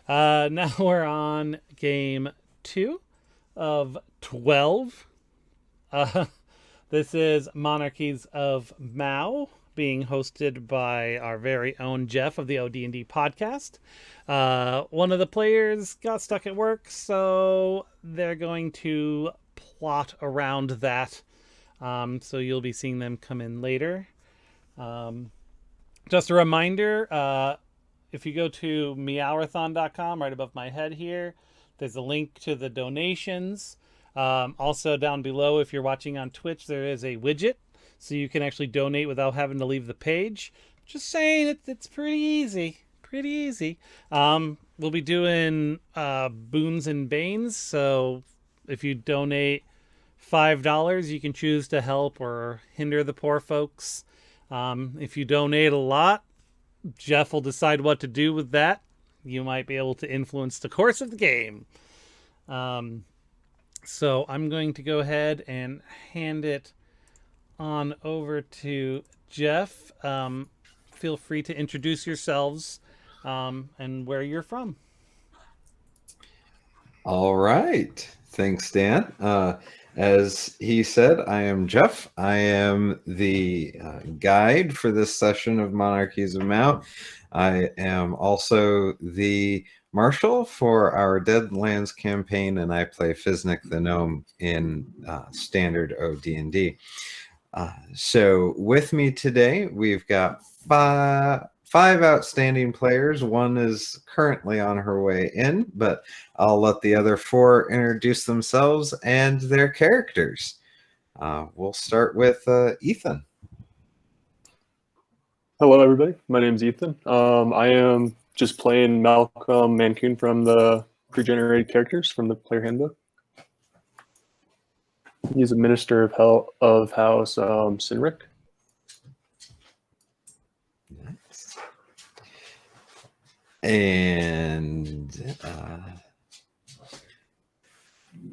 Now we're on game 2 of 12. Uh, this is Monarchies of Mao, being hosted by our very own Geoff of the OD&D podcast. One of the players got stuck at work, so they're going to plot around that. So you'll be seeing them come in later. Just a reminder, if you go to Meowrathon.com, right above my head here, there's a link to the donations. Also down below, if you're watching on Twitch, there is a widget, so you can actually donate without having to leave the page. Just saying, it's pretty easy. Pretty easy. We'll be doing boons and banes, so if you donate $5, you can choose to help or hinder the poor folks. If you donate a lot, Geoff will decide what to do with that. You might be able to influence the course of the game. So I'm going to go ahead and hand it on over to Geoff. Feel free to introduce yourselves and where you're from. All right. Thanks, Dan. As he said, I am Geoff. I am the guide for this session of Monarchies of Mao. I am also the marshal for our Deadlands campaign, and I play Fiznik the Gnome in standard OD&D. So with me today, we've got five outstanding players. One is currently on her way in, but I'll let the other four introduce themselves and their characters. We'll start with Ethan. Hello, everybody. My name's Ethan. I am just playing Malcolm Mancoon from the pre-generated characters from the player handbook. He's a minister of House Sinric. Nice. And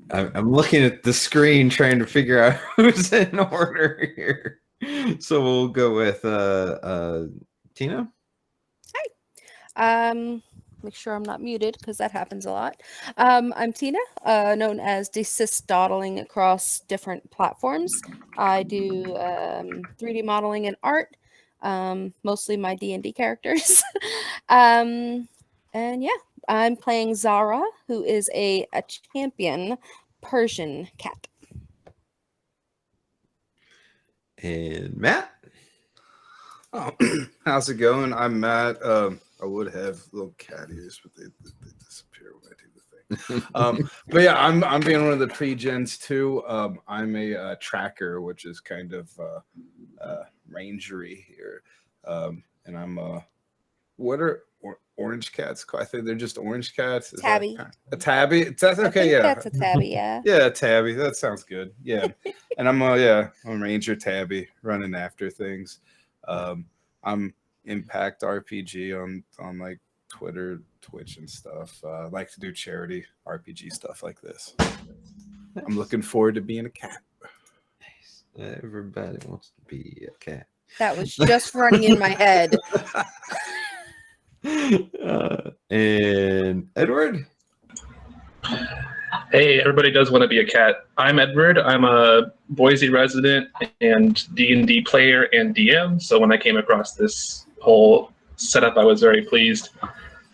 I'm looking at the screen trying to figure out who's in order here. So we'll go with Tina. Hi. Make sure I'm not muted because that happens a lot. I'm Tina, known as Desist Dawdling across different platforms. I do 3D modeling and art, mostly my D&D characters. And yeah, I'm playing Zara, who is a champion Persian cat. And Matt. Oh, how's it going? I'm Matt. I would have little cat ears, but they disappear when I do the thing. But yeah, I'm being one of the pre-gens too. I'm a tracker, which is kind of rangery here, and I'm what are orange cats? I think they're just orange cats. Is Tabby. A tabby. That's okay. Yeah, That's a tabby. Yeah. Yeah, tabby. That sounds good. Yeah, and I'm a ranger tabby running after things. I'm Impact RPG on like Twitter, Twitch, and stuff. I like to do charity RPG stuff like this. Nice. I'm looking forward to being a cat. Nice. Everybody wants to be a cat. That was just running in my head. And Edward. Hey, everybody does want to be a cat. I'm Edward. I'm a Boise resident and D&D player and DM. So when I came across this whole setup, I was very pleased.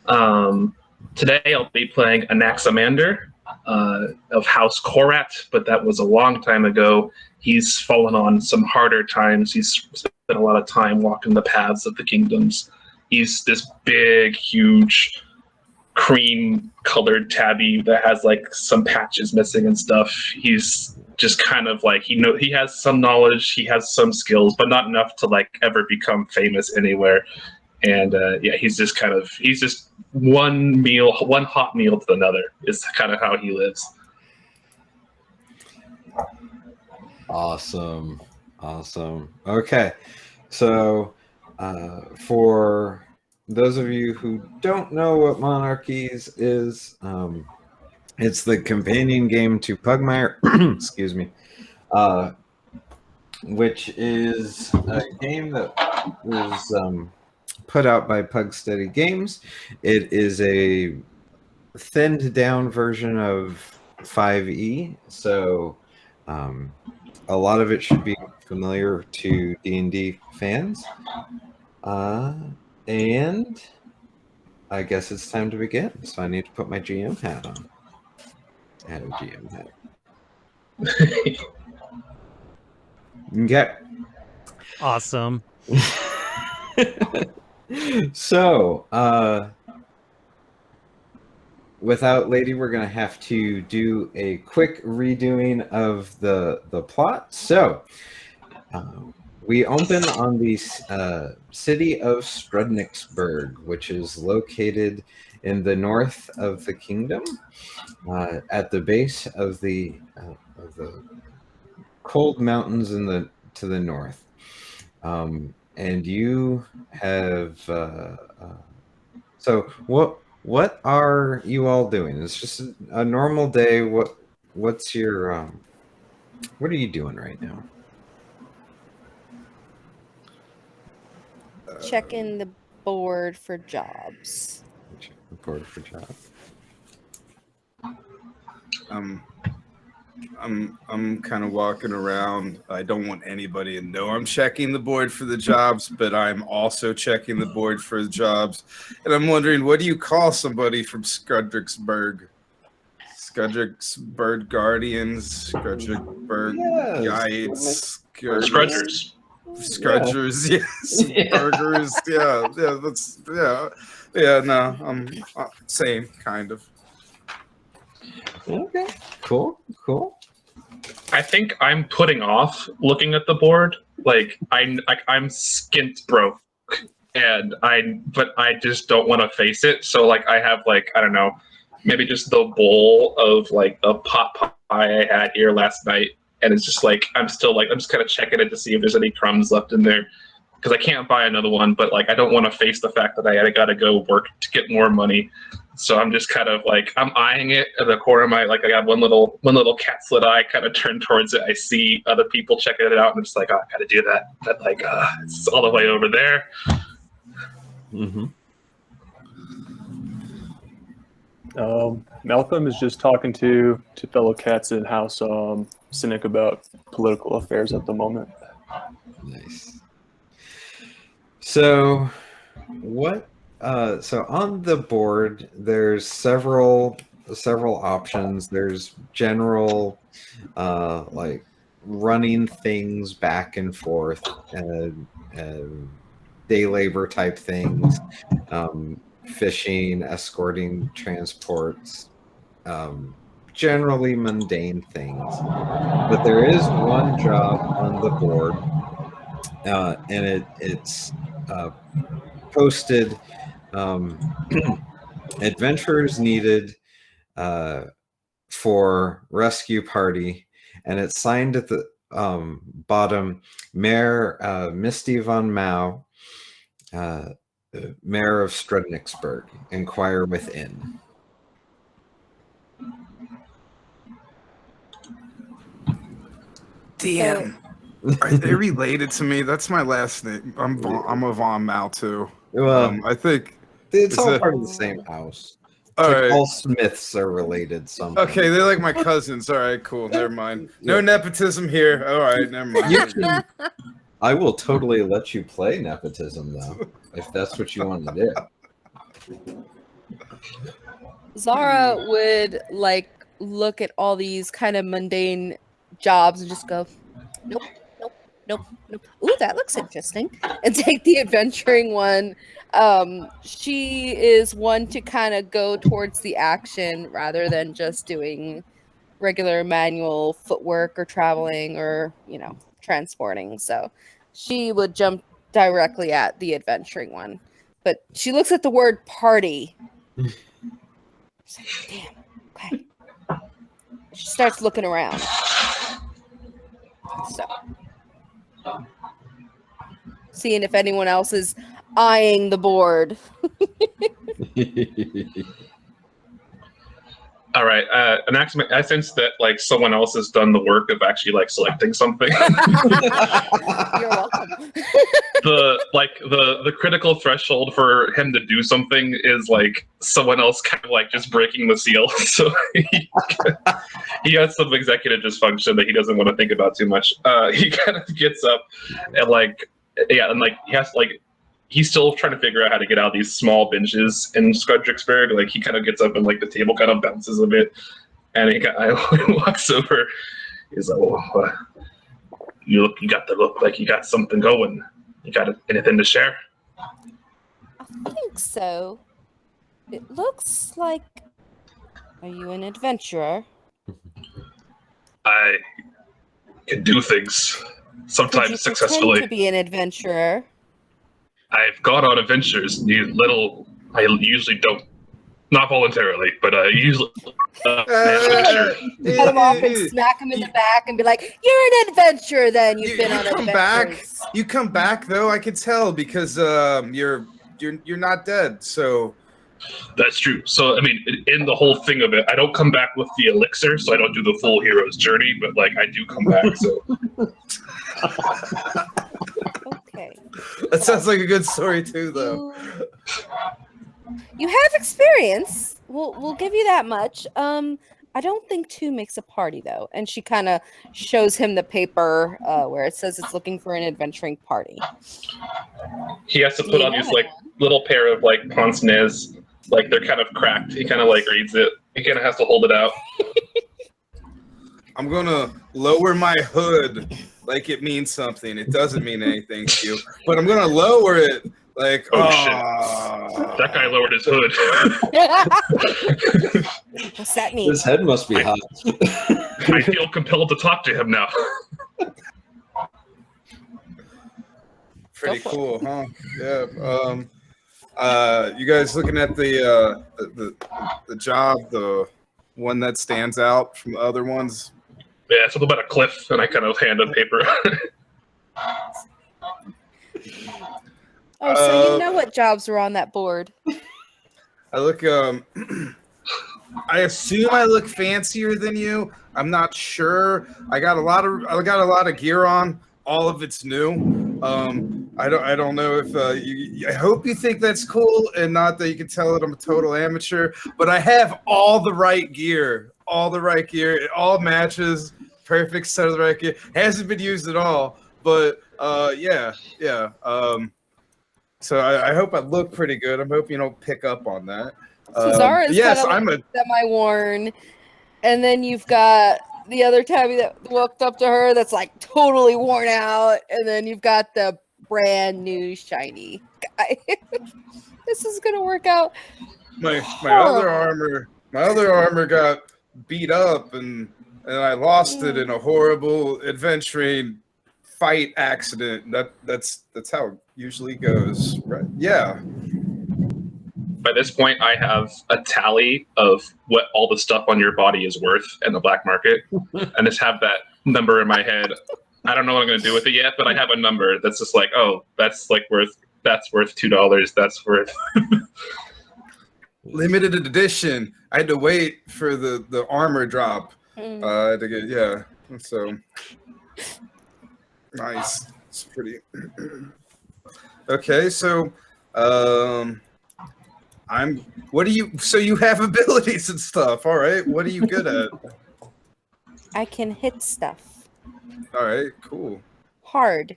Today I'll be playing Anaximander of House Korat, but that was a long time ago. He's fallen on some harder times. He's spent a lot of time walking the paths of the kingdoms. He's this big, huge, cream-colored tabby that has like some patches missing and stuff. He's just kind of like he has some knowledge, he has some skills, but not enough to like ever become famous anywhere. And he's just one hot meal to another is kind of how he lives. Awesome. Okay, so for those of you who don't know what Monarchies is, it's the companion game to Pugmire, excuse me, which is a game that was put out by Pugsteady Games. It is a thinned down version of 5e, so a lot of it should be familiar to D&D fans. And I guess it's time to begin. So I need to put my GM hat on. I have a GM hat. Okay. Awesome. So, without Lady, we're going to have to do a quick redoing of the plot. So, we open on the city of Strudniksburg, which is located in the north of the kingdom, at the base of the cold mountains to the north. And you have so what are you all doing? It's just a normal day. What's your what are you doing right now? Checking the board for jobs. Check the board for job. I'm kind of walking around. I don't want anybody to know I'm checking the board for the jobs, but I'm also checking the board for the jobs. And I'm wondering, what do you call somebody from Skudricksburg? Skudricksburg Guardians, Skudricksburg Guides, Scrudgers. Scrudgers, yes, burgers, yeah, that's no, I'm same kind of. Okay, cool. I think I'm putting off looking at the board. Like I'm skint broke, but I just don't want to face it. So like I have like I don't know, maybe just the bowl of like the pot pie I had here last night, and it's just like I'm just kind of checking it to see if there's any crumbs left in there, because I can't buy another one. But like I don't want to face the fact that I got to go work to get more money. So I'm just kind of like I'm eyeing it at the corner of my I got one little cat slit eye kind of turned towards it. I see other people checking it out, and I'm just like, oh, I got to do that. But like it's all the way over there. Mm-hmm. Malcolm is just talking to fellow cats in house cynic about political affairs at the moment. Nice. So what so on the board there's several options. There's general like running things back and forth, day labor type things, fishing, escorting transports, generally mundane things. But there is one job on the board, and it's posted adventurers needed for rescue party, and it's signed at the bottom, Mayor Misty von Mao, Mayor of Strudniksburg, inquire within. Damn. Are they related to me? That's my last name. I'm a Von Mal too. Well, I think it's all part of the same house. All right. All Smiths are related somehow. Okay, they're like my cousins. All right, cool. Never mind. No nepotism here. All right, never mind. I will totally let you play nepotism though, if that's what you want to do. Zara would like look at all these kind of mundane jobs and just go, nope. Ooh, that looks interesting. And take the adventuring one. She is one to kind of go towards the action rather than just doing regular manual footwork or traveling or, transporting. So she would jump directly at the adventuring one. But she looks at the word party. She's like, damn, okay. She starts looking around. So, seeing if anyone else is eyeing the board. All right. And actually, I sense that like someone else has done the work of actually like selecting something. You're welcome. the critical threshold for him to do something is like someone else kind of like just breaking the seal. So he has some executive dysfunction that he doesn't want to think about too much. He kind of gets up and like he has like. He's still trying to figure out how to get out of these small benches in Fredericksburg. Like he kind of gets up and like the table kind of bounces a bit, and he walks over. He's like, "Oh, you got the look like you got something going. You got anything to share?" I think so. It looks like. Are you an adventurer? I can do things sometimes Did you successfully. pretend to be an adventurer? I've gone on adventures. I usually don't, not voluntarily, but I usually. Cut him off and smack him in the back and be like, "You're an adventurer. Then you've been on adventures." You come back though. I can tell because you're not dead. So That's true. So I mean, in the whole thing of it, I don't come back with the elixir, so I don't do the full hero's journey. But like, I do come back. So. Okay. That sounds like a good story too, though. You have experience. We'll give you that much. I don't think two makes a party though. And she kind of shows him the paper where it says it's looking for an adventuring party. He has to put on these like little pair of like pince nez, like they're kind of cracked. He kind of like reads it. He kind of has to hold it out. I'm gonna lower my hood like it means something. It doesn't mean anything to you, but I'm gonna lower it like. Oh shit! That guy lowered his hood. What's that mean? His head must be hot. I feel compelled to talk to him now. Pretty cool, huh? Yeah. You guys looking at the job, the one that stands out from the other ones? Yeah, something about a cliff, and I kind of hand him paper. Oh, so you know what jobs were on that board? I look. I assume I look fancier than you. I'm not sure. I got a lot of gear on. All of it's new. I don't know if I hope you think that's cool, and not that you can tell that I'm a total amateur. But I have all the right gear. All the right gear. It all matches. Perfect set of the right gear. Hasn't been used at all. But yeah. So I hope I look pretty good. I'm hoping you don't pick up on that. So Zara is yes, kind of semi-worn, and then you've got the other Tabby that walked up to her that's like totally worn out, and then you've got the brand new shiny guy. This is gonna work out. My other armor got beat up, and I lost it in a horrible adventuring fight accident. That's how it usually goes, right? Yeah. By this point, I have a tally of what all the stuff on your body is worth in the black market. And just have that number in my head. I don't know what I'm going to do with it yet, but I have a number that's just like, oh, that's worth $2. That's worth. Limited edition. I had to wait for the armor drop. To get, yeah. So nice. It's pretty. Okay, so so you have abilities and stuff. All right. What are you good at? I can hit stuff. All right, cool. Hard.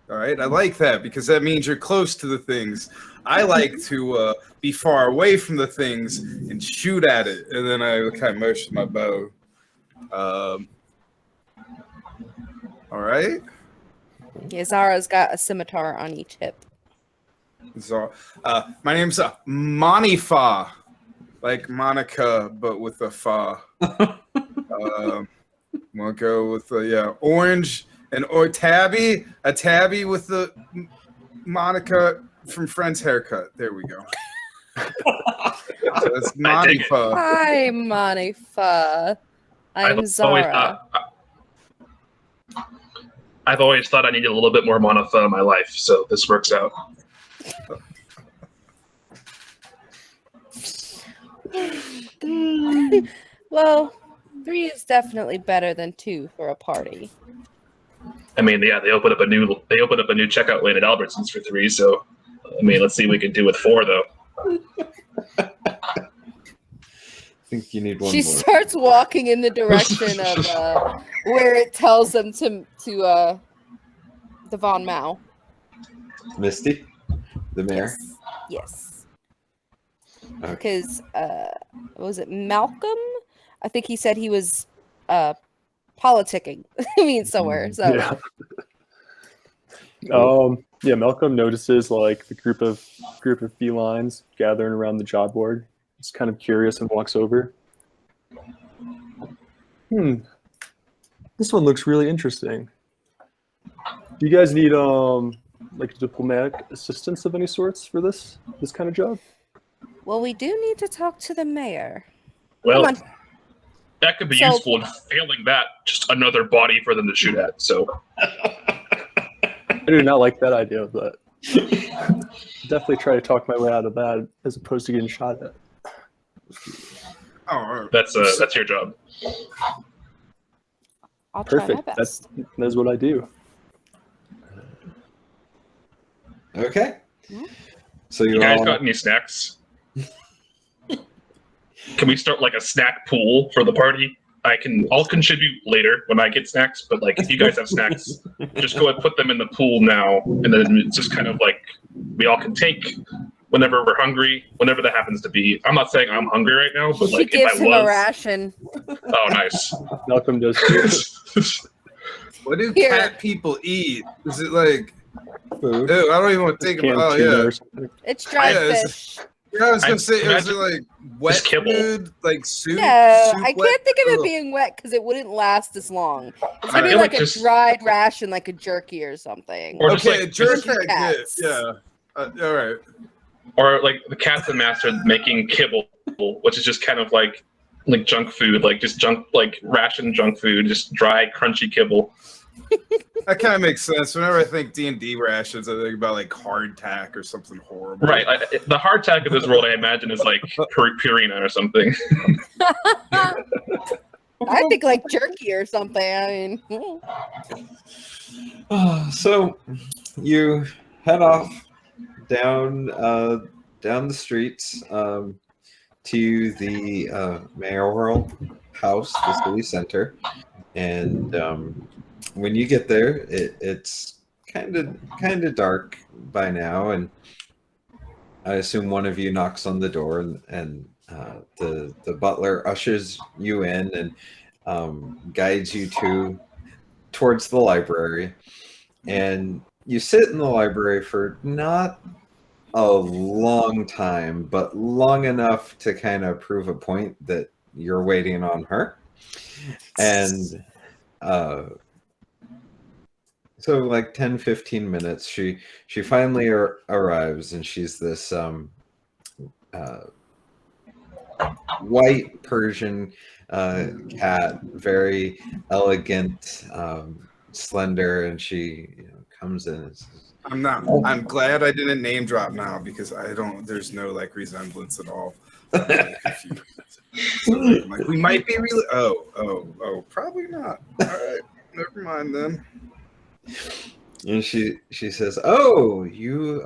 All right, I like that because that means you're close to the things. I like to be far away from the things and shoot at it, and then I kind of motion my bow. All right. Yeah, Zara's got a scimitar on each hip. So, my name's Monifa, like Monica, but with a fa. We'll go with orange or tabby, a tabby with the Monica from Friends haircut. There we go. So that's Monifa. Hi, Monifa. I'm Zara. I've always thought I needed a little bit more Monifa in my life, so this works out. Well, 3 is definitely better than 2 for a party. I mean, yeah, they opened up a new checkout lane at Albertsons for 3. So, I mean, let's see what we can do with 4 though. I think you need one She more. starts walking in the direction of where it tells them to the Von Mao. Misty, the mayor. Yes. Okay. Because was it Malcolm? I think he said he was politicking. Somewhere. So Yeah. Malcolm notices like the group of felines gathering around the job board. He's kind of curious and walks over. This one looks really interesting. Do you guys need like diplomatic assistance of any sorts for this kind of job? Well, we do need to talk to the mayor. Well, Come on. that could be useful. And failing that, just another body for them to shoot at. So I do not like that idea, but definitely try to talk my way out of that as opposed to getting shot at. Oh, that's your job. I'll try my Perfect. best. That's what I do. Okay. So You guys got any snacks? Can we start like a snack pool for the party? I'll contribute later when I get snacks, but like if you guys have snacks, just go and put them in the pool now, and then it's just kind of like we all can take whenever we're hungry, whenever that happens to be. I'm not saying I'm hungry right now, but like she gives if I him was, a ration. Oh, nice. Malcolm does too. what do Here. cat people eat? Is it like food. Ew, I don't even want to think Canned about. tuna Oh or yeah. something. It's dried Yeah, it's- fish. Yeah, I was gonna say, is it imagine- like wet kibble. food, like soup? No, soup I wet? can't think of it Ugh. being wet because it wouldn't last as long. It's I gonna be feel like like a just- dried ration, like a jerky or something. Or just Okay, like jerky, for I get. cats. Yeah. All right. or like the cats and master making kibble, which is just kind of like junk food, like just junk, like ration junk food, just dry crunchy kibble. That kind of makes sense. Whenever I think D&D rations, I think about like hardtack or something horrible. Right. The hardtack of this world, I imagine, is like Purina or something. I think like jerky or something. I mean, So you head off down the streets to the mayoral house, the city center, and when you get there, it's kind of dark by now, and I assume one of you knocks on the door, and the butler ushers you in and guides you towards the library, and you sit in the library for not a long time, but long enough to kind of prove a point that you're waiting on her, and so like 10-15 minutes she finally arrives, and she's this white Persian cat, very elegant, slender, and she comes in and says, I'm glad I didn't name drop now because there's no like resemblance at all. I'm really confused. So, like, we might be really oh probably not. All right, never mind then. and she says, "Oh, you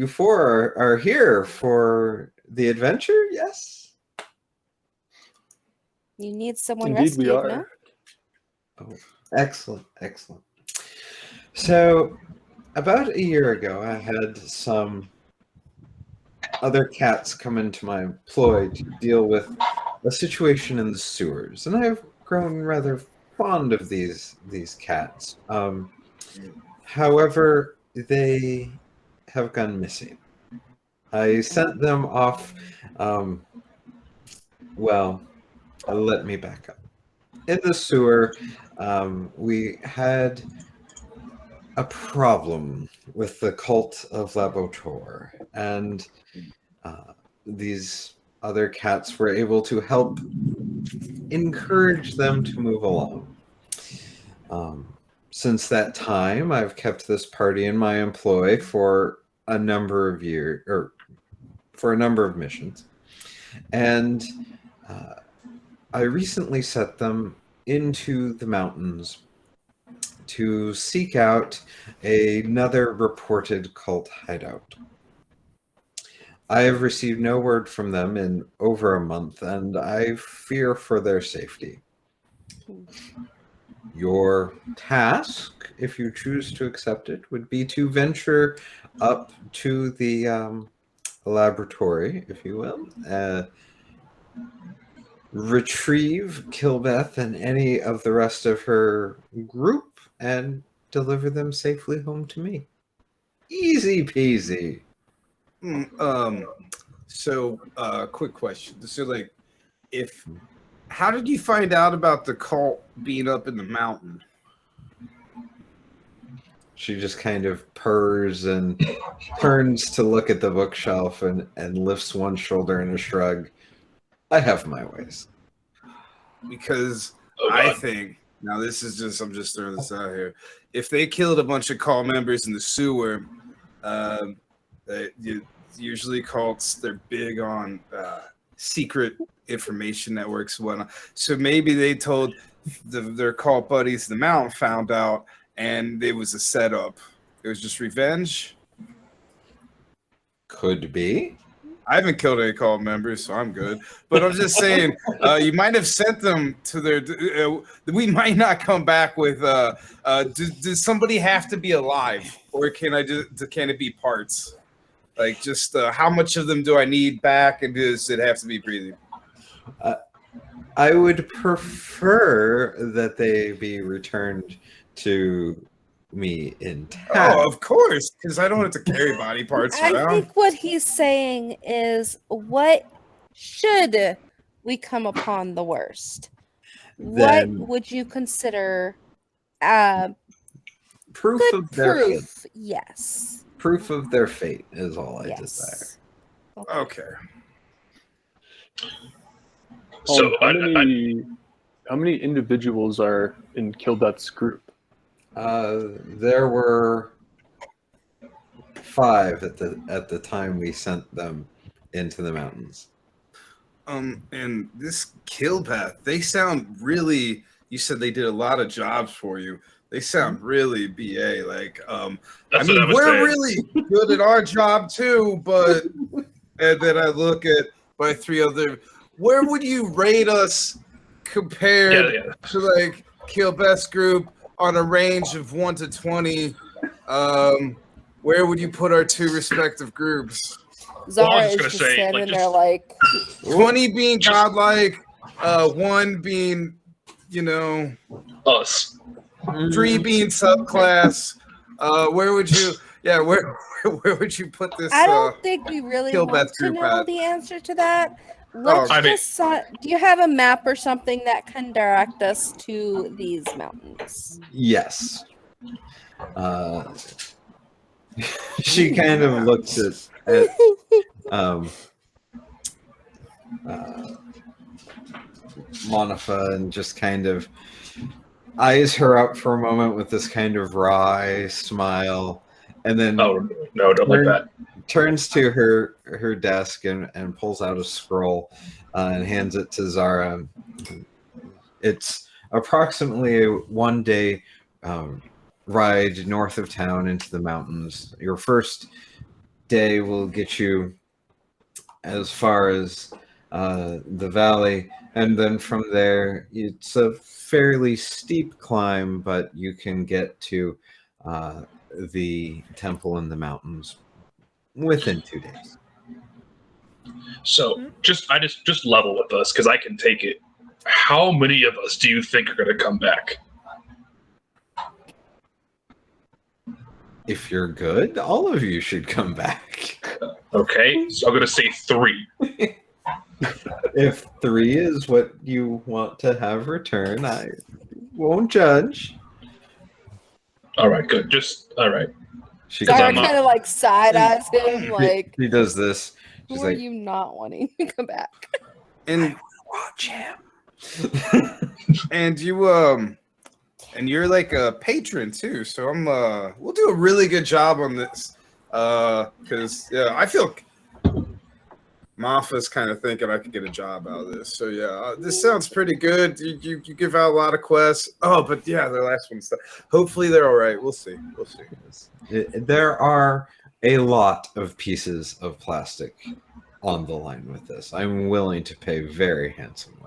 four are here for the adventure, yes?" you need someone Indeed, rescued, we are. no? Oh, excellent. So, about a year ago, I had some other cats come into my employ to deal with a situation in the sewers, and I've grown rather fond of these cats. However, they have gone missing. I sent them off. Well, let me back up. In the sewer, we had a problem with the cult of Labotor, and these other cats were able to help encourage them to move along. Since that time, I've kept this party in my employ for a number of years, or for a number of missions. and I recently set them into the mountains to seek out another reported cult hideout. I have received no word from them in over a month, and I fear for their safety. Your task, if you choose to accept it, would be to venture up to the laboratory, if you will, retrieve Kilbeth and any of the rest of her group, and deliver them safely home to me. Easy peasy. So, quick question. So, like, how did you find out about the cult being up in the mountain? She just kind of purrs and turns to look at the bookshelf and lifts one shoulder in a shrug. I have my ways. Because I think, now this is just, I'm just throwing this out here. If they killed a bunch of cult members in the sewer, usually cults, they're big on secret information networks and whatnot. So maybe they told their cult buddies the mountain, found out, and it was a setup. It was just revenge. Could be. I haven't killed any cult members, so I'm good. But I'm just saying, you might have sent them to their. We might not come back with. Does somebody have to be alive, or can it be parts? Like, just how much of them do I need back, and does it have to be breathing? I would prefer that they be returned to me intact. Oh, of course, because I don't have to carry body parts around. I think what he's saying is, what should we come upon the worst? Then what would you consider proof good of their fate. proof? Yes. Proof of their fate is all I Yes. desire. Okay. So how many individuals are in Kilbeth's group? There were 5 at the time we sent them into the mountains. And this Kilbeth, they sound really. You said they did a lot of jobs for you. They sound really BA. Like, That's what I was we're saying. really good at our job too, but and then I look at my 3 other. Where would you rate us compared to like Kilbeth's group on a range of 1 to 20? Where would you put our 2 respective groups? Zara I was is just just gonna say, standing like, there like, 20 being godlike, 1 being, Us. 3 being subclass. Where would you? Yeah, where would you put this? I don't think we really Kilbeth want to group know at? the answer to that. Let's I mean- just do you have a map or something that can direct us to these mountains? Yes. She kind of looks at Monifa and just kind of eyes her up for a moment with this kind of wry smile, and then Oh no, don't like that. turns to her desk and pulls out a scroll and hands it to Zara. It's approximately a 1-day ride north of town into the mountains. Your first day will get you as far as the valley, and then from there it's a fairly steep climb, but you can get to the temple in the mountains within 2 days. So just level with us because I can take it. How many of us do you think are going to come back? If you're good, all of you should come back. Okay, so I'm going to say 3. If 3 is what you want to have return, I won't judge. All right, good. Just all right. She Zara I'm not- kind of like side eyes him, like, he does this. She's who are like, you not wanting to come back? And watch him. and you and you're like a patron too, so I'm we'll do a really good job on this because I feel Maffa's kind of thinking I could get a job out of this. So yeah, this sounds pretty good. You give out a lot of quests. Oh, but yeah, the last one's hopefully they're all right. We'll see. We'll see. There are a lot of pieces of plastic on the line with this. I'm willing to pay very handsomely.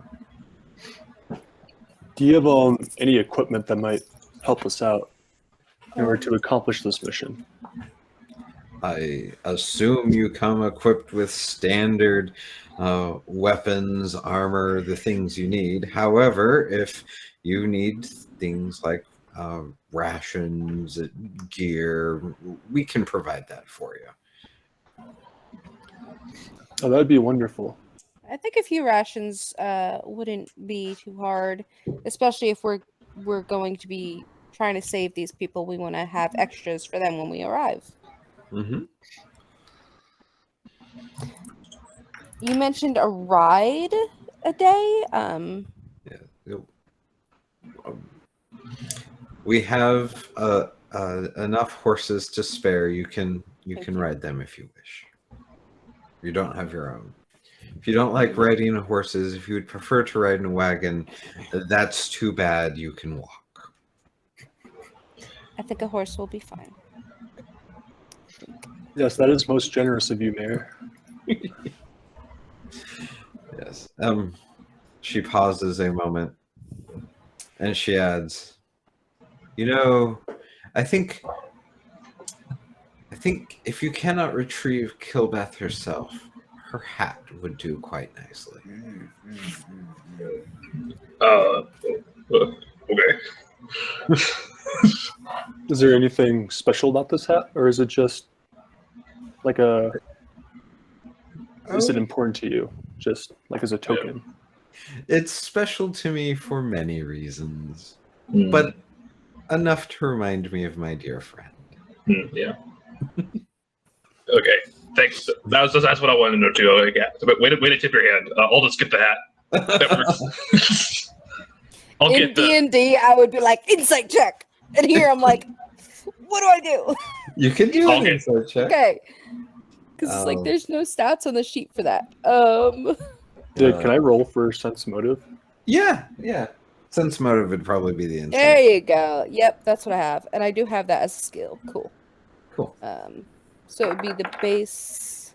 Do you have any equipment that might help us out in order to accomplish this mission? I assume you come equipped with standard weapons, armor, the things you need. However, if you need things like rations, gear, we can provide that for you. Oh, that would be wonderful. I think a few rations wouldn't be too hard, especially if we're going to be trying to save these people. We want to have extras for them when we arrive. Mm-hmm. You mentioned a ride a day. We have enough horses to spare. You can ride them if you wish. You don't have your own. If you don't like riding horses, if you would prefer to ride in a wagon, that's too bad. You can walk. I think a horse will be fine. Yes, that is most generous of you, Mayor. Yes. She pauses a moment, and she adds, I think if you cannot retrieve Kilbeth herself, her hat would do quite nicely. Okay. Is there anything special about this hat, or is it just like is it important to you, just like as a token? It's special to me for many reasons, Mm. but enough to remind me of my dear friend. Yeah. Okay. Thanks. That's what I wanted to know too. Okay, yeah. But way to tip your hand. I'll just get the hat. That works. I'll In get the. D&D, I would be like, insight check. And here I'm like, what do I do? You can do I'll an get- insight check. Okay. Because it's like, there's no stats on the sheet for that. Can I roll for sense motive? Yeah. Sense motive would probably be the insight. There you go. Yep, that's what I have. And I do have that as a skill. Cool. So it would be the base.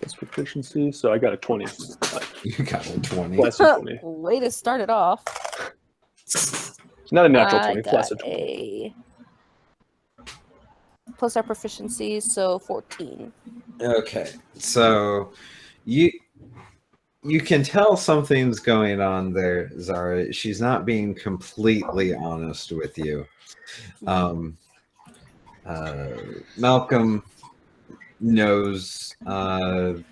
That's proficiency. So I got a 20. You got a 20. Plus a 20. Way to start it off. Not a natural I 20, plus a got 20. plus our proficiency, so 14. Okay, so you can tell something's going on there, Zara. She's not being completely honest with you. Malcolm knows. Can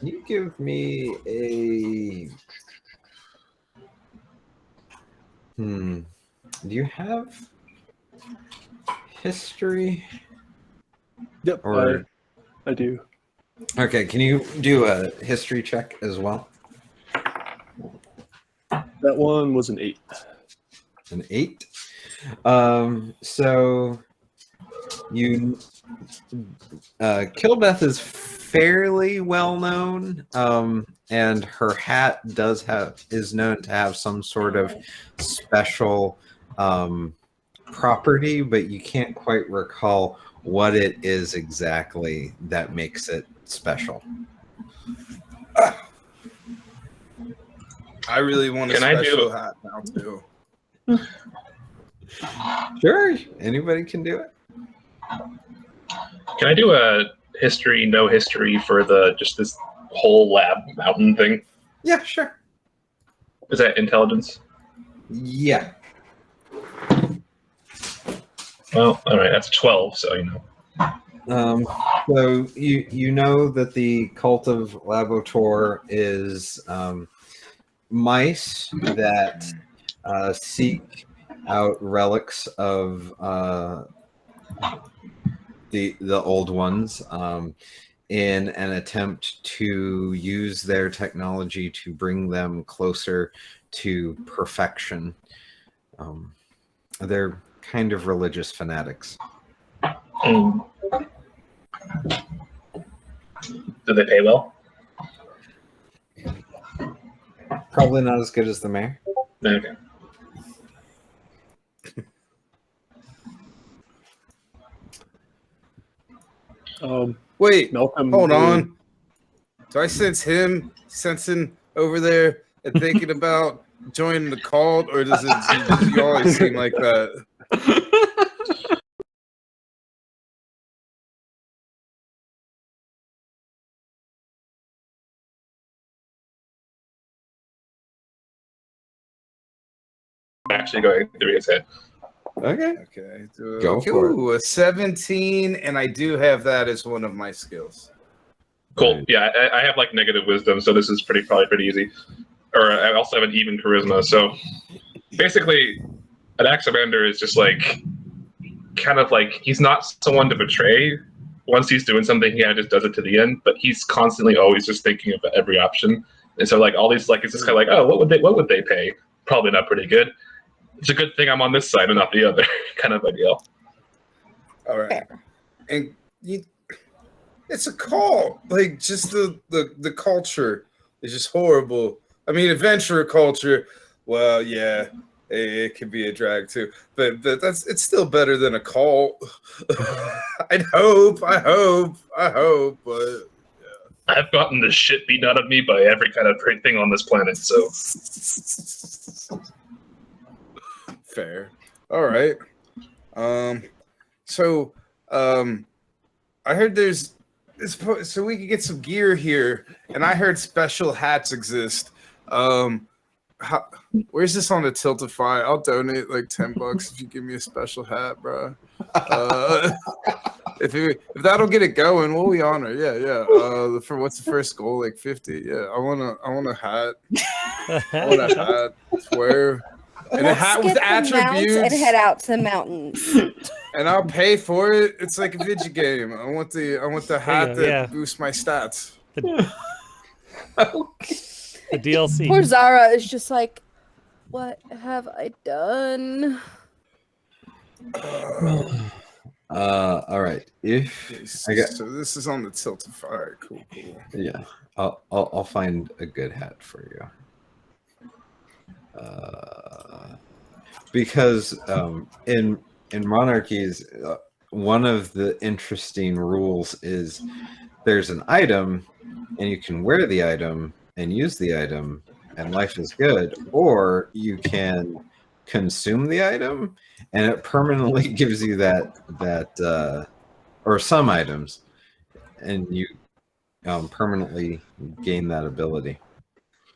you give me a? Do you have history? Yep, Or I do. okay, can you do a history check as well? That one was an 8. An 8. So you Kilbeth is fairly well known, and her hat is known to have some sort of special property, but you can't quite recall what it is exactly that makes it special. I really want a Can I do- special hat now too. Sure, anybody can do it. Can I do a history, no history for just this whole lab mountain thing? Yeah, sure. Is that intelligence? Yeah. Well, all right, that's 12. So So you know that the cult of Labotor is mice that seek out relics of the old ones in an attempt to use their technology to bring them closer to perfection. They're kind of religious fanatics. Do they pay well? Probably not as good as the mayor. Okay. Wait, Malcolm, hold on. Do I sense him sensing over there and thinking about joining the cult, or does you always seem like that? Actually going through his head. Okay. Okay. Go for it. Ooh, a 17, and I do have that as one of my skills. Cool. Right. Yeah, I have like negative wisdom, so this is probably pretty easy. Or I also have an even charisma. So basically, an Axamander is just like kind of like he's not someone to betray. Once he's doing something, he just does it to the end. But he's constantly always just thinking of every option. And so like all these like it's just kind of like, oh, what would they pay? Probably not pretty good. It's a good thing I'm on this side and not the other, kind of a deal. All right. Fair. And it's a cult. Like just the culture is just horrible. I mean, adventurer culture. Well, yeah, it can be a drag too, but it's still better than a cult. I hope, but I've gotten the shit beaten out of me by every kind of great thing on this planet. So fair. All right. I heard there's so we could get some gear here, and I heard special hats exist. Where's this on the Tiltify? I'll donate like $10 if you give me a special hat, bro. If that'll get it going, we'll be honored. Yeah. For what's the first goal? Like 50. Yeah, I want a hat. I want a hat. Swear. And a hat with attributes. And head out to the mountains. And I'll pay for it. It's like a video game. I want the hat that boosts my stats. The DLC. Poor Zara is just like, what have I done? All right. So this is on the Tiltify. Cool. Yeah, I'll find a good hat for you. Because in Monarchies, one of the interesting rules is there's an item, and you can wear the item and use the item, and life is good, or you can consume the item, and it permanently gives you that or some items, and you permanently gain that ability.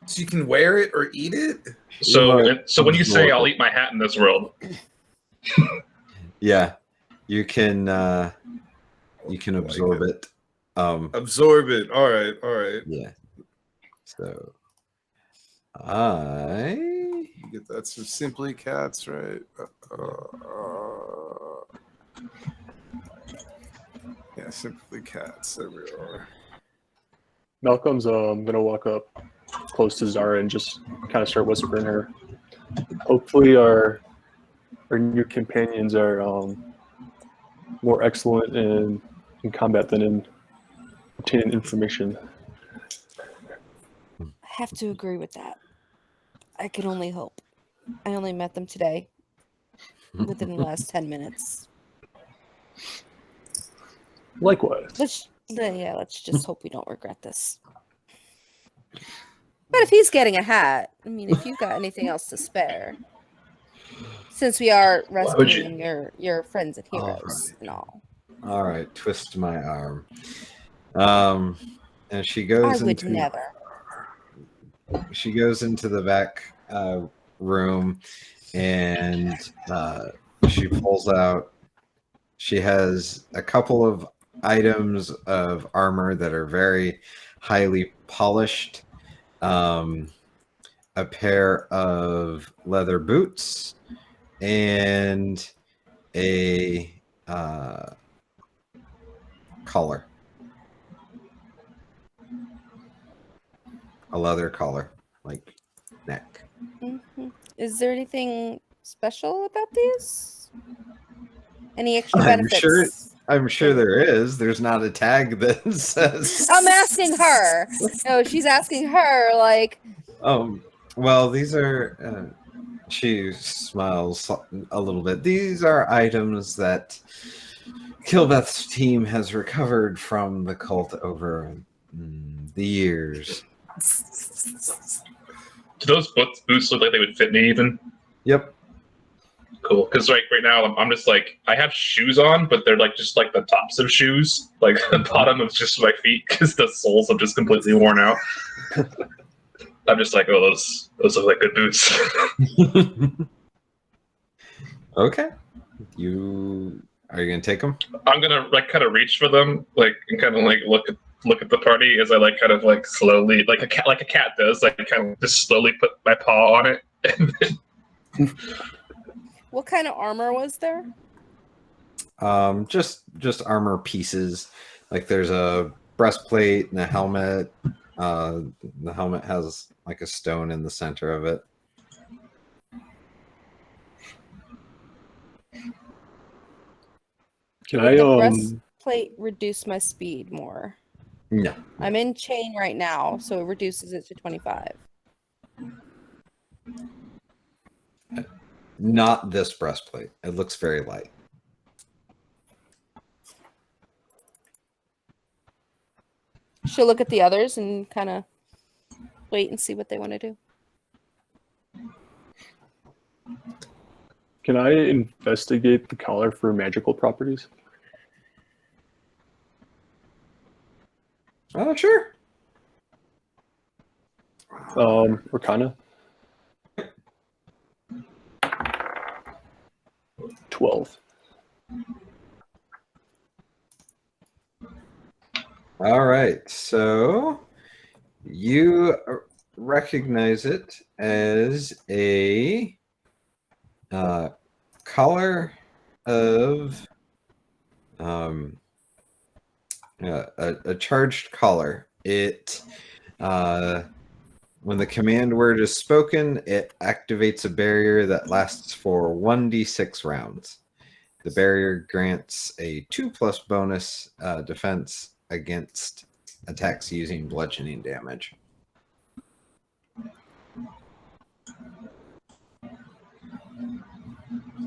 So you can wear it or eat it? So when you say I'll eat my hat in this world. Yeah, you can absorb it. Absorb it. All right. Yeah. So you get that from Simply Cats, right? Yeah, Simply Cats. There we are. Malcolm's gonna walk up close to Zara and just kind of start whispering her. Hopefully our new companions are more excellent in combat than in obtaining information. I have to agree with that. I can only hope. I only met them today, within the last 10 minutes. Likewise. Let's just hope we don't regret this. But if he's getting a hat, I mean, if you've got anything else to spare, since we are rescuing your friends and heroes and all. All right, twist my arm. And she goes. I would never. She goes into the back room, and she pulls out. She has a couple of items of armor that are very highly polished. A pair of leather boots and a collar. A leather collar, like neck. Mm-hmm. Is there anything special about these? Any extra benefits? I'm sure there is. There's not a tag that says. I'm asking her. No, she's asking her. Like, Well, these are. She smiles a little bit. These are items that Kilbeth's team has recovered from the cult over the years. Do those boots look like they would fit me even? Yep. Cool, because right now I'm just like, I have shoes on, but they're like just like the tops of shoes, like the bottom of just my feet, because the soles have just completely worn out. I'm just like, oh, those look like good boots. Okay. Are you gonna take them? I'm gonna like kind of reach for them, like, and kind of like look at the party as I like kind of like slowly, like a cat does, like kind of just slowly put my paw on it. And then... what kind of armor was there? Just armor pieces. Like there's a breastplate and a helmet. The helmet has like a stone in the center of it. Can Would I the breastplate reduce my speed more? No. I'm in chain right now, so it reduces it to 25. Not this breastplate. It looks very light. She'll look at the others and kind of wait and see what they want to do. Can I investigate the collar for magical properties? Oh, sure. Arcana. 12. All right. So you recognize it as a collar of a charged collar. It when the command word is spoken, it activates a barrier that lasts for 1d6 rounds. The barrier grants a 2+ bonus defense against attacks using bludgeoning damage.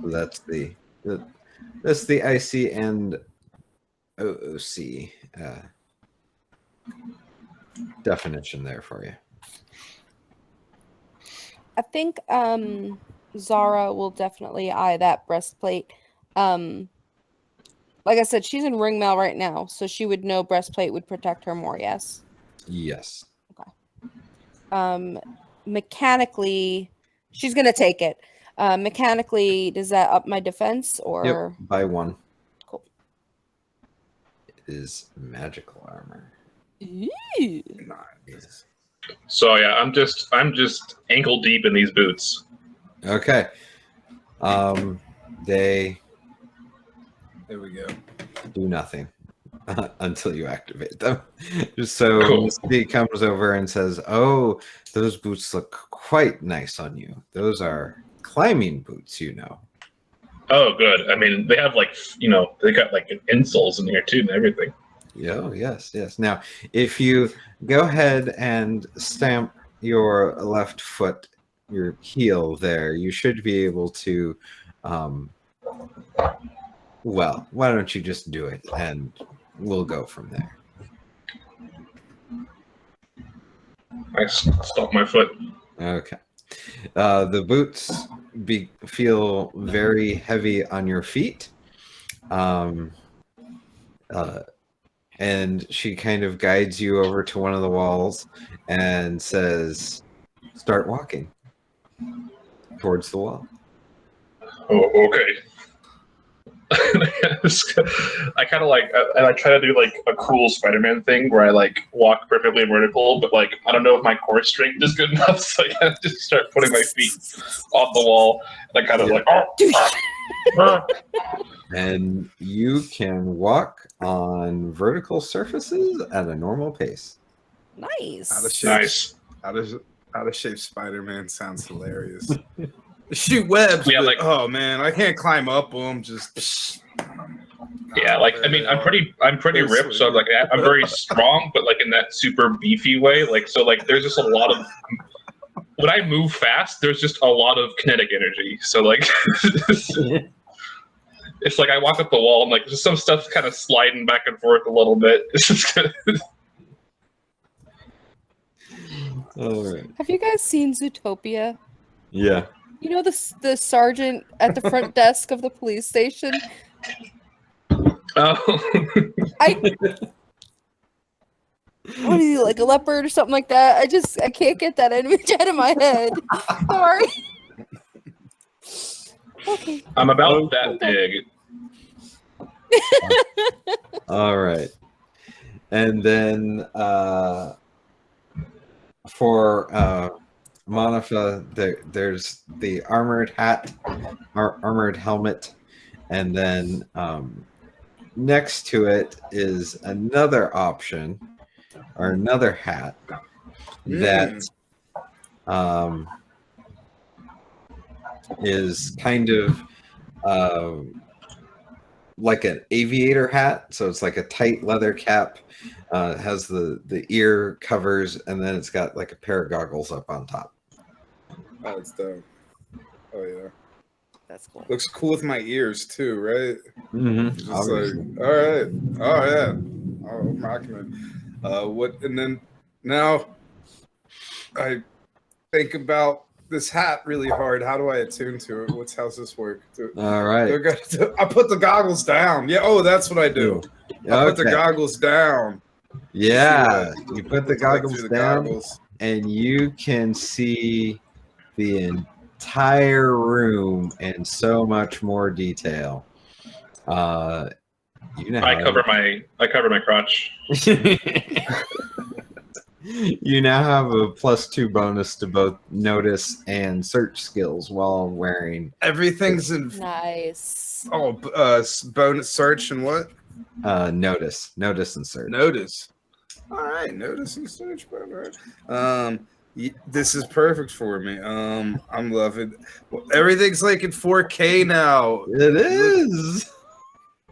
So that's the IC and OOC definition there for you. I think Zara will definitely eye that breastplate. Like I said, she's in ring mail right now, so she would know breastplate would protect her more, yes? Yes. Okay. Mechanically, she's going to take it. Mechanically, does that up my defense or? Yep, by 1. Cool. It is magical armor. Ooh. Nice. So yeah, I'm just ankle deep in these boots. Okay. They There we go. do nothing until you activate them. So Cool. Misty comes over and says, "Oh, those boots look quite nice on you. Those are climbing boots, you know." Oh, good. I mean, they have like, they got like insoles in here too and everything. Oh, yes. Now, if you go ahead and stamp your left foot, your heel there, you should be able to, well, why don't you just do it and we'll go from there. I stomped my foot. Okay. The boots feel very heavy on your feet. And she kind of guides you over to one of the walls and says, "Start walking towards the wall." Oh, okay. I kind of like, and I try to do like a cool Spider-Man thing where I like walk perfectly vertical, but like I don't know if my core strength is good enough, so I kind of just start putting my feet off the wall, and I kind of like, oh. And you can walk on vertical surfaces at a normal pace. Nice. Nice. Out of shape Spider-Man sounds hilarious. Shoot webs. Yeah, but, like- oh man, I can't climb up them. Just Yeah, like I mean, I'm pretty ripped, so like I'm very strong, but like in that super beefy way. Like so, like there's just a lot of when I move fast, there's just a lot of kinetic energy. So like, it's like I walk up the wall and like just some stuff's kind of sliding back and forth a little bit. It's just kind of... All right. Have you guys seen Zootopia? Yeah. You know the sergeant at the front desk of the police station? Oh. What is he, like a leopard or something like that? I can't get that image out of my head. Sorry. Okay. I'm about that big. All right. And then for Monica, there's the armored hat, armored helmet, and then next to it is another option or another hat that is kind of like an aviator hat. So it's like a tight leather cap, has the ear covers, and then it's got like a pair of goggles up on top. Oh, it's dope. Oh yeah. That's cool. Looks cool with my ears too, right? Mm-hmm. Just like, all right, oh yeah, oh, I'm rocking it. What? And then now I think about this hat really hard. How do I attune to it? How's this work? All right. I put the goggles down. Yeah. Oh, that's what I do. I put the goggles down. Yeah, you put the goggles down, and you can see the entire room in so much more detail. I cover my crotch. You now have a +2 bonus to both notice and search skills while wearing. Everything's in Nice. Oh, bonus search and what? Notice and search. Notice. All right, notice and search. This is perfect for me. I'm loving. Well, everything's like in 4K now. It is.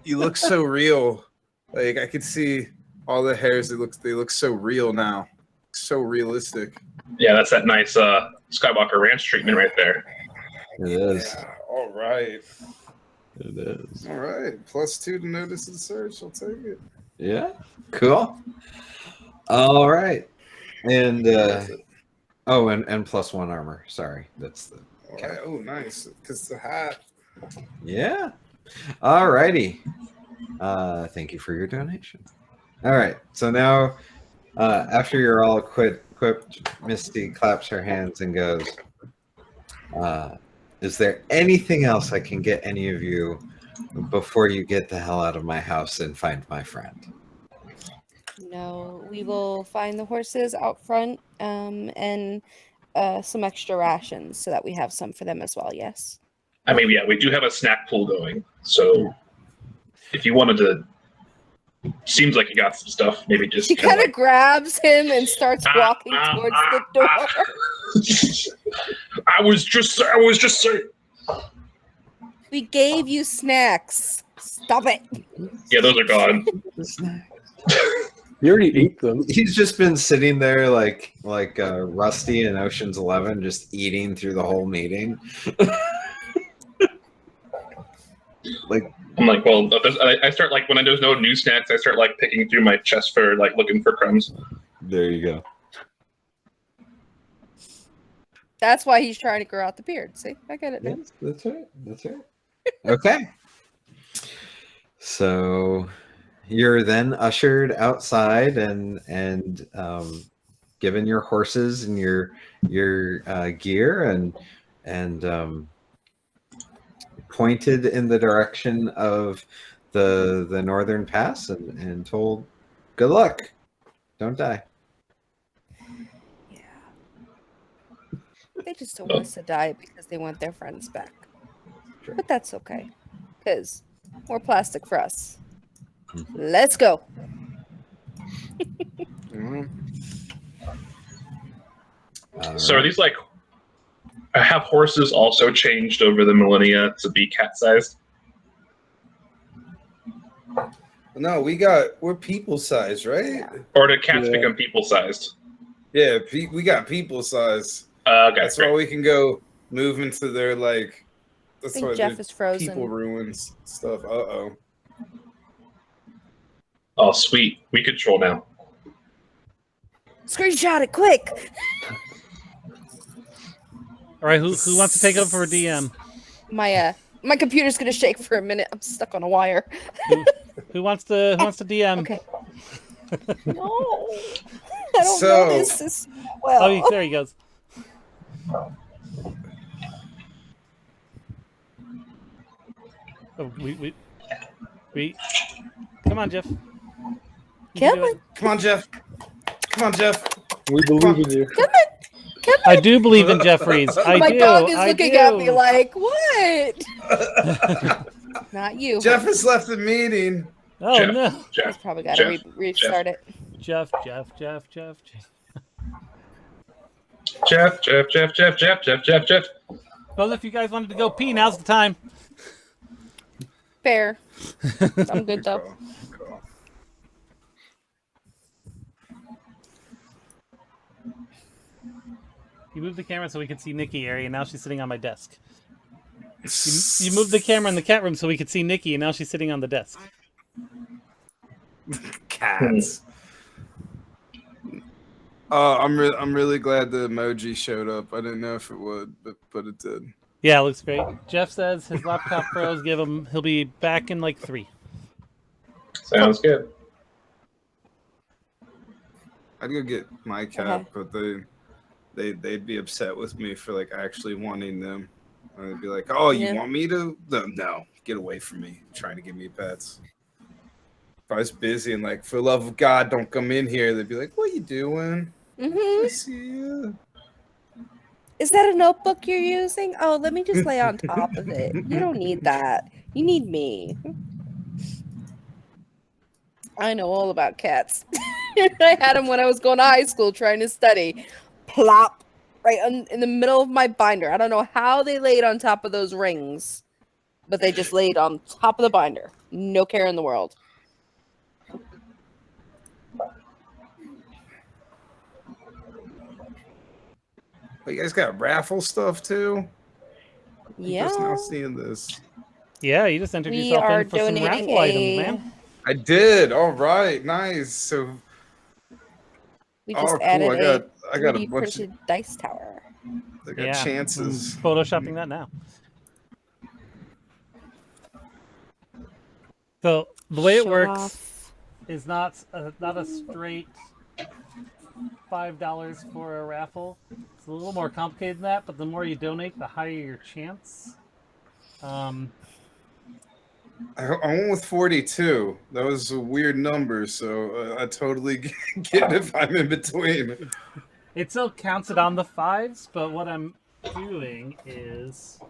You look so real. Like I could see all the hairs. They look so real now. So realistic. Yeah, that's that nice Skywalker Ranch treatment right there. It is. Yeah, all right. It is. All right. +2 to notice and search. I'll take it. Yeah. Cool. All right. And and +1 armor. Sorry, that's the. Okay. Oh, nice. Because the hat. Yeah. All righty. Thank you for your donation. All right. So now, after you're all equipped, Misty claps her hands and goes, is there anything else I can get any of you before you get the hell out of my house and find my friend? No, we will find the horses out front and some extra rations so that we have some for them as well, yes? I mean, yeah, we do have a snack pool going. So if you wanted to, seems like you got some stuff, maybe just... She kind of grabs him and starts walking towards the door. I was just saying. We gave you snacks. Stop it. Yeah, those are gone. You already ate them. He's just been sitting there like Rusty in Ocean's 11, just eating through the whole meeting. I'm like, well, I start like when there's no new snacks, I start like picking through my chest for like looking for crumbs. There you go. That's why he's trying to grow out the beard. See, I get it now. That's right. Okay. So you're then ushered outside and given your horses and your gear and pointed in the direction of the northern pass and told, good luck, don't die. Yeah. They just don't want us to die because they want their friends back. Sure. But that's okay, because more plastic for us. Let's go. So are these like, have horses also changed over the millennia to be cat-sized? No, we're people sized, right? Or do cats Yeah. become people sized? Yeah, we got people size. Okay, That's why we can go move into their like. I That's think why Geoff their is frozen. people ruins stuff. Uh-oh. Oh, sweet. We control now. Screenshot it quick. All right, who wants to take over for DM? My computer's gonna shake for a minute. I'm stuck on a wire. Who wants to DM? Okay. No, I don't So- know this well. Oh, there he goes. Oh, we. Come on, Geoff. You can do it. Come on, Geoff. Come on, Geoff. We believe in you. I do believe in Jeffries. I My do. dog is I looking do. at me like, what? Not you. Jeff has left the meeting. Oh Geoff, no, He's Geoff, probably got to Geoff, restart it. Geoff. Geoff, Geoff. Well, if you guys wanted to go pee, now's the time. Fair. I'm good though. Cool. You moved the camera so we could see Nikki, Ari, and now she's sitting on my desk. You moved the camera in the cat room so we could see Nikki, and now she's sitting on the desk. Cats. I'm really glad the emoji showed up. I didn't know if it would, but it did. Yeah, it looks great. Geoff says his laptop froze. He'll be back in like 3. Sounds good. I'd go get my cat, but they'd be upset with me for like actually wanting them. And they'd be like, "Oh, you want me to? No, get away from me! Trying to give me pets." If I was busy and like, for the love of God, don't come in here, they'd be like, "What are you doing? I see you." Is that a notebook you're using? Oh, let me just lay on top of it. You don't need that. You need me. I know all about cats. I had them when I was going to high school trying to study. Plop. Right in the middle of my binder. I don't know how they laid on top of those rings, but they just laid on top of the binder. No care in the world. But you guys got raffle stuff too? Yeah. Just now seeing this. Yeah, you just entered We yourself are in for some donating raffle items, man. I did. All right, nice. So We just cool. added I got a 3D bunch of printed dice tower. I got Yeah, chances. I'm photoshopping that now. So the way it Show works off. is not a straight $5 for a raffle. It's a little more complicated than that, but the more you donate, the higher your chance. I went with 42. That was a weird number, so I totally get if I'm in between. It still counts it on the 5s, but what I'm doing is...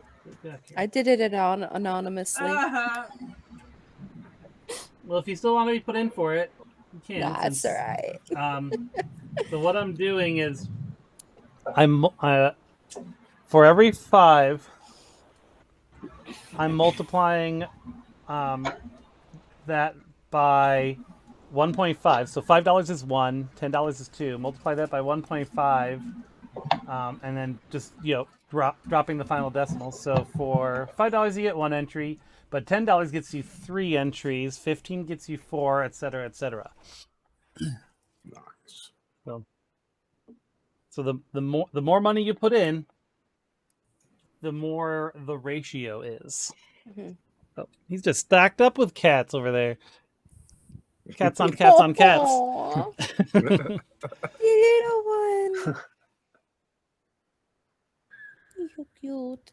I did it anonymously. Well, if you still want to be put in for it, you can. Nah, it's all right. So what I'm doing is, for every 5, I'm multiplying that by 1.5. So $5 is 1, $10 is 2. Multiply that by 1.5, and then just dropping the final decimals. So for $5 you get 1 entry, but $10 gets you 3 entries, 15 gets you 4, etc., etc. Nice. So the more money you put in, the more the ratio is. Mhm. Oh, he's just stacked up with cats over there. Cats on cats on cats. Aw. You little one. You're so cute.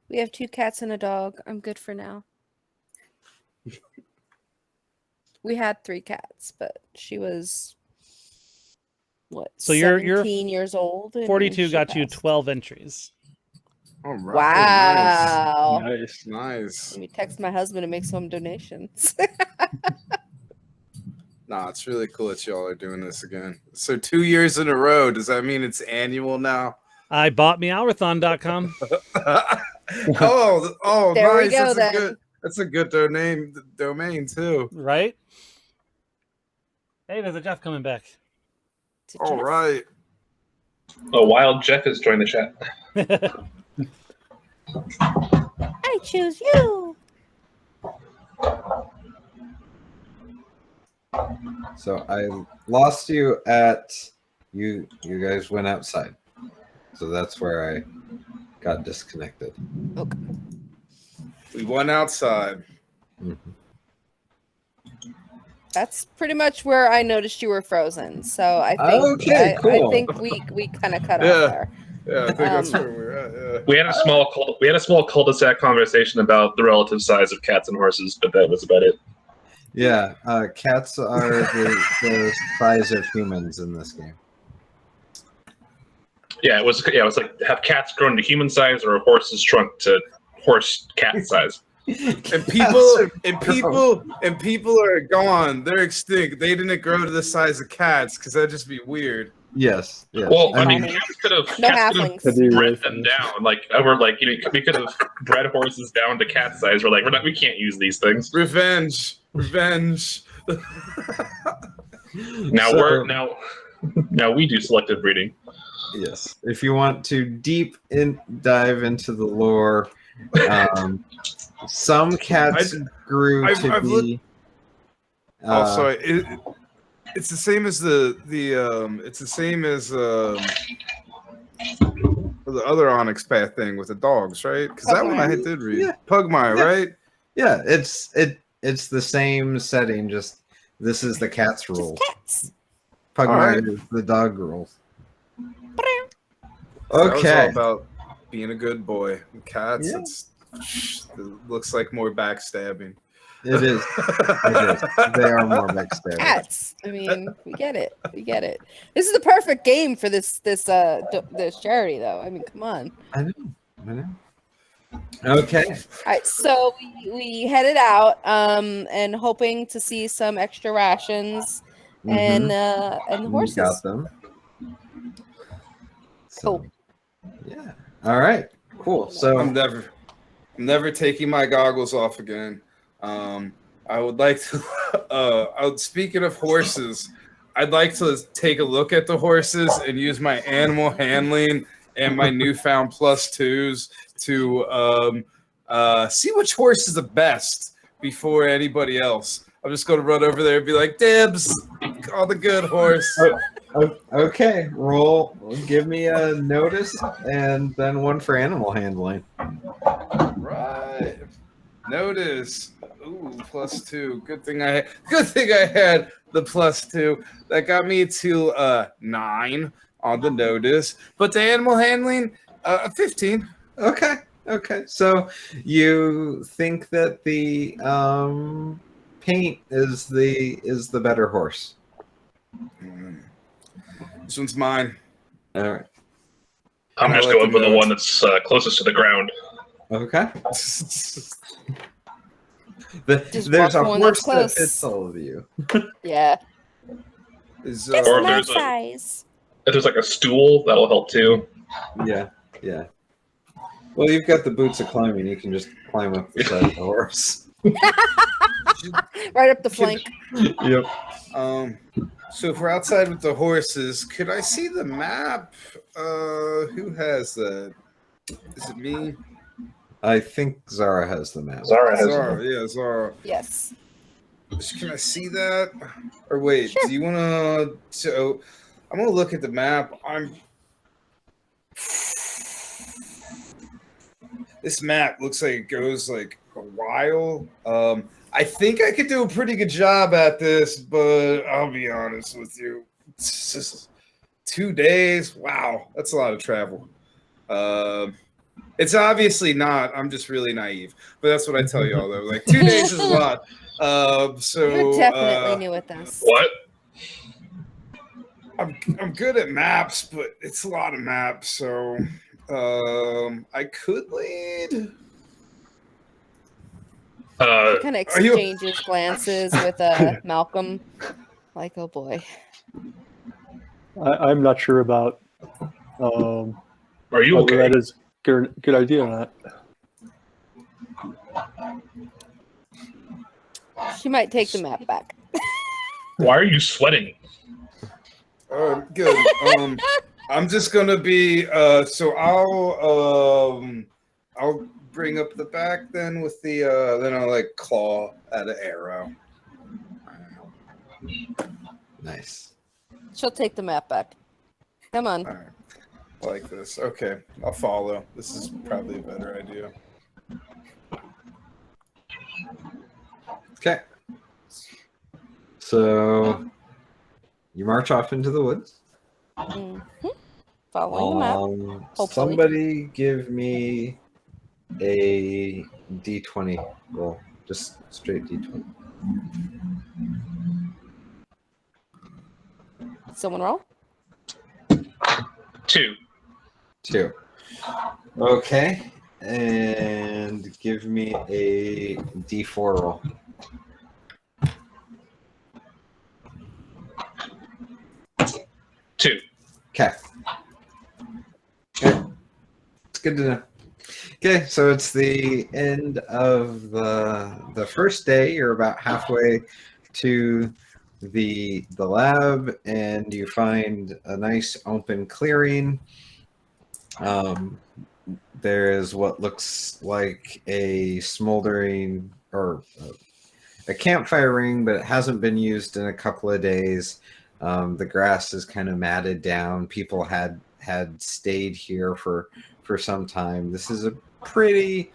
We have 2 cats and a dog. I'm good for now. We had 3 cats, but she was what? So you're 17 years old. and 42 she got you passed. 12 entries. All right. Wow. Nice. Nice. Let me text my husband and make some donations. Nah, it's really cool that y'all are doing this again. So 2 years in a row. Does that mean it's annual now? I bought Meowrathon.com. Oh, There we nice. go, That's then. a good domain too. Right? Hey, there's a Geoff coming back. To All Jeff. right. Oh, Wild Jeff has joined the chat. I choose you. So I lost you at you guys went outside. So that's where I got disconnected. Okay. We went outside. Mhm. That's pretty much where I noticed you were frozen. So I think Okay, I cool. think we kind of cut Yeah. off there. Yeah, I think that's Um, where we're at. Yeah. We had a small cul-de-sac conversation about the relative size of cats and horses, but that was about it. Yeah, cats are the size of humans in this game. Yeah, it was like have cats grown to human size or horses shrunk to horse cat size. And people are gone. They're extinct. They didn't grow to the size of cats because that'd just be weird. Yes. Well, I mean, Funny. cats could have No halflings. That'd be really bred them funny. down. Like we're like, we could have bred horses down to cat size. We're like, we can't use these things. Revenge. Now So- now we do selective breeding. Yes. If you want to dive into the lore, some cats grew to I've be. Also, it's the same as the other Onyx Path thing with the dogs, right? Because that one I did read. Yeah. Pugmire, Yeah. right? Yeah, it's the same setting. Just this is the cat's rules. Cats. Pugmire Alright. is the dog rules. That was all Okay. about being a good boy. Cats, Yeah. it looks like more backstabbing. It is. It is. They are more backstabbing. Cats. I mean, we get it. This is the perfect game for this charity, though. I mean, come on. I know. Okay. All right, so we headed out, and hoping to see some extra rations and We horses. got them. So, Cool. yeah. All right. Cool. So I'm never taking my goggles off again. I would like to. Speaking of horses, I'd like to take a look at the horses and use my animal handling and my newfound +2s to see which horse is the best before anybody else. I'm just going to run over there and be like, dibs, call the good horse. okay. Roll. Give me a notice and then one for animal handling. Right. Notice. Ooh, +2. Good thing I had the +2. That got me to 9 on the notice. But the animal handling, 15. Okay. So you think that the paint is the better horse. This one's mine. All right. I'm I just like going the for the notes. one that's closest to the ground. Okay. Just There's walk a the one horse that's that close. fits all of you. Yeah. Is, It's Or my there's a- size. If there's like a stool, that'll help too. Yeah. Well, you've got the boots of climbing. You can just climb up the side of the horse. Right up the flank. Yep. So if we're outside with the horses, could I see the map? Who has that? Is it me? I think Zara has the map. Zara has Zara, yeah, Zara. Yes. Can I see that? Or wait, Sure. do you want to? So I'm gonna look at the map. This map looks like it goes like a while. I think I could do a pretty good job at this, but I'll be honest with you. It's just 2 days. Wow, that's a lot of travel. It's obviously not. I'm just really naive, but that's what I tell y'all though. Like 2 days is a lot. So You're definitely new at this. What? I'm good at maps, but it's a lot of maps. So I could lead. Kind of Are you- exchanges glances with Malcolm. Like, oh boy. I'm not sure about Are you whether okay? that is good idea or not. She might take the map back. Why are you sweating? Good. I'm just gonna be. So I'll bring up the back then with the. Then I'll like claw at an arrow. Nice. She'll take the map back. Come on. All right. Like this. Okay, I'll follow. This is probably a better idea. Okay. So you march off into the woods. Mhm. Following the map. hopefully. Somebody give me a D20 roll. Just straight D20. Someone roll. 2. 2. Okay. And give me a D4 roll. 2. Okay. It's good to know. Okay, so it's the end of the first day. You're about halfway to the lab, and you find a nice open clearing. There is what looks like a smoldering or a campfire ring, but it hasn't been used in a couple of days. The grass is kind of matted down. People had stayed here for some time. This is a pretty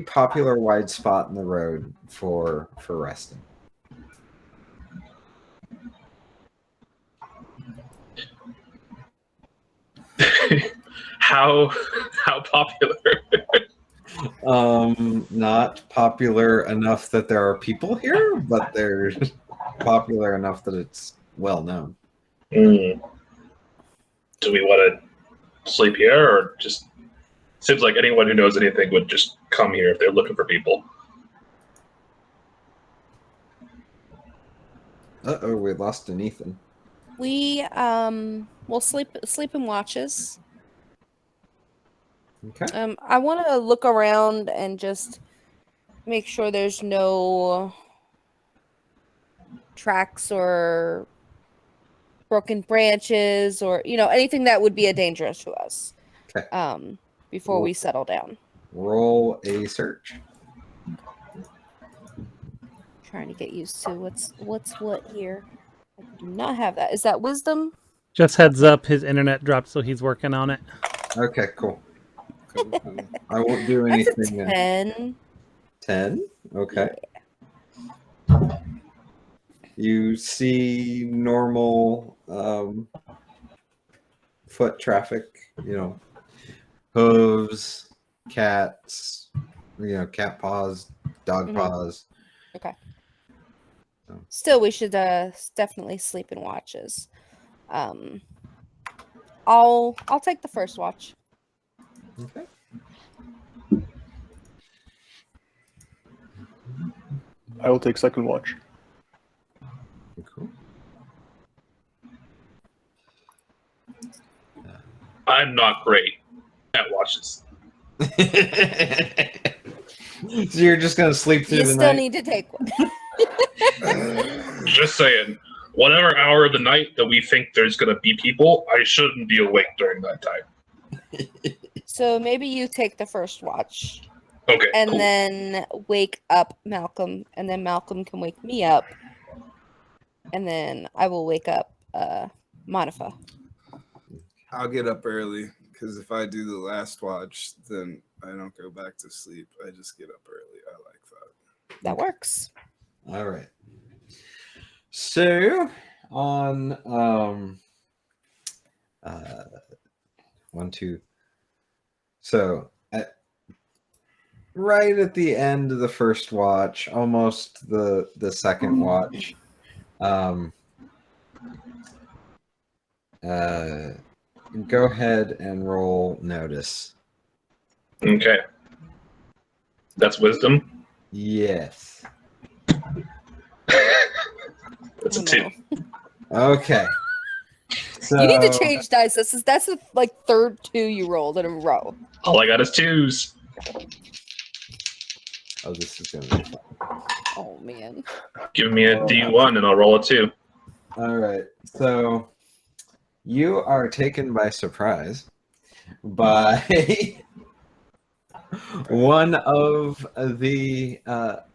popular wide spot in the road for resting. How popular? Not popular enough that there are people here, but they're popular enough that it's well known. Do we want to sleep here, or just seems like anyone who knows anything would just come here if they're looking for people? Uh-oh, we lost an Ethan. We will sleep in watches. Okay. I want to look around and just make sure there's no tracks or broken branches or anything that would be a danger to us. Okay. Before we settle down. Roll a search. Trying to get used to what's what here. I do not have that. Is that wisdom? Just heads up, his internet dropped, so he's working on it. Okay, cool. I won't do That's anything. a 10. 10? Okay. Yeah. You see normal foot traffic, hooves, cats, cat paws, dog paws. Okay. So. Still, we should definitely sleep in watches. I'll take the first watch. Okay. I will take second watch. Cool. I'm not great at watches. So you're just gonna sleep through You the still night? need to take one. Just saying, whatever hour of the night that we think there's going to be people, I shouldn't be awake during that time. So maybe you take the first watch. Okay, And cool. then wake up Malcolm, and then Malcolm can wake me up, and then I will wake up Monifa. I'll get up early because if I do the last watch, then I don't go back to sleep. I just get up early. I like that. That works. All right. So on 1, 2. So right at the end of the first watch, almost the second watch, go ahead and roll notice. Okay. That's wisdom? Yes. That's a Oh, 2. no. Okay. So, You need to change dice. That's the third 2 you rolled in a row. All I got is 2s. Oh, this is gonna be fun. Oh man. Give me a D1 and I'll roll a 2. All right. So you are taken by surprise by one of the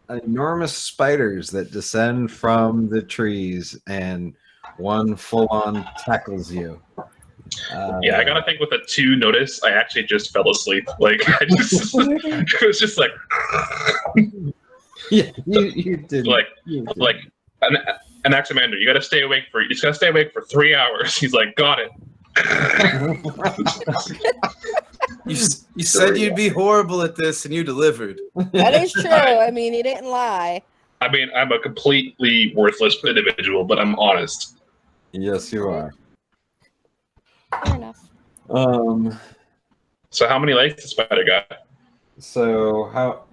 enormous spiders that descend from the trees, and one full-on tackles you. Yeah, I gotta think with a 2 notice, I actually just fell asleep. Like, it was just like, Yeah, you did. like an ex-commander. You gotta stay awake you just gotta stay awake for 3 hours. He's like, got it. You said you'd be horrible at this, and you delivered. That is true. I mean, he didn't lie. I mean, I'm a completely worthless individual, but I'm honest. Yes, you are. Fair enough. So how many legs does Spider got? So how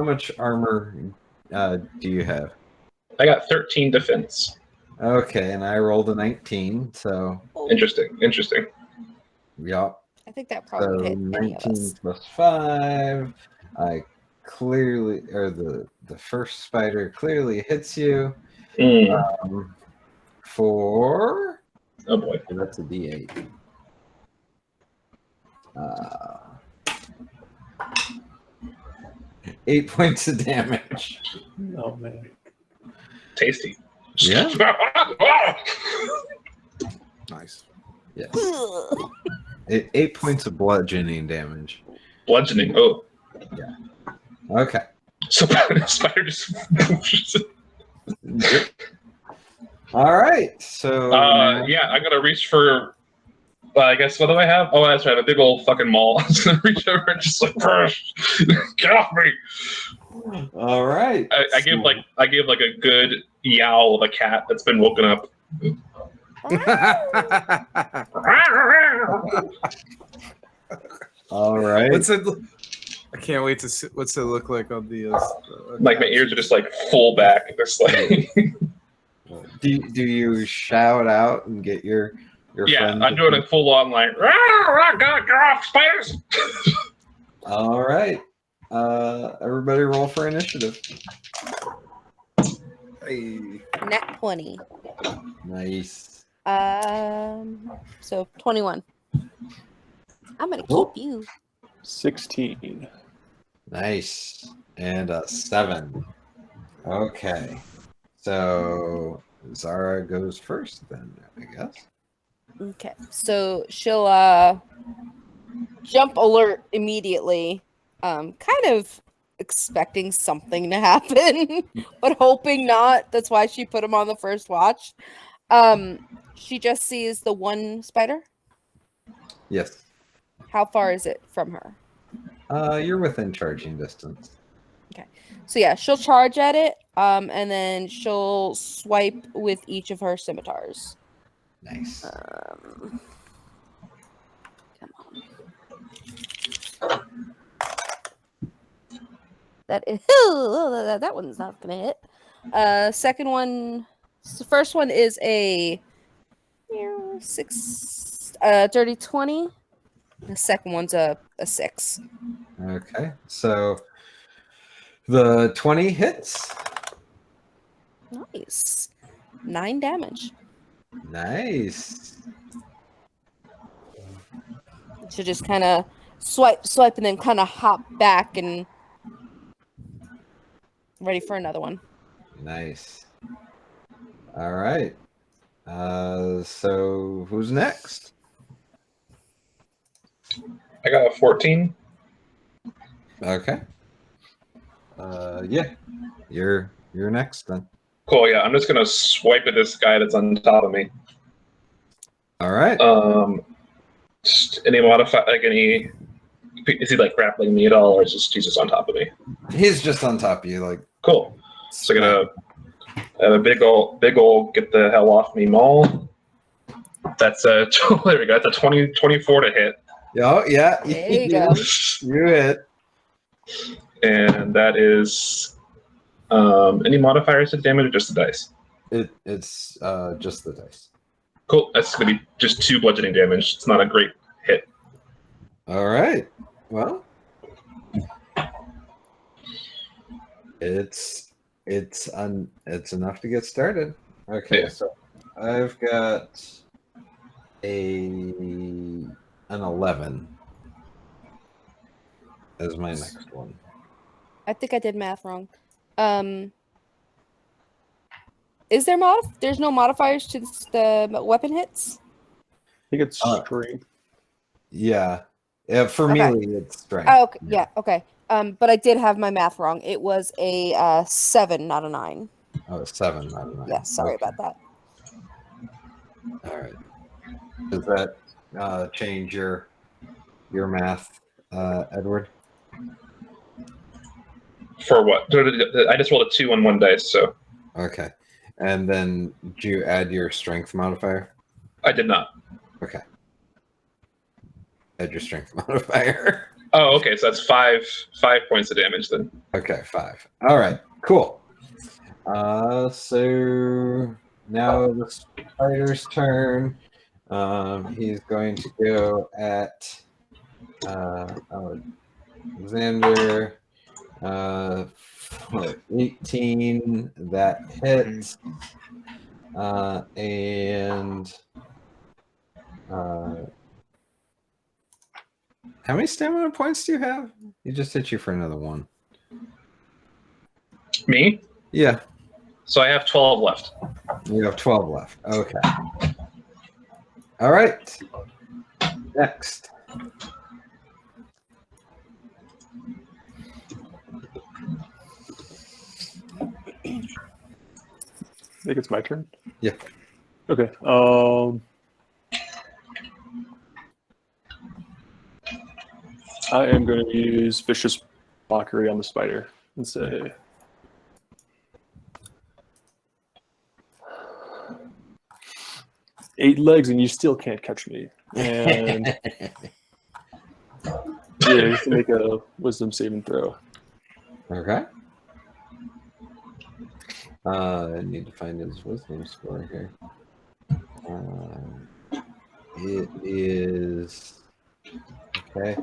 much armor do you have? I got 13 defense. Okay, and I rolled a 19, so Interesting. yeah. I think that So probably hit any of 19 us. plus 5. I clearly, or the first spider clearly hits you. For Oh boy. that's a D8. 8 points of damage. Oh man. Tasty. Yeah. Nice. Yes. 8 points of bludgeoning damage. Bludgeoning. Oh. Okay. So Spider just. All right. So Yeah, I'm gonna reach for. I guess what do I have? Oh, that's right, a big old fucking maul. I'm just gonna reach over and just like, get off me! all right. I give like a good yowl of a cat that's been woken up. All right. I can't wait to see what's it look like on the. Like my ears are just like full back. Just like. Do you shout out and get your Yeah, friends? I'm doing a full on like, get off, spiders! All right. Everybody roll for initiative. Hey. Nat 20. Nice. So 21. I'm gonna Cool. keep you. 16. Nice. And a 7. Okay. So Zara goes first then, I guess. Okay. So she'll jump alert immediately. Kind of expecting something to happen, but hoping not. That's why she put him on the first watch. She just sees the one spider. Yes. How far is it from her? You're within charging distance. So yeah, she'll charge at it, and then she'll swipe with each of her scimitars. Nice. Come on. That is that one's not gonna hit. Second one, the first one is a 6, dirty 20. The second one's a 6. Okay. So the 20 hits. Nice. 9 damage. Nice. She'll just kind of swipe, and then kind of hop back and ready for another one. Nice. All right. So who's next? I got a 14. Okay. Yeah. You're next then. Cool, yeah, I'm just gonna swipe at this guy that's on top of me. All right. Just any modify, like any, is he like grappling me at all, or is he's just on top of me? He's just on top of you, like. Cool. So gonna have a big old get the hell off me maul. That's a there we go. That's a 24 to hit. Oh yeah. There you go. You hit. And that is any modifiers to damage or just the dice? It's just the dice. Cool. That's gonna be just 2 bludgeoning damage. It's not a great hit. All right. Well, it's It's enough to get started. Okay, Yeah. so I've got an 11 as my next one. I think I did math wrong. Is there there's no modifiers to the weapon hits? I think it's Uh, strength. Yeah. For Okay. melee, it's strength. Oh, okay. Yeah, okay. But I did have my math wrong. It was a 7, not a 9. Oh, 7, not a 9. Yeah, sorry Okay. about that. All right. Does that change your math, Edward? For what? I just rolled a 2 on one dice, so Okay. And then do you add your strength modifier? I did not. Okay. Add your strength modifier. Oh, okay. So that's 5 points of damage then. Okay, 5. All right, cool. So now the spider's turn. He's going to go at Alexander. 18, that hits. And how many stamina points do you have? He just hit you for another 1. Me? Yeah, So I have 12 left. you have 12 left. Okay. All right. Next. I think it's my turn. Yeah. Okay. I am going to use vicious mockery on the spider and say, "8 legs and you still can't catch me." And yeah, you have to make a wisdom saving throw. Okay. I need to find his wisdom score here. It is okay.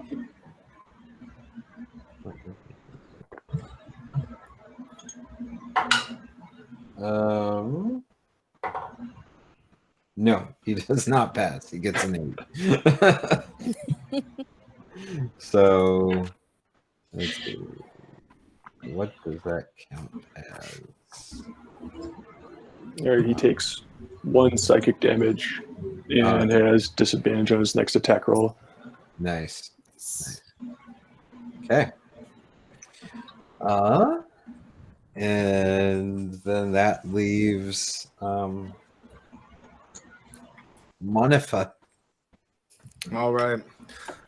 No, he does not pass. He gets an 8. So let's see. What does that count as? All right, he takes 1 psychic damage and has disadvantage on his next attack roll. Nice. Okay. And then that leaves Monifa. All right.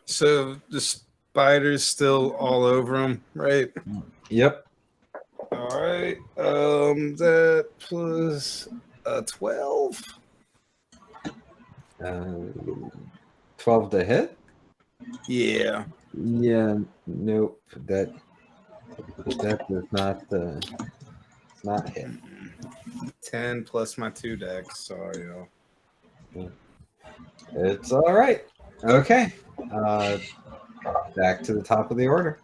So the spider's still all over him, right? Yep. All right. That plus 12. 12 to hit? Yeah. Yeah, nope. That does not hit. 10 plus my 2 decks. Sorry, y'all. It's all right. Okay. Back to the top of the order.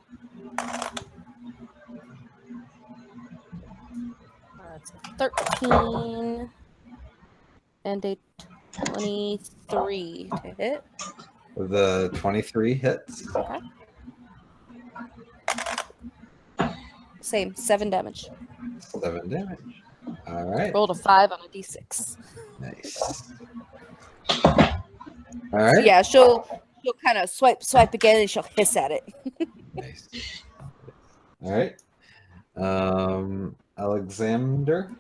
That's a 13 and a 23 to hit. The 23 hits. Okay. Same, 7 damage. 7 damage. All right. Rolled a 5 on a d6. Nice. All right. Yeah, she'll kind of swipe again, and she'll hiss at it. Nice. All right. Alexander.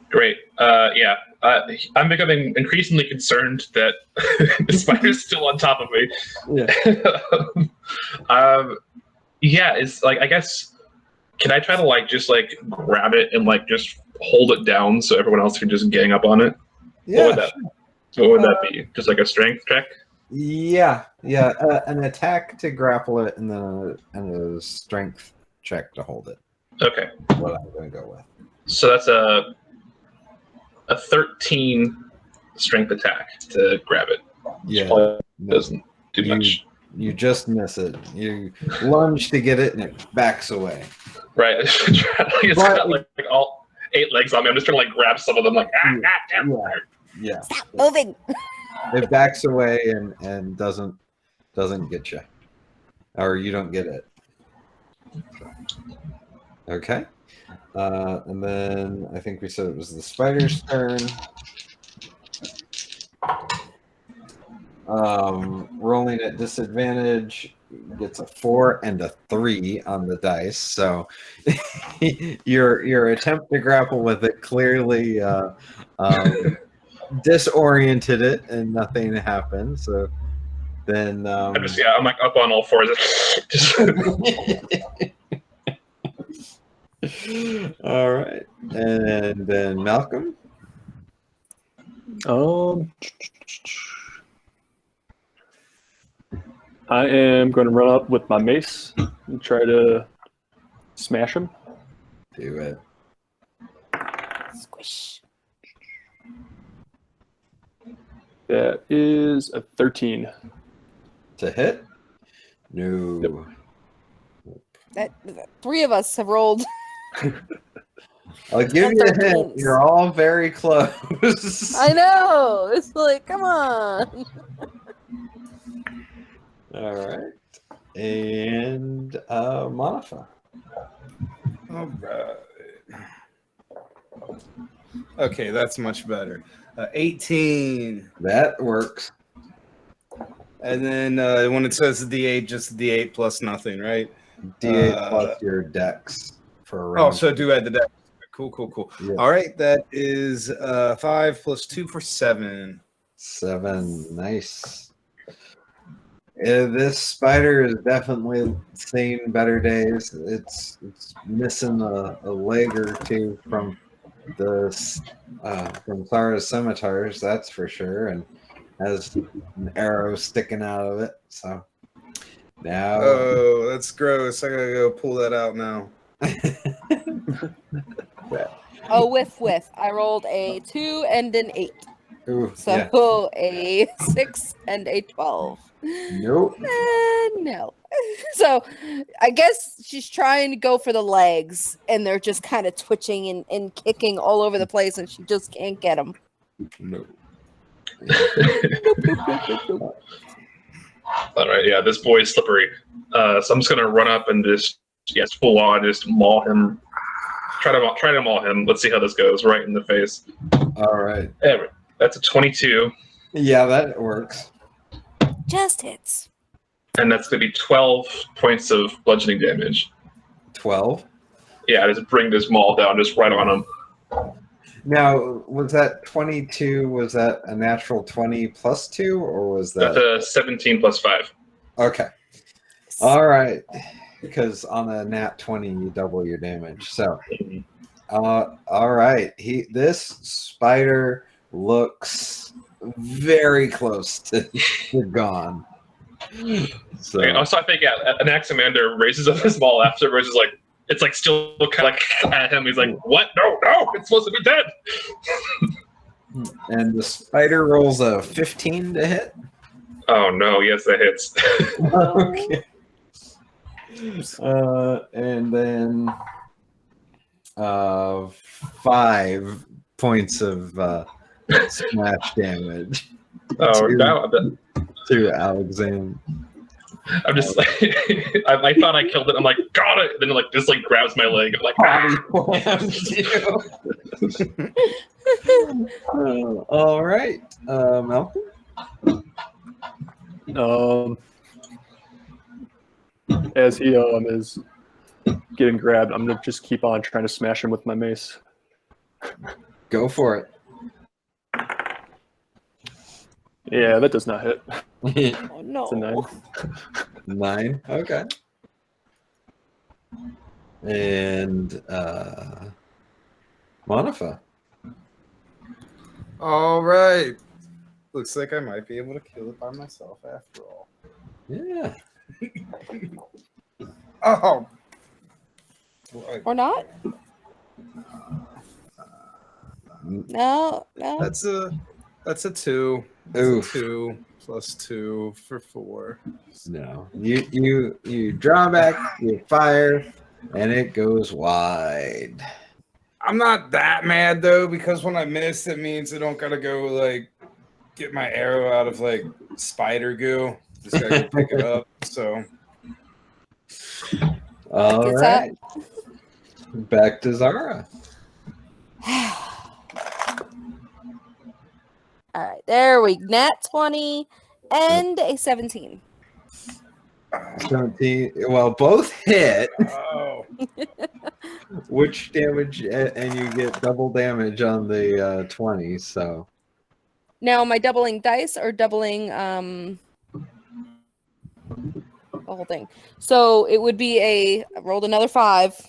Great. Yeah. I'm becoming increasingly concerned that the spider's still on top of me. Yeah. Yeah, it's like, I guess, can I try to just grab it and just hold it down so everyone else can just gang up on it? Yeah. What would that be? Just like a strength check? Yeah. An attack to grapple it, and then a strength check to hold it. Okay. What I'm going to go with. So that's a 13 strength attack to grab it. Yeah. Probably doesn't do much. You just miss it. You lunge to get it, and it backs away. Right. It's got like all 8 legs on me. I'm just trying to like grab some of them, like Yeah. Stop moving. It backs away and doesn't get you, or you don't get it. Okay. And then I think we said it was the spider's turn. Rolling at disadvantage, gets a 4 and a 3 on the dice. So your attempt to grapple with it clearly disoriented it, and nothing happened. So then I'm like up on all fours. Just all right, and then Malcolm. I am going to run up with my mace and try to smash him. Do it. Squish. That is a 13. To hit? No. That 3 of us have rolled. I'll give you a hint. You're all very close. I know. It's like, come on. All right. And Monifa. All right. Okay, that's much better. 18. That works. And then when it says D8, just D8 plus nothing, right? D8 plus your dex for a round. Oh, so do add the dex. Cool. Yeah. All right, that is 5 plus 2 for 7. 7. Nice. This spider is definitely seen better days. It's missing a leg or two from Sarah's scimitars, that's for sure, and has an arrow sticking out of it. So now, Oh, that's gross. I gotta go pull that out now. Oh, whiff. I rolled a 2 and an 8. Ooh, So a 6 and a 12. Nope. No. So I guess she's trying to go for the legs, and they're just kind of twitching and kicking all over the place, and she just can't get them. Nope. all right, yeah, this boy's slippery. So I'm just gonna run up and just full on just maul him. Try to maul him. Let's see how this goes. Right in the face. All right. That's a 22. Yeah, that works. Just hits. And that's going to be 12 points of bludgeoning damage. 12? Yeah, just bring this maul down, just right on him. Now, was that 22, was that a natural 20 plus 2, or was that... That's a 17 plus 5. Okay. All right. Because on a nat 20, you double your damage. So, all right. This spider looks very close to gone. So, Okay, also, I think Anaximander raises up his maul afterwards. Is like, it's like still kind of like at him. He's like, "What? No! It's supposed to be dead." And the spider rolls a 15 to hit. Oh no! Yes, that hits. Okay. And then 5 points of smash damage to Alexander. I'm just like, I thought I killed it. I'm like, got it. Then it just grabs my leg. I'm like, all right, Malcolm. As he is getting grabbed, I'm gonna just keep on trying to smash him with my mace. Go for it. Yeah, that does not hit. Oh no. It's a 9. 9. Okay. And Monifa. All right. Looks like I might be able to kill it by myself after all. Yeah. Oh. Or not? No. That's a 2. Oof. 2 plus 2 for 4. No. You draw back, you fire, and it goes wide. I'm not that mad though, because when I miss, it means I don't gotta go like get my arrow out of like spider goo. Just gotta go pick it up. So All Gets right. Back to Zara. All right, there we nat 20 and a 17. 17. Well, both hit. oh, Which damage, and you get double damage on the 20. So Now, am I doubling dice or doubling the whole thing? So it would be I rolled another 5.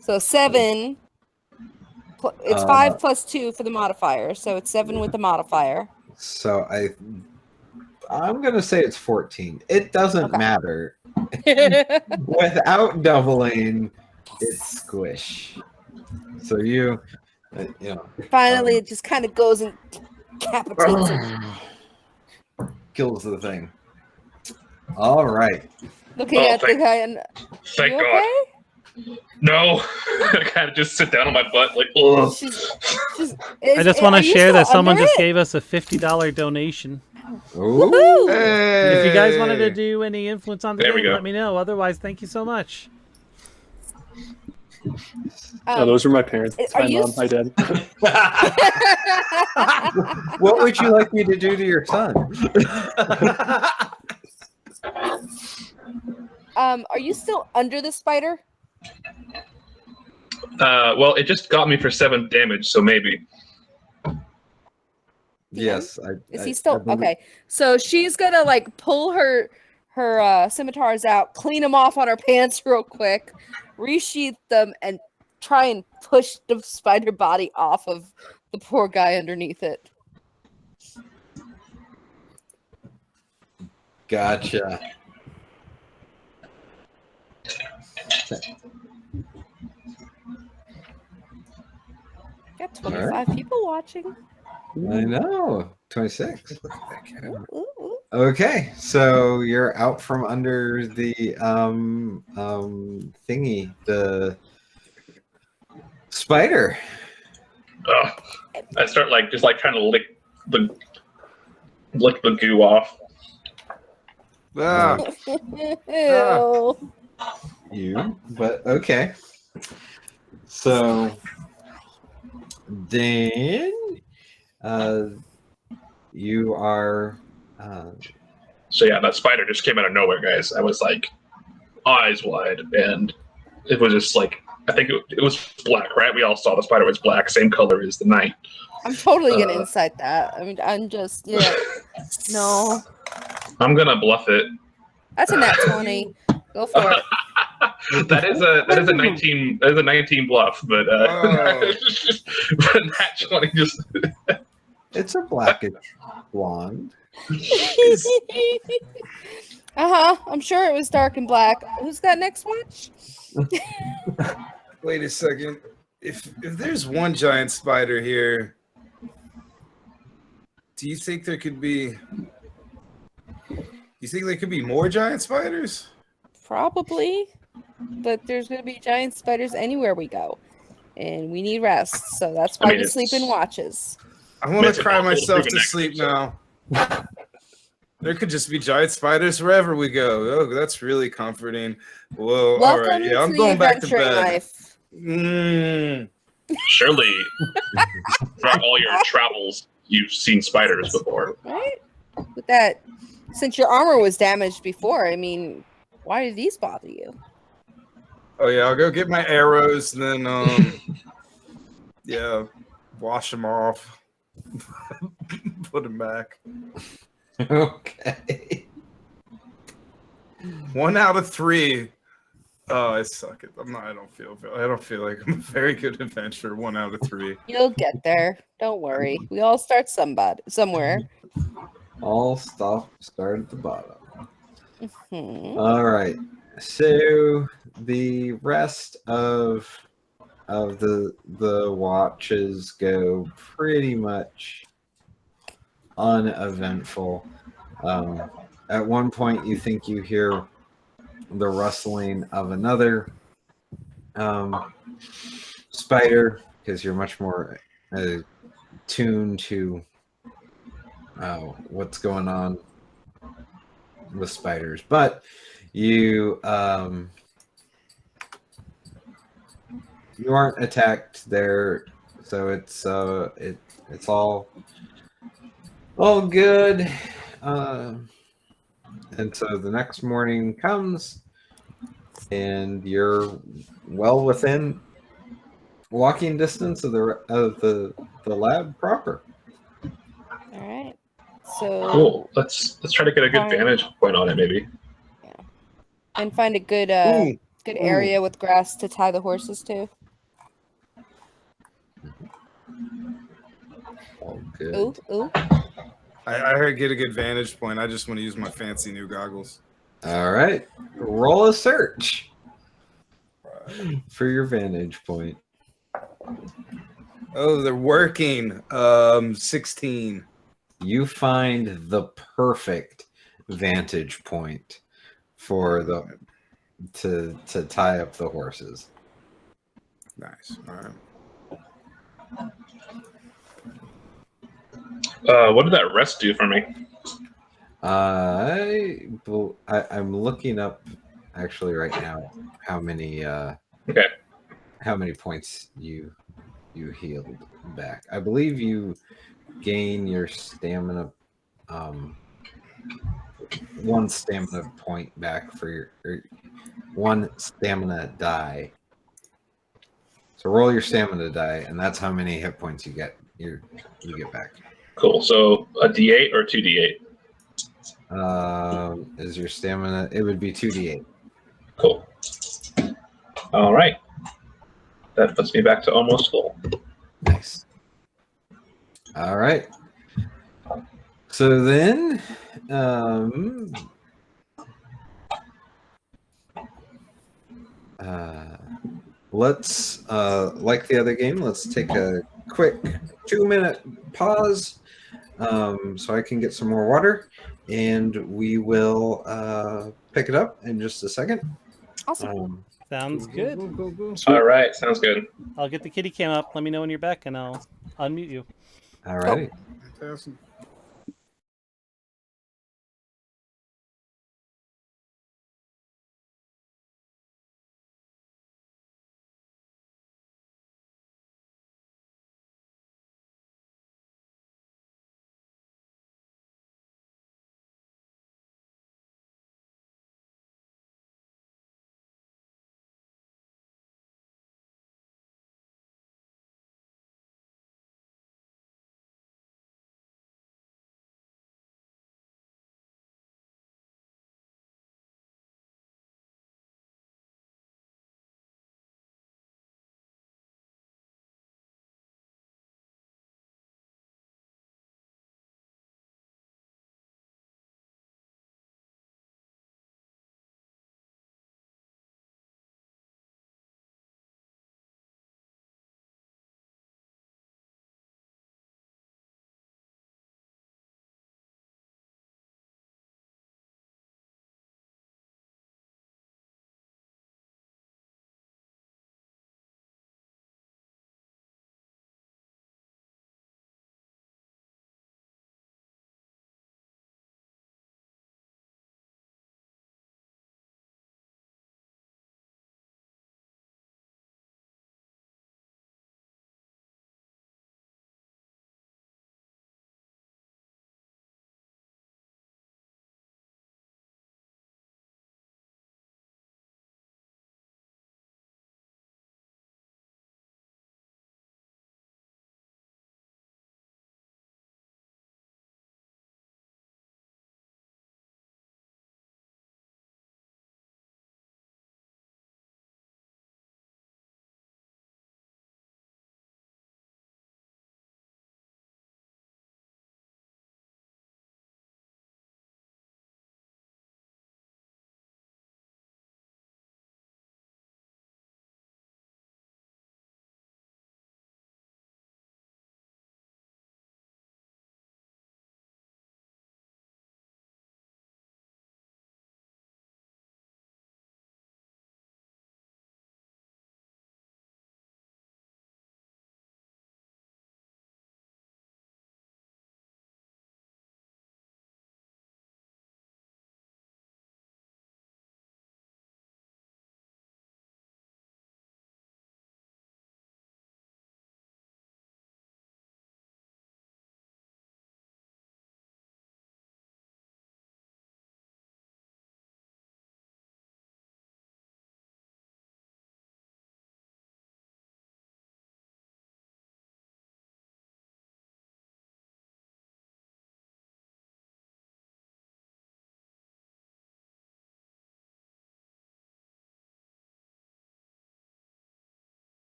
So 7. It's 5 plus 2 for the modifier. So it's 7 with the modifier. so I'm gonna say it's 14. It doesn't Okay. matter. Without doubling, it's squish. So you know, Finally, it just kind of goes and decapitates it. kills the thing. All right. Looking Oh, at the guy and Thank you God. okay? No. I kind of just sit down on my butt like, ugh. I just want to share that someone just gave us a $50 donation. Ooh. hey. If you guys wanted to do any influence on the There we game, go. let me know. Otherwise, thank you so much. No, those are my parents. Are Hi, you Mom. Hi, Dad. What would you like me to do to your son? Are you still under the spider? Well, it just got me for 7 damage, so maybe. Yes. Is he still okay? So she's gonna like pull her scimitars out, clean them off on her pants real quick, resheath them, and try and push the spider body off of the poor guy underneath it. Gotcha. Got 25 people watching. I know. 26. Ooh, ooh, ooh. Okay, so you're out from under the thingy, the spider. Ugh. I start like just like trying to lick the goo off. Ah, Ew. But okay. So then you are So yeah, that spider just came out of nowhere, guys. I was like eyes wide, and it was just like, I think it was black, right? We all saw the spider was black, same color as the night. I'm totally gonna incite that. I mean, I'm just no. I'm gonna bluff it. That's a nat 20. Go for it. that is a 19. That is a 19 bluff, but Oh. but nat 20 just. it's a blackish blonde. I'm sure it was dark and black. Who's got next watch? wait a second. If there's one giant spider here, do you think there could be? You think there could be more giant spiders? Probably, but there's gonna be giant spiders anywhere we go, and we need rest. So that's why we sleep in watches. I want It's to cry impossible to myself prove a to negative, sleep so. now. There could just be giant spiders wherever we go. Oh, that's really comforting. Whoa! All Welcome right, yeah, I'm to going the back to adventuring bed. life. Surely, throughout all your travels, you've seen spiders before. Right? With that, since your armor was damaged before, I mean, why did these bother you? Oh yeah, I'll go get my arrows and then yeah, wash them off, put them back. Okay. 1 out of 3. Oh, I suck it. I don't feel like I'm a very good adventurer. 1 out of 3. You'll get there. Don't worry. We all start somewhere. All start at the bottom. Hmm. All right. So the rest of the watches go pretty much uneventful. At one point, you think you hear the rustling of another spider because you're much more tuned to what's going on with spiders, but you you aren't attacked there, so it's all good. And so the next morning comes, and you're well within walking distance of the lab proper. All right. So Cool. Let's try to get a good Fine. vantage point on it, maybe. and find a good Ooh. good area with grass to tie the horses to. All good. Ooh. I heard get a good vantage point. I just want to use my fancy new goggles. All right. Roll a search for your vantage point. Oh, they're working. 16. You find the perfect vantage point for to tie up the horses. Nice. All right. What did that rest do for me? I'm looking up actually right now how many points you healed back. I believe you gain your stamina, one stamina point back for your one stamina die. So roll your stamina die, and that's how many hit points you get back. Cool. So a D8 or 2D8? Is your stamina? It would be 2d8. Cool. All right. That puts me back to almost full. Nice. All right. So then, let's like the other game. Let's take a quick 2-minute pause, so I can get some more water, and we will pick it up in just a second. Awesome. Sounds good. All right. Sounds good. I'll get the kitty cam up. Let me know when you're back, and I'll unmute you. All righty. Fantastic.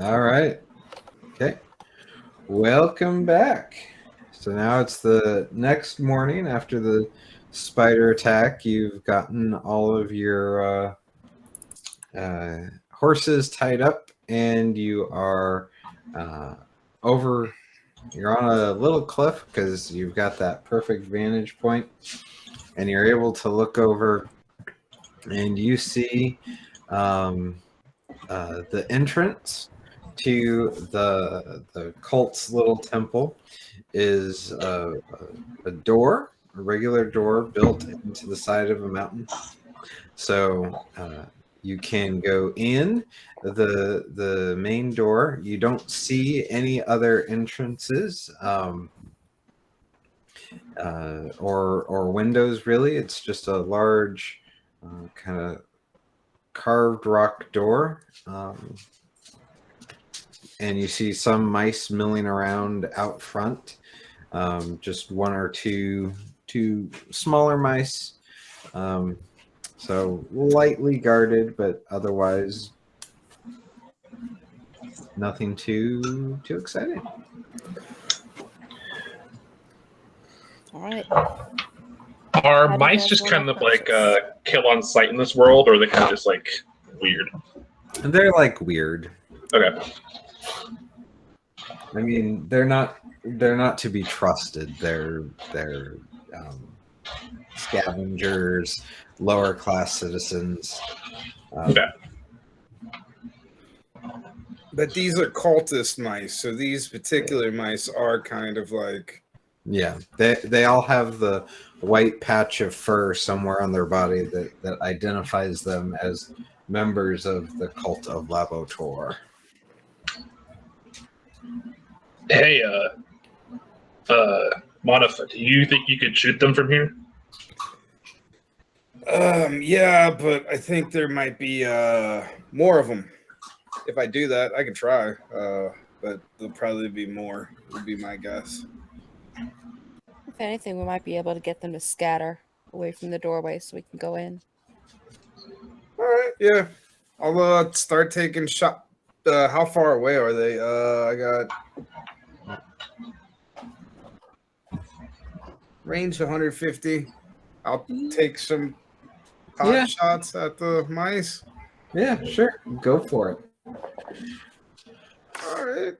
All right. Okay. Welcome back. So now it's the next morning after the spider attack. You've gotten all of your horses tied up, and you are over. You're on a little cliff because you've got that perfect vantage point, and you're able to look over, and you see the entrance to the cult's little temple is a door, a regular door built into the side of a mountain. So you can go in the main door. You don't see any other entrances or windows really. It's just a large kind of carved rock door. And you see some mice milling around out front. Just one or two smaller mice. So lightly guarded, but otherwise nothing too exciting. All right. Are How do you mice guys just wanna kind of like approach kill on sight in this world, or are they kind of just like weird? And they're like weird. Okay. I mean, they're not to be trusted. They're scavengers, lower class citizens. Okay. But these are cultist mice, so these particular mice are kind of like. Yeah, they all have the white patch of fur somewhere on their body that identifies them as members of the cult of Labotor. Hey, Monica, do you think you could shoot them from here? Yeah, but I think there might be more of them. If I do that, I can try. But there'll probably be more, would be my guess. If anything, we might be able to get them to scatter away from the doorway so we can go in. All right, yeah. I'll start taking shot. How far away are they? I got range 150. I'll take some pot shots at the mice. Yeah, sure. Go for it. All right.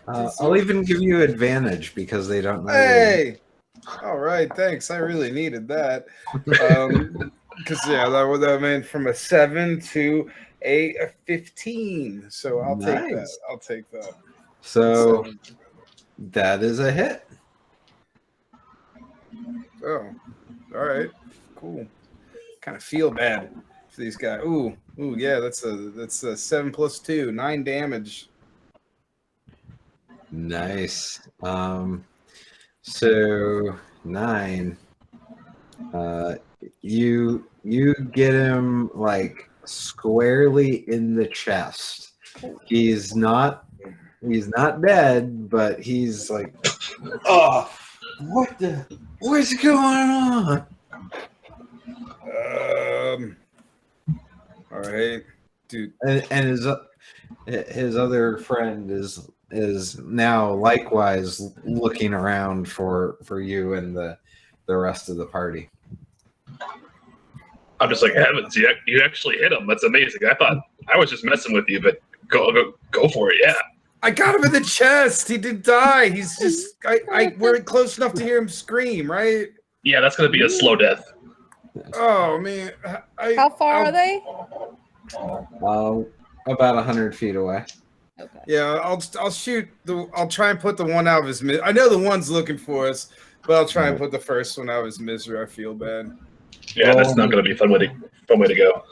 I'll even give you advantage because they don't know. Hey! All right, thanks. I really needed that. Because, that went from a 7 to a 15. So I'll take that. I'll take that. So that is a hit. Oh, all right. Cool. Kind of feel bad for these guys. Ooh, yeah, that's a 7 plus 2, 9 damage. Nice. So 9. You get him like squarely in the chest. He's not dead, but he's like, oh, what's going on? All right, dude. And his other friend is now likewise looking around for you and the rest of the party. I'm just like, heavens, you actually hit him. That's amazing. I thought I was just messing with you, but go for it, yeah. I got him in the chest. He did die. He's just we're close enough to hear him scream, right? Yeah, that's gonna be a slow death. Oh man. How far are they? About 100 feet away. Okay. Yeah, I'll shoot I'll try and put the one out of his I know the one's looking for us, but I'll try and put the first one out of his misery. I feel bad. Yeah, that's not gonna be a fun way to go.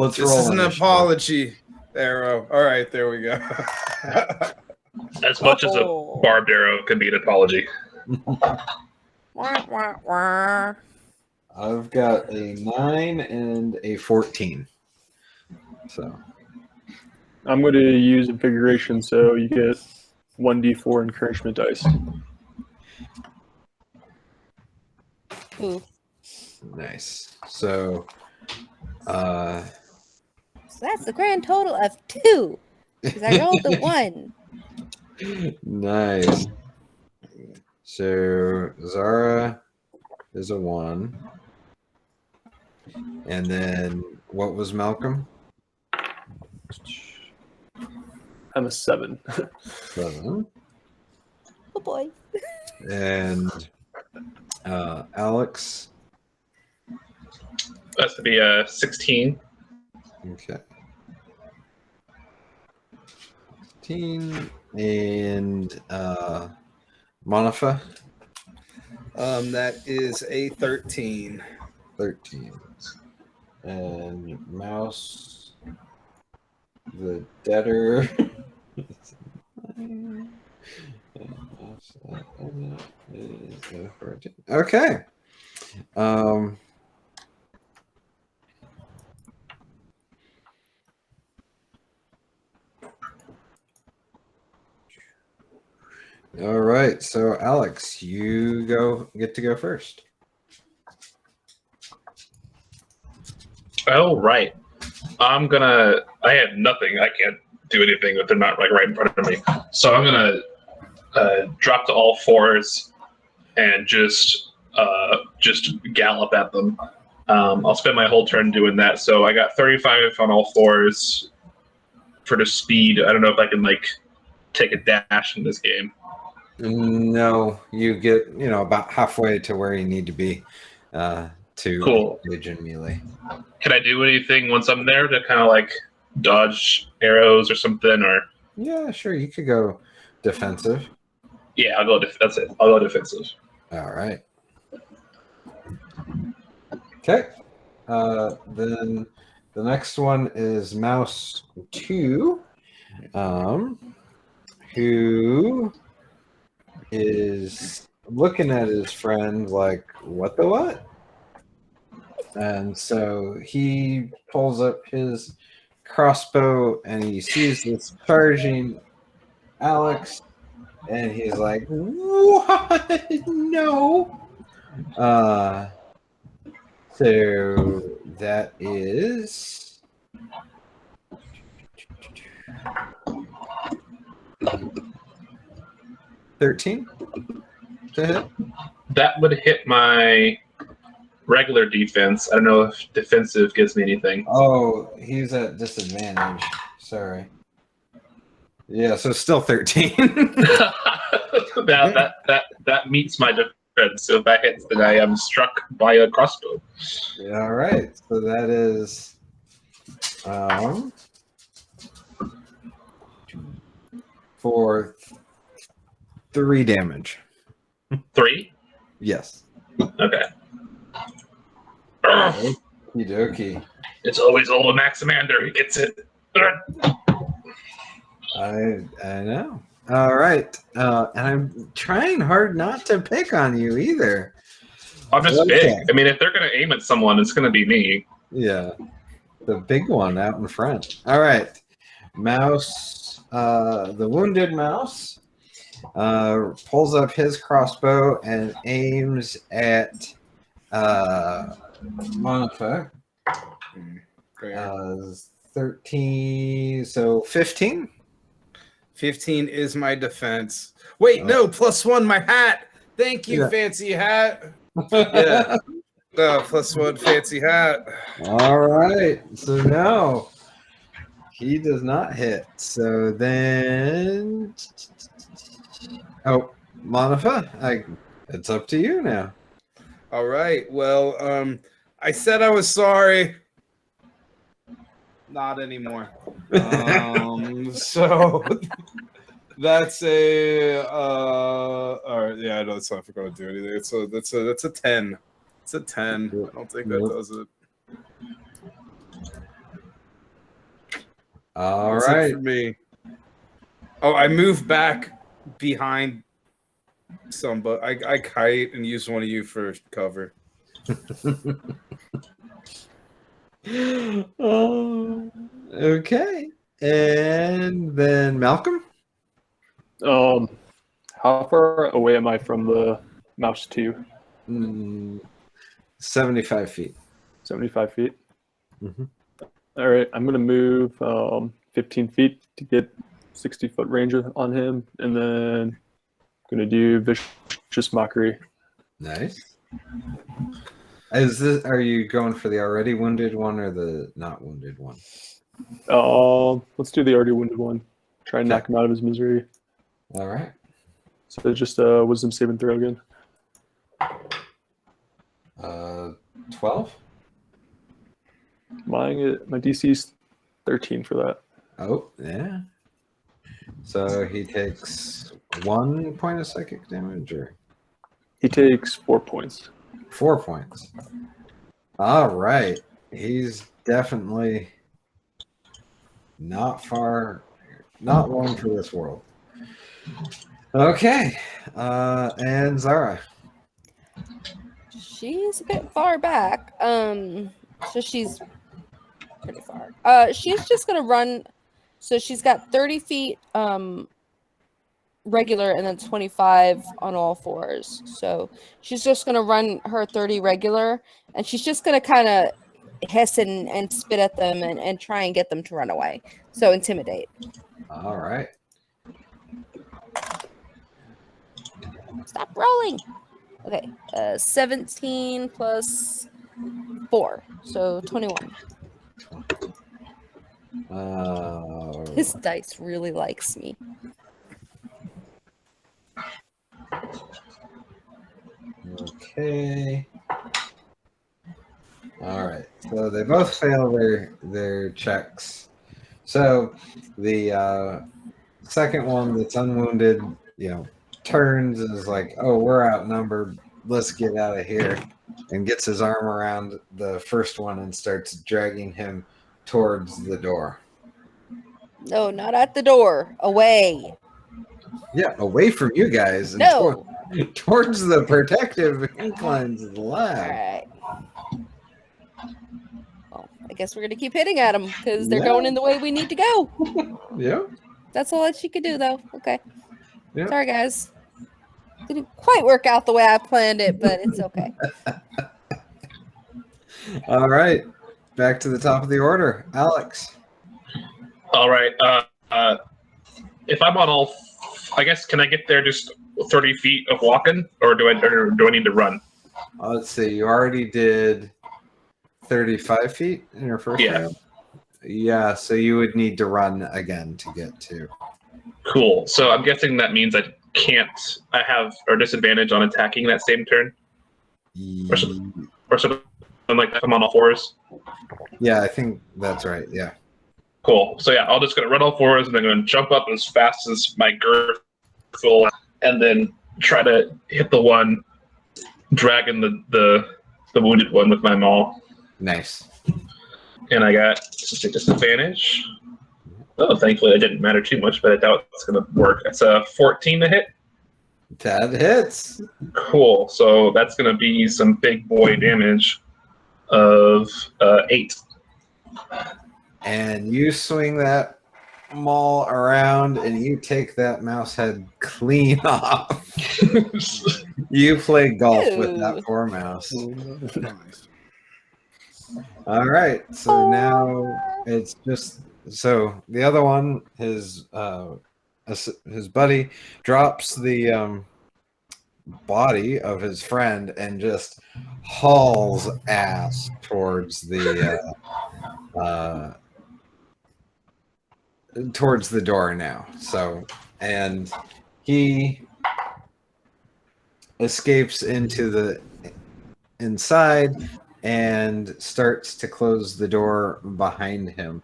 This is an apology, arrow. All right, there we go. As much as a barbed arrow can be an apology. I've got a 9 and a 14. So I'm going to use Invigoration, so you get 1d4 encouragement dice. Ooh. nice. So So that's the grand total of 2. Because I rolled the 1. Nice. So Zara is a 1. And then what was Malcolm? I'm a 7. 7. Oh boy. And Alex? That's to be a 16. Okay. 16. And Monifa? That is a 13. 13. And Mouse, the Deader. Okay. All right. So Alex, you get to go first. Oh, right. I have nothing. I can't do anything if they're not like right in front of me. So I'm gonna drop to all fours and just gallop at them. I'll spend my whole turn doing that. So I got 35 on all fours for the speed. I don't know if I can like take a dash in this game. No, you get about halfway to where you need to be to Cool. engage in melee. Can I do anything once I'm there to kind of like dodge arrows or something? Or Yeah, sure. You could go defensive. yeah, I'll go. That's it. I'll go defensive. All right. Okay. Then the next one is Mouse 2, who is looking at his friend like, what the what? And so he pulls up his crossbow and he sees this charging Alex, and he's like, what? No. So that is 13 to hit. That would hit my regular defense. I don't know if defensive gives me anything. Oh, he's at disadvantage. Sorry. Yeah, so still 13. that meets my defense. So if that hits, then I am struck by a crossbow. All right. So that is for 3 damage. 3? Yes. Okay. Okie dokie. It's always old Maximander. He gets it. I know. All right. And I'm trying hard not to pick on you either. I'm just Okay. big. I mean, if they're going to aim at someone, it's going to be me. Yeah. The big one out in front. All right. Mouse, the wounded mouse, pulls up his crossbow and aims at Monica. 13, so 15. 15 is my defense. Wait, no, +1 my hat. Thank you, Yeah. fancy hat. Yeah. +1 fancy hat. All right. So now he does not hit. So then, Monica, it's up to you now. All right. Well, I said I was sorry. Not anymore. So that's a all right. Yeah, I know it's not going to do anything. That's a 10. It's a 10. I don't think that does it. All That's right. it for me. Oh, I moved back behind somebody. I kite and use one of you for cover. Okay. And then Malcolm? How far away am I from the mouse 2? 75 feet. 75 feet. Mm-hmm. All right, I'm gonna move 15 feet to get 60-foot range on him, and then gonna do vicious mockery. Nice. Are you going for the already wounded one or the not wounded one? Let's do the already wounded one. Try and knock him out of his misery. All right. So just wisdom saving throw again. 12. My DC's 13 for that. Oh, yeah. So he takes 1 point of psychic damage, or He takes 4 points. 4 points. All right. He's definitely not long for this world. Okay. And Zara. She's a bit far back. So she's pretty far. She's just gonna run. So she's got 30 feet regular and then 25 on all fours. So she's just gonna run her 30 regular, and she's just gonna kind of hiss and spit at them and try and get them to run away. So intimidate. All right. Stop rolling. Okay, 17 plus 4, so 21. This dice really likes me. Okay. All right. So they both fail their checks. So the second one that's unwounded, turns and is like, "Oh, we're outnumbered. Let's get out of here," and gets his arm around the first one and starts dragging him towards the door. No, not at the door. Away. Yeah, away from you guys. And No. towards the protective inclines of the lab. All right. Well, I guess we're gonna keep hitting at them because they're Yeah. going in the way we need to go. Yeah. That's all that she could do, though. Okay. Yeah. Sorry, guys. Didn't quite work out the way I planned it, but it's okay. All right. Back to the top of the order. Alex. All right. If I'm on all, I guess, can I get there just 30 feet of walking, or do I need to run? Let's see. You already did 35 feet in your first round? Yeah, so you would need to run again to get to. Cool. So I'm guessing that means I have a disadvantage on attacking that same turn? Or something like that. I'm on all fours? Yeah, I think that's right. Yeah. Cool. So yeah, I'll just gonna run all fours and then gonna jump up as fast as my girth will, and then try to hit the one, dragging the wounded one with my maul. Nice. And I got a disadvantage. Oh, thankfully it didn't matter too much, but I doubt it's gonna work. It's a 14 to hit. That hits. Cool. So that's gonna be some big boy damage of 8. And you swing that maul around and you take that mouse head clean off. You play golf with that poor mouse. All right. So now it's just so the other one, his buddy drops the body of his friend and just hauls ass towards the door now. So, and he escapes into the inside and starts to close the door behind him.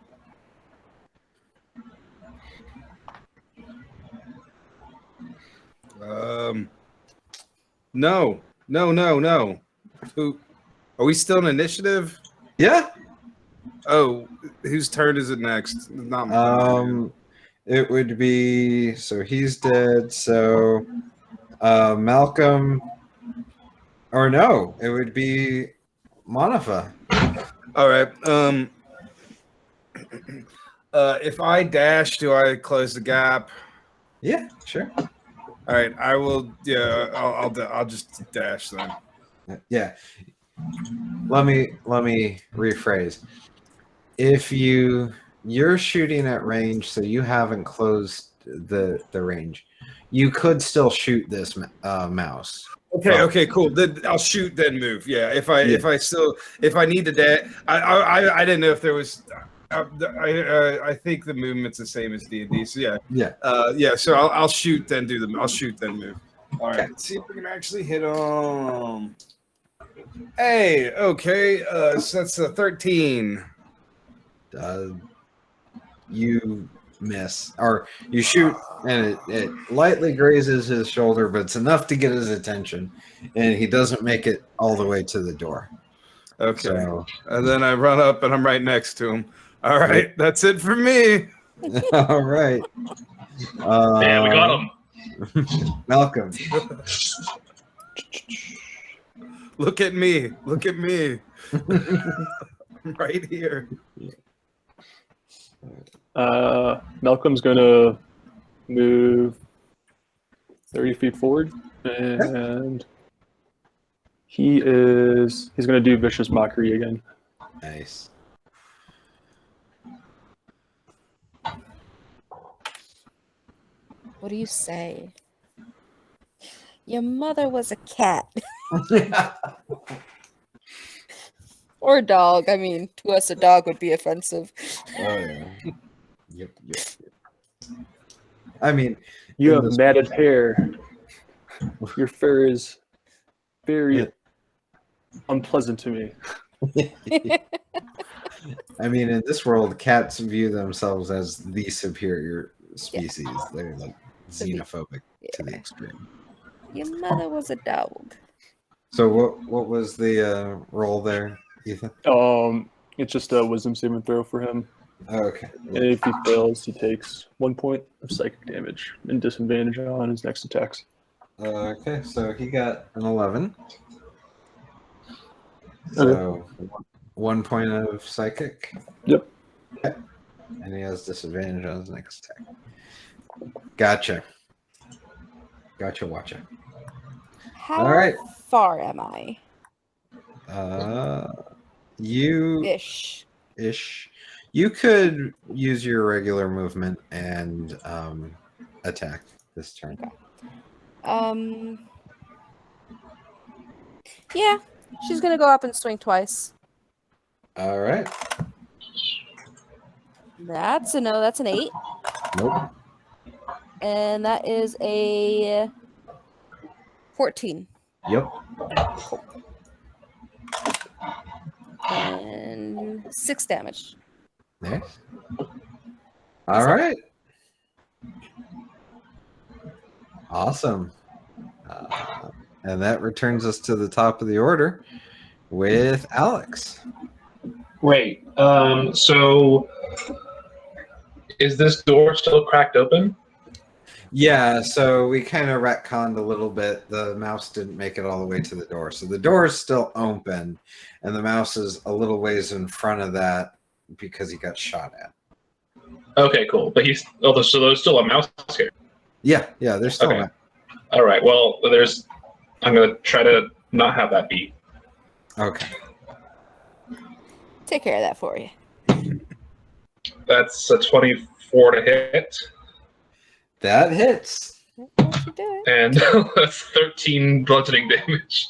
No. Who? Are we still in initiative? Yeah. Oh, whose turn is it next? Not mine. It would be, so he's dead. So, Malcolm, or no, it would be Monifa. All right. If I dash, do I close the gap? Yeah, sure. All right, I will. Yeah, I'll just dash then. Yeah. Let me rephrase. if you're shooting at range, so you haven't closed the range, you could still shoot this mouse. Okay, cool. Then I'll shoot, then move. Yeah, if I need to I didn't know if there was. I think the movement's the same as D&D. So yeah. So I'll shoot, then I'll shoot, then move. All right. Let's see if we can actually hit him. Hey, okay. So that's a 13. You miss, or you shoot, and it lightly grazes his shoulder, but it's enough to get his attention, and he doesn't make it all the way to the door. Okay. So, and then I run up, and I'm right next to him. All right, that's it for me. all right. Yeah, we got him. Malcolm. Look at me. Look at me. Right here. Malcolm's gonna move 30 feet forward, and he's gonna do vicious mockery again. Nice. What do you say? Your mother was a cat. Or a dog. I mean, to us, a dog would be offensive. Oh yeah. Yep. I mean, You have matted hair. Your fur is very unpleasant to me. I mean, in this world, cats view themselves as the superior species. Yeah. They're like xenophobic to the extreme. Your mother was a dog. So what was the roll there, Ethan? It's just a wisdom saving throw for him. Okay. And if he fails, he takes 1 point of psychic damage and disadvantage on his next attacks. Okay, so he got an 11. So 1 point of psychic. Yep. Okay. And he has disadvantage on his next attack. Gotcha. Watcha. How All right. far am I? You Ish. You could use your regular movement and attack this turn. Okay. Yeah, she's gonna go up and swing twice. All right. That's a no. That's an 8. Nope. And that is a 14. Yep. And 6 damage. Nice. All right. Awesome. And that returns us to the top of the order with Alex. Wait, so is this door still cracked open? Yeah, so we kind of retconned a little bit. The mouse didn't make it all the way to the door. So the door is still open, and the mouse is a little ways in front of that because he got shot at. Okay, cool. But so there's still a mouse here. Yeah, there's still okay. All right, well, I'm going to try to not have that beat. Okay. Take care of that for you. That's a 24 to hit. That hits. That's what you do. And that's 13 bludgeoning damage.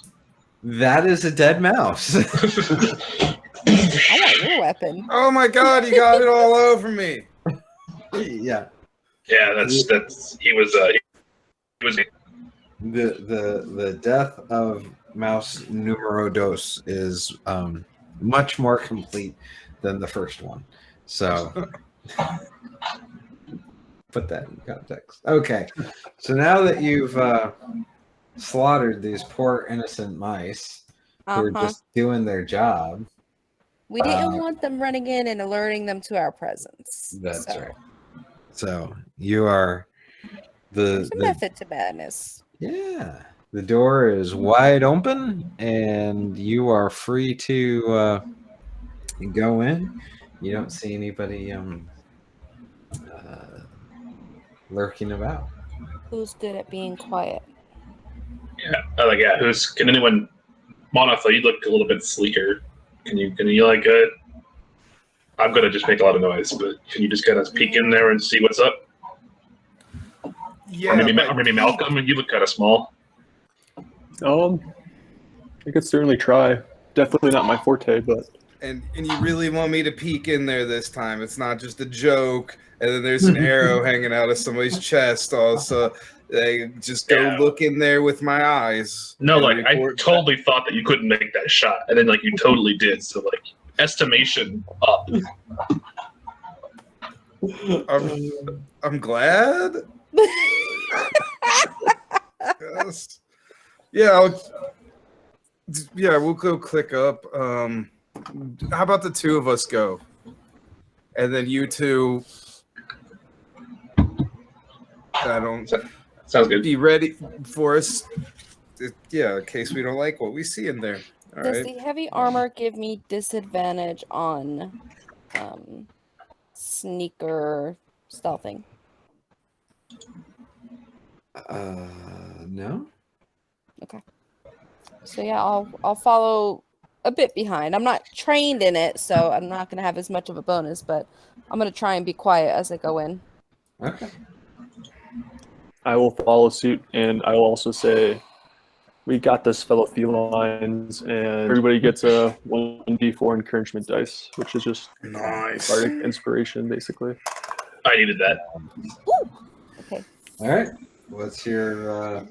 That is a dead mouse. I want your weapon. Oh my god, he got it all over me. Yeah. Yeah, that's he was the death of mouse numero dos is much more complete than the first one. So put that in context. Okay. So now that you've slaughtered these poor innocent mice who are just doing their job. We didn't want them running in and alerting them to our presence. That's right. So you are the method to madness. Yeah. The door is wide open and you are free to go in. You don't see anybody lurking about. Who's good at being quiet? Yeah. Can anyone Monathel, you look a little bit sleeker. Can you I'm gonna just make a lot of noise, but can you just kind of peek in there and see what's up? Yeah, Or maybe Malcolm, you look kind of small. I could certainly try. Definitely not my forte, but and you really want me to peek in there this time? It's not just a joke, and then there's an arrow hanging out of somebody's chest. Also, they just go look in there with my eyes. No, like I totally thought that you couldn't make that shot, and then like you totally did. So like estimation up. I'm glad. Yes. Yeah, we'll go click up. How about the two of us go? And then you two, Sounds good. Be ready for us. Yeah, in case we don't like what we see in there. All Does right. the heavy armor give me disadvantage on sneaker stealthing? No. Okay. So yeah, I'll follow a bit behind. I'm not trained in it, so I'm not going to have as much of a bonus, but I'm going to try and be quiet as I go in. Okay. I will follow suit, and I will also say, we got this, fellow felines, and everybody gets a 1d4 encouragement dice, which is just Nice. bardic inspiration, basically. I needed that. Ooh! Okay. All right. What's your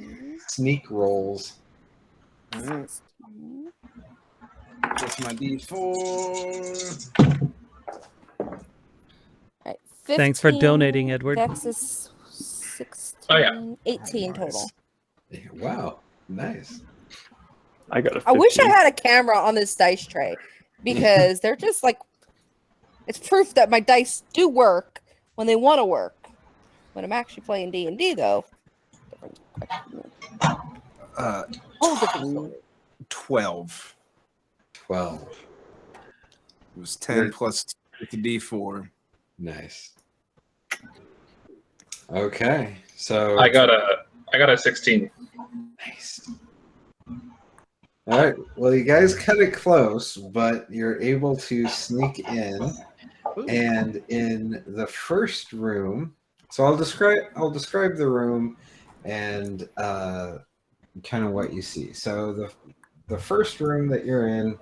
sneak rolls? All right. That's my D4. All right. 15, Thanks for donating, Edward. Dex is 16, Oh, yeah. 18 total. Wow. Nice. I got a 15. I wish I had a camera on this dice tray because they're just like, it's proof that my dice do work when they want to work. When I'm actually playing D&D, though. Uh, 12. 12. It was 10 plus 2 with the D4. Nice. Okay. So I got a 16. nice. All right. Well, you guys cut it close, but you're able to sneak in. And in the first room, so I'll describe the room and kind of what you see. So the first room that you're in,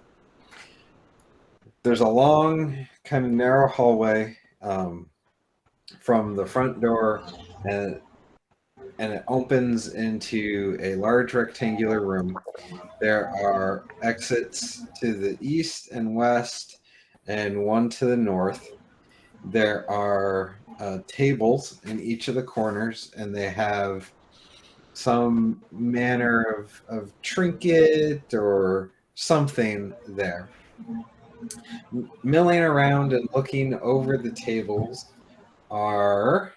there's a long, kind of narrow hallway from the front door, and it opens into a large rectangular room. There are exits to the east and west, and one to the north. There are tables in each of the corners, and they have some manner of trinket or something there. Milling around and looking over the tables are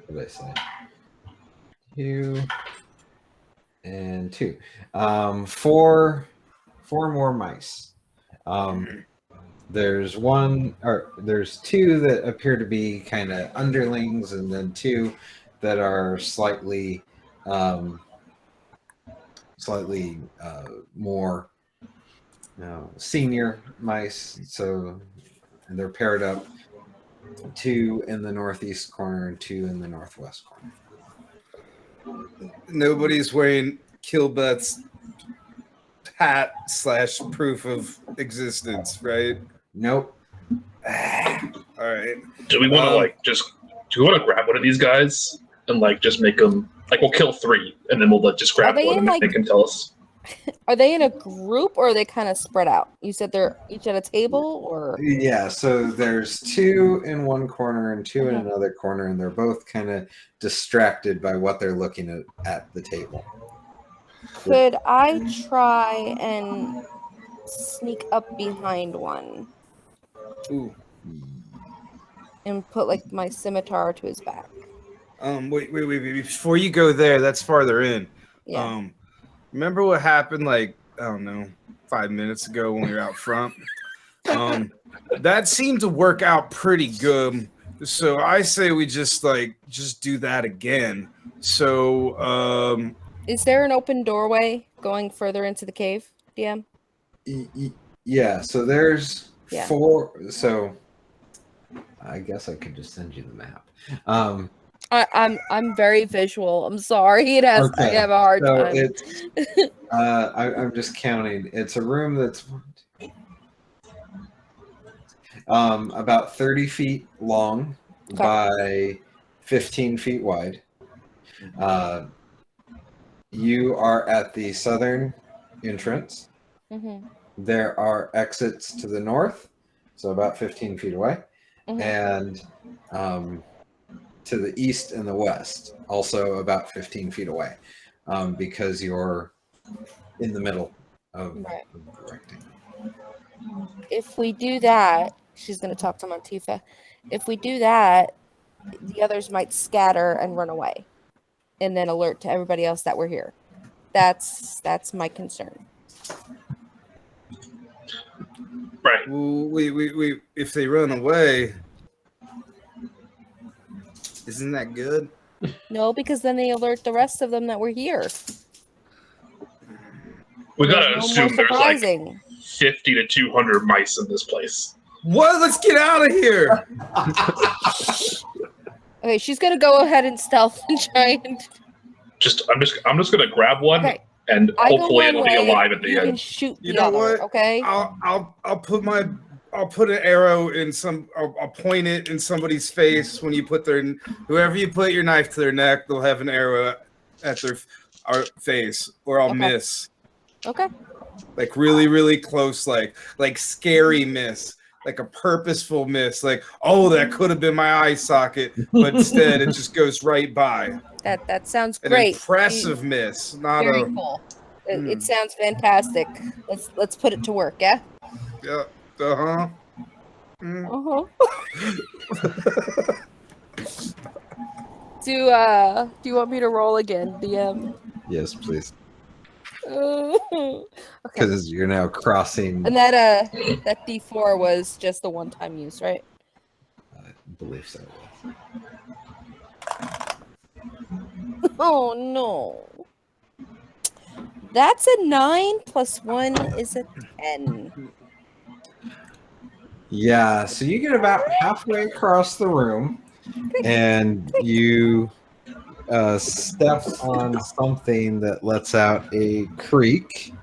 what did I say? 2 and 2. Four more mice. There's two that appear to be kind of underlings, and then 2 that are slightly more senior mice. So they're paired up. 2 in the northeast corner and 2 in the northwest corner. Nobody's wearing Killbut's hat / proof of existence, right? Nope. All right. Do we want to do we want to grab one of these guys and like just make them like we'll kill 3 and then we'll just grab Are they one in, and they can tell us. Are they in a group or are they kind of spread out? You said they're each at a table, or Yeah, so there's 2 in one corner and 2 in another corner, and they're both kind of distracted by what they're looking at the table. could I try and sneak up behind one Ooh. and put like my scimitar to his back? Wait. Before you go there, that's farther in. Yeah. Remember what happened, like, I don't know, 5 minutes ago when we were out front? That seemed to work out pretty good. So I say we just do that again. So Is there an open doorway going further into the cave, DM? Yeah, so there's Yeah. 4. So I guess I could just send you the map. I'm very visual. I'm sorry. I Okay. have a hard So time. it's I'm just counting. It's a room that's about 30 feet long by 15 feet wide. You are at the southern entrance. Mm-hmm. There are exits to the north, so about 15 feet away, Mm-hmm. and to the east and the west, also about 15 feet away, because you're in the middle of Right. the rectangle. If we do that, she's going to talk to Montifa. If we do that, the others might scatter and run away, and then alert to everybody else that we're here. That's my concern. Right. Well, we if they run away, isn't that good? No, because then they alert the rest of them that we're here. We gotta No more assume there's like surprising. 50 to 200 mice in this place. What? Let's get out of here! Okay, she's gonna go ahead and stealth and try and. I'm just gonna grab one, Okay. and I go hopefully one it'll be way, alive at the you can end. shoot You the know other, what? okay? I'll put an arrow in I'll point it in somebody's face when you put whoever you put your knife to their neck, they'll have an arrow at their face, or I'll Okay. miss. Okay. Like really, really close, like scary miss, like a purposeful miss, like, oh, that could have been my eye socket, but instead it just goes right by. That sounds An great. impressive miss, not Very a cool. It sounds fantastic. Let's put it to work, yeah? yeah, uh-huh. Uh-huh. Do you want me to roll again, DM? Yes, please. Okay. Because you're now crossing. And that D4 was just the one-time use, right? I believe so. Oh no. That's a 9 plus 1 is a 10. Yeah, so you get about halfway across the room, and you step on something that lets out a creak,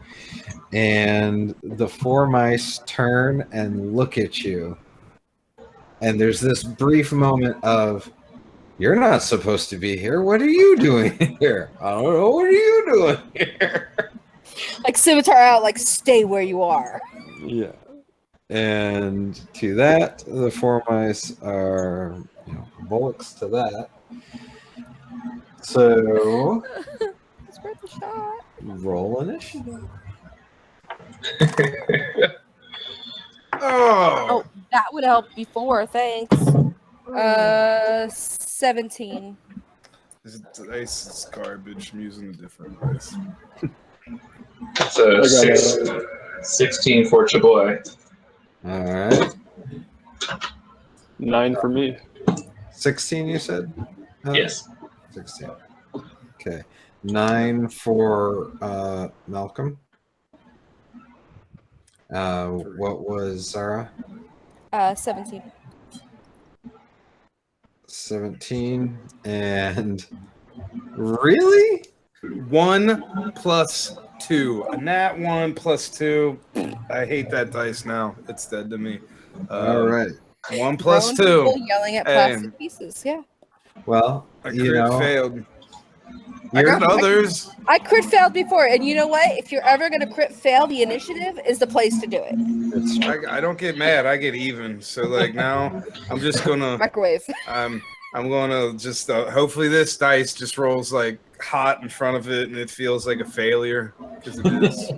and the 4 mice turn and look at you. And there's this brief moment of, you're not supposed to be here. What are you doing here? I don't know. What are you doing here? Like scimitar out, like stay where you are. Yeah. And to that, the 4 mice are, bullocks to that. So, It's worth a shot. roll initiative. Oh, that would help before, thanks. 17. This dice is garbage. I'm using a different dice. It's a 16 for Chaboy. All right. 9 for me. 16, you said? Yes. 16. Okay. 9 for Malcolm. What was Zara? 17. 17. And really? 1 plus 2. A nat 1 plus 2. I hate that dice now. It's dead to me. All right. 1 plus Grown 2. people yelling at plastic pieces, yeah. Well, I crit failed. I you're- got others. I crit failed before, and you know what? If you're ever gonna crit fail, the initiative is the place to do it. I don't get mad. I get even. So like now, I'm just gonna. Microwave. I'm gonna just. Hopefully, this dice just rolls like hot in front of it, and it feels like a failure because it is.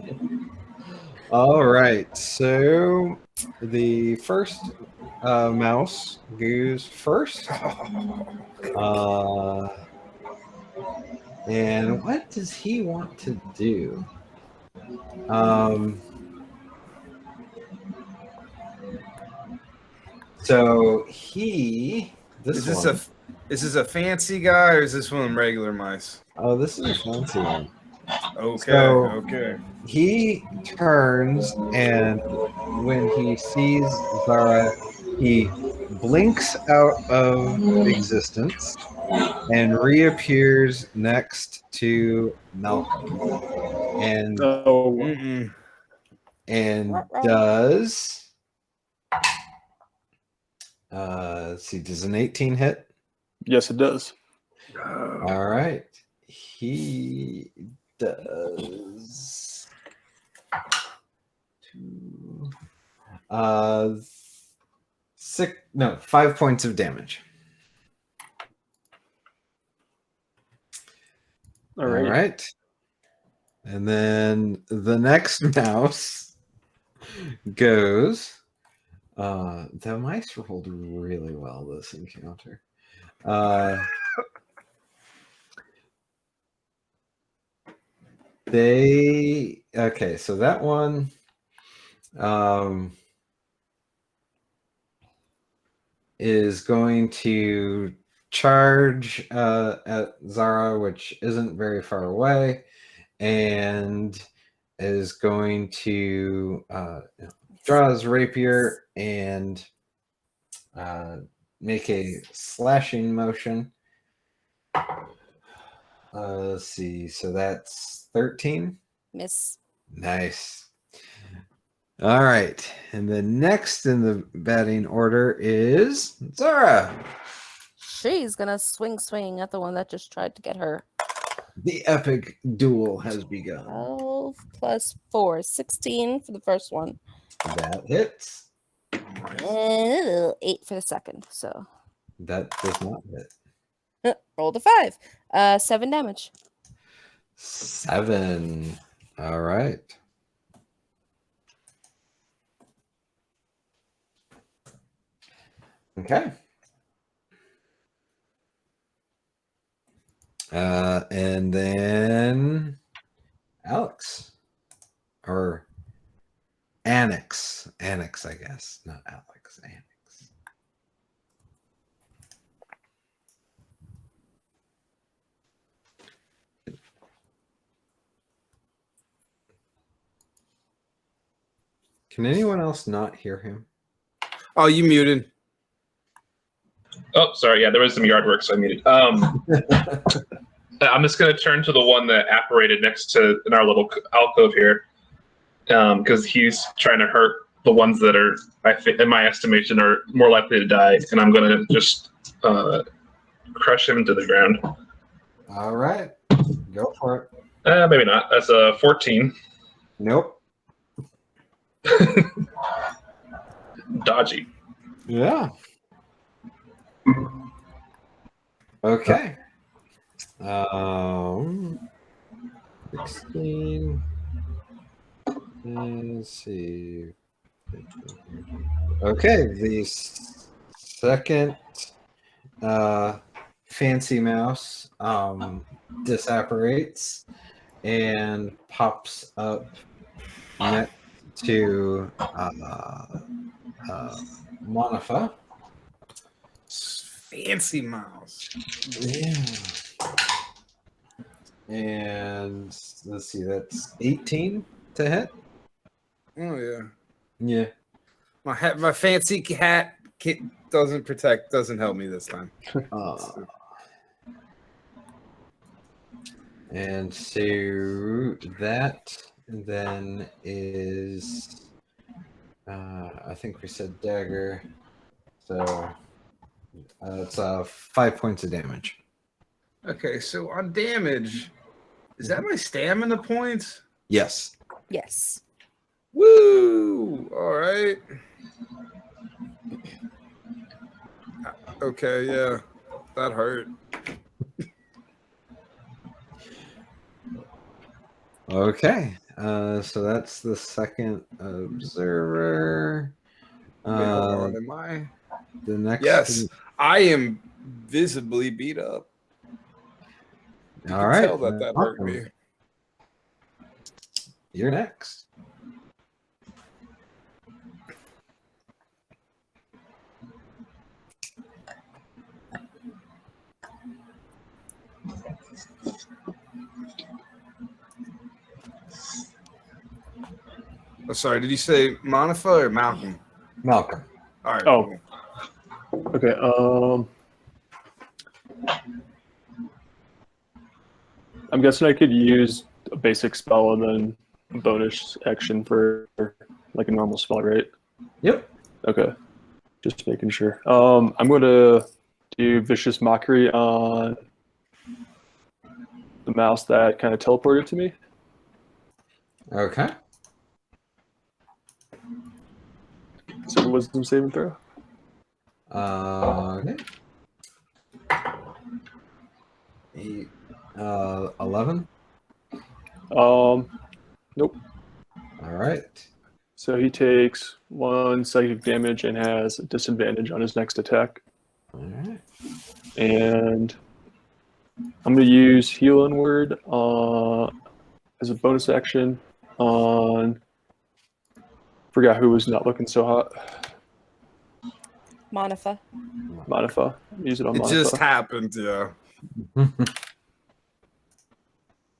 All right. So the first mouse goes first. And what does he want to do? So he. Is this a fancy guy or is this one of them regular mice? Oh, this is a fancy one. Okay. So- Okay. He turns, and when he sees Zara, he blinks out of existence and reappears next to Malcolm, and Oh, wow. Mm-mm. Ruh-roh. does let's see, does an 18 hit? Yes, it does. All right, he does 5 points of damage. All All right. right. And then the next mouse goes. The mice rolled really well this encounter. So that one is going to charge at Zara, which isn't very far away, and is going to draw his rapier and make a slashing motion. Let's see. So that's 13. Miss. Nice. All right. And the next in the batting order is Zara. She's gonna swing at the one that just tried to get her. The epic duel has begun. 12 plus 4, 16 for the first one. That hits. And 8 for the second. So That does not hit. rolled a 5. 7 damage. 7. All right. Okay. And then Alex. Or Annex. Annex, I guess. Not Alex. Annex. Can anyone else not hear him? Oh, you muted. Oh, sorry. Yeah, there was some yard work, so I muted. I'm just going to turn to the one that apparated next to in our little alcove here, because he's trying to hurt the ones that are, I think, in my estimation, are more likely to die, and I'm going to just crush him to the ground. All right. Go for it. Maybe not. That's a 14. Nope. Dodgy. Yeah. Okay. 16. Let's see. Okay, the second fancy mouse disapparates and pops up next to Monifa. Fancy mouse. Yeah. And let's see, that's 18 to hit. Oh yeah. Yeah. My fancy hat doesn't help me this time. And so that then is I think we said dagger. So it's 5 points of damage. Okay, so on damage, is that my stamina points? Yes. Yes. Woo! All right. Okay, yeah, that hurt. Okay. So that's the second observer. Wait, hold on. Am I? The next. Yes, I am visibly beat up. You All can right. tell that hurt me. You're next. sorry. Did you say Monifa or Malcolm? Malcolm. All right. Oh. Okay. I'm guessing I could use a basic spell and then a bonus action for like a normal spell, right? Yep. Okay. Just making sure. I'm going to do Vicious Mockery on the mouse that kind of teleported to me. Okay. So wisdom saving throw. Okay. 11. Nope. All right. So he takes 1 psychic damage and has a disadvantage on his next attack. All right. And I'm going to use Heal Inward as a bonus action on. Forgot who was not looking so hot. Monifa. Monifa. Use it on It Monifa. just happened, yeah.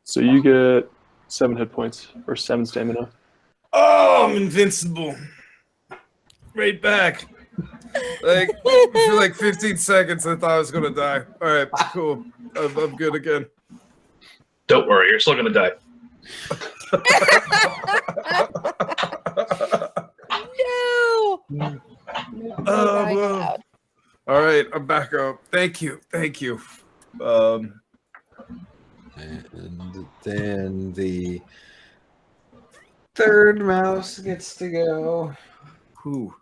So you get 7 hit points or 7 stamina. Oh, I'm invincible. Right back. Like for like 15 seconds, I thought I was gonna die. All right, cool. I'm good again. Don't worry, you're still gonna die. No. No dying well. allowed. All right, I'm back up. Thank you. And then the third mouse gets to go. Whew.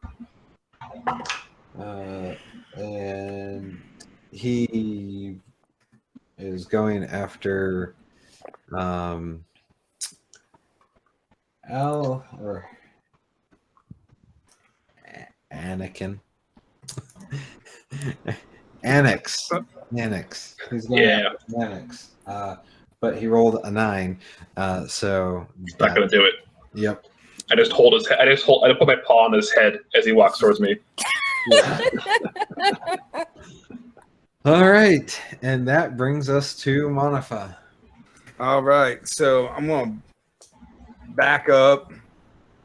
And he is going after Al or Anakin. Annex. He's going after Annex. But he rolled a 9. So Not gonna do it. Yep. I just hold his head. I put my paw on his head as he walks towards me. All right, and that brings us to Monifa. All right, so I'm gonna back up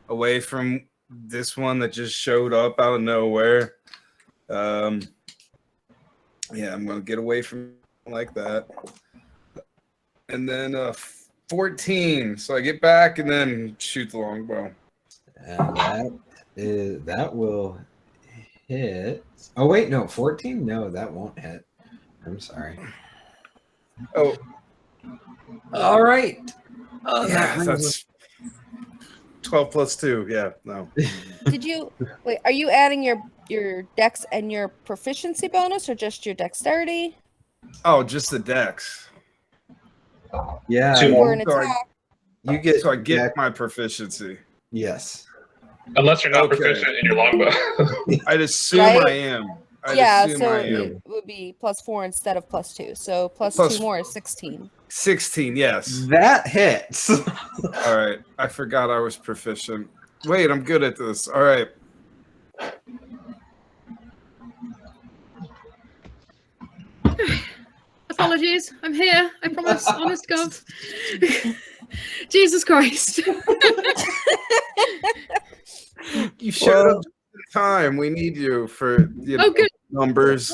away from this one that just showed up out of nowhere. Yeah, I'm gonna get away from like that, and then 14. So I get back and then shoot the longbow. And that will hit. Oh wait, no, 14. No, that won't hit. I'm sorry. Oh, all right. yeah, that's 12 plus 2. Yeah, no. Did you wait? Are you adding your dex and your proficiency bonus, or just your dexterity? Oh, just the dex. Yeah, Two For an So I- attack. you get. So I get my proficiency. Yes. Unless you're not Okay. proficient in your longbow. I'd assume Right? I am. Yeah, assume so I am. it would be +4 instead of +2. So plus Plus- 2 more is 16. 16, yes. That hits. All right. I forgot I was proficient. Wait, I'm good at this. All right. Apologies, I'm here. I promise. Honest God. Jesus Christ. You showed up in time. We need you for Oh, good. numbers.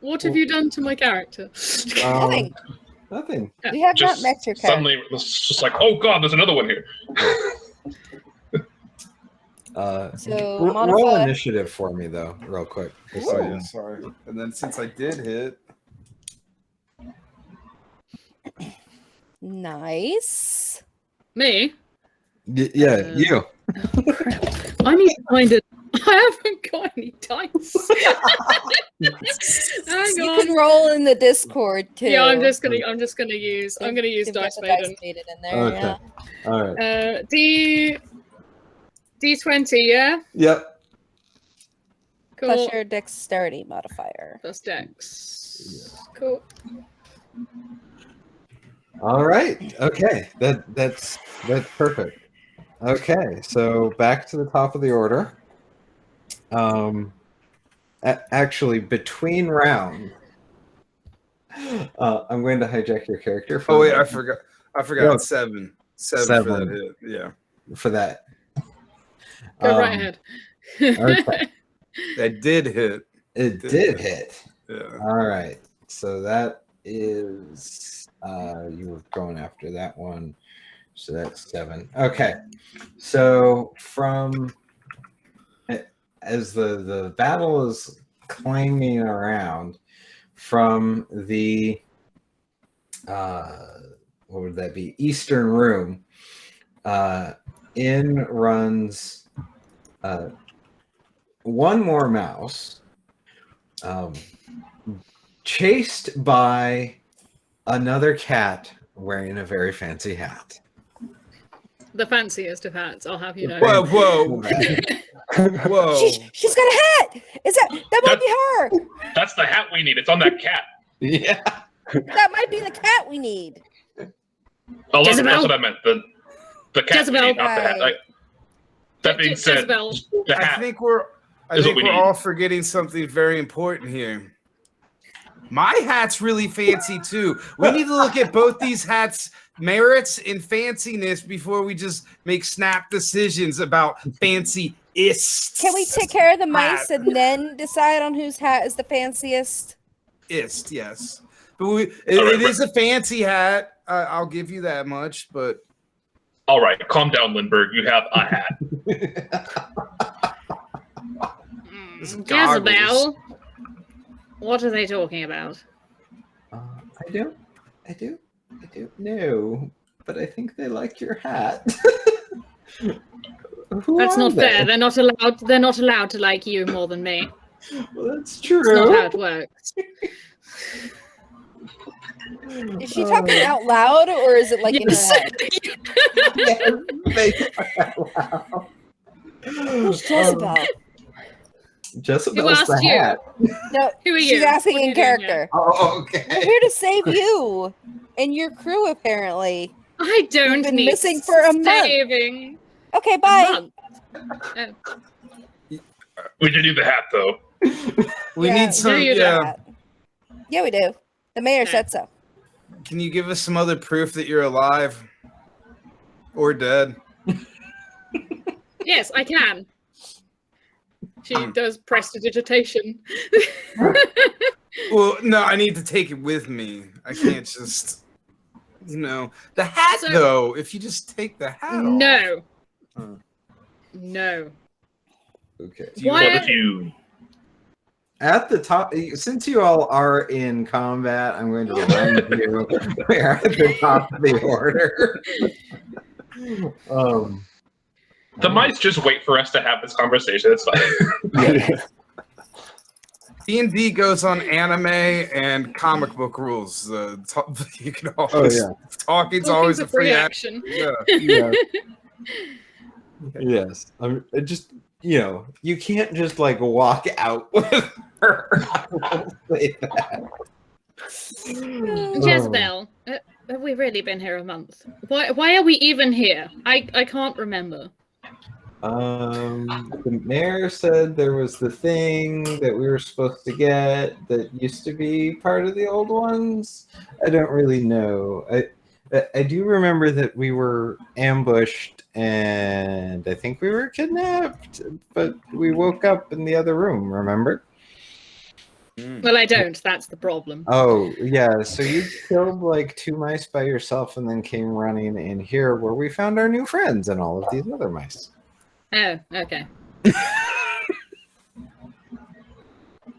What have you done to my character? Nothing. Nothing. We have Just not met your character. Suddenly, it's just like, oh god, there's another one here. So, Roll Monifa- initiative for me though, real quick. Just so Oh, you yeah, know. sorry. And then since I did hit, Nice. Me? Yeah, you. I need to find it. I haven't got any dice. Hang You on. can roll in the Discord too. Yeah, I'm just gonna use They've got Dice the Maiden. Maiden in there. Okay. Yeah. All right. D20, yeah? Yep. Cool. Plus your dexterity modifier. Plus Dex. Cool. All right. Okay. That's perfect. Okay. So back to the top of the order. Actually, between rounds, I'm going to hijack your character. For oh wait, a I moment forgot. No. 7 for Seven. that hit. Yeah. for that. Go right ahead. Okay. That did hit. It did hit. Yeah. All right. So that is you were going after that one. So that's 7. Okay. So from as the battle is clanging around from the what would that be? Eastern room. In runs one more mouse, chased by another cat wearing a very fancy hat. The fanciest of hats, I'll have you know. Whoa, whoa, whoa! She's got a hat. That might be her? That's the hat we need. It's on that cat. Yeah. That might be the cat we need. Oh, that's Jezebel. what I meant. The cat we Jezebel. need, not the hat. That being said, Jezebel. the I hat. think we're is what we need. all forgetting something very important here. My hat's really fancy too. We need to look at both these hats' merits and fanciness before we just make snap decisions about fancy-ist. Can we take care of the mice and then decide on whose hat is the fanciest? Ist, yes. But it is a fancy hat. I'll give you that much, but... All right, calm down, Lindbergh. You have a hat. Jezebel. What are they talking about? I do know, but I think they like your hat. Who That's are not they? fair. They're not allowed. They're not allowed to like you more than me. Well, that's true. It's not how it works. Is she talking out loud or is it like in her head? Yes, they are loud. Who's Jezebel? Jezebel's Who asked the you? hat. No, Who are she's you? asking What are in you doing here? character. Oh, We're okay. here to save you and your crew, apparently. I don't been need missing for a month. saving. Okay, A bye. month. We did do the hat, though. We Yeah, need some... do you do Yeah. that. Yeah, we do. The mayor Okay. said so. Can you give us some other proof that you're alive? Or dead? Yes, I can. She does prestidigitation. Well, no, I need to take it with me. I can't just... The hat, So- though, if you just take the hat off... No. Huh. No. Okay. Why? What if you... At the top, since you all are in combat, I'm going to remind you we're at the top of the order. The mice just wait for us to have this conversation. It's fine. D&D goes on anime and comic book rules. You can always... Talking's always a free action. Yeah. Yeah. Yes. Just, you can't just like walk out with her. I will say that. Jezebel, have we really been here a month? Why are we even here? I can't remember. The mayor said there was the thing that we were supposed to get that used to be part of the old ones. I don't really know. I do remember that we were ambushed and I think we were kidnapped, but we woke up in the other room, remember? Well, I don't. That's the problem. Oh, yeah. So you killed like 2 mice by yourself and then came running in here where we found our new friends and all of these other mice. Oh, okay.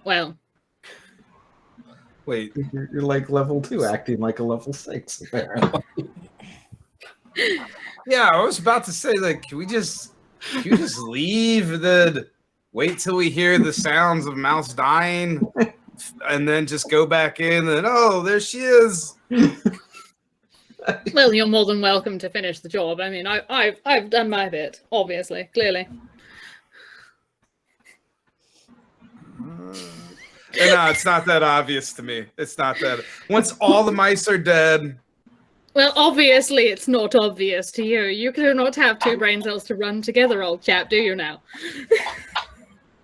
Well, Wait, you're like level 2, acting like a level 6, apparently. Yeah, I was about to say, like, can you just leave and then wait till we hear the sounds of mouse dying and then just go back in and, oh, there she is. well, you're more than welcome to finish the job. I mean, I've done my bit, obviously, clearly. No, it's not that obvious to me. It's not that. Once all the mice are dead. Well, obviously, it's not obvious to you. You do not have 2 brain cells to run together, old chap, do you now?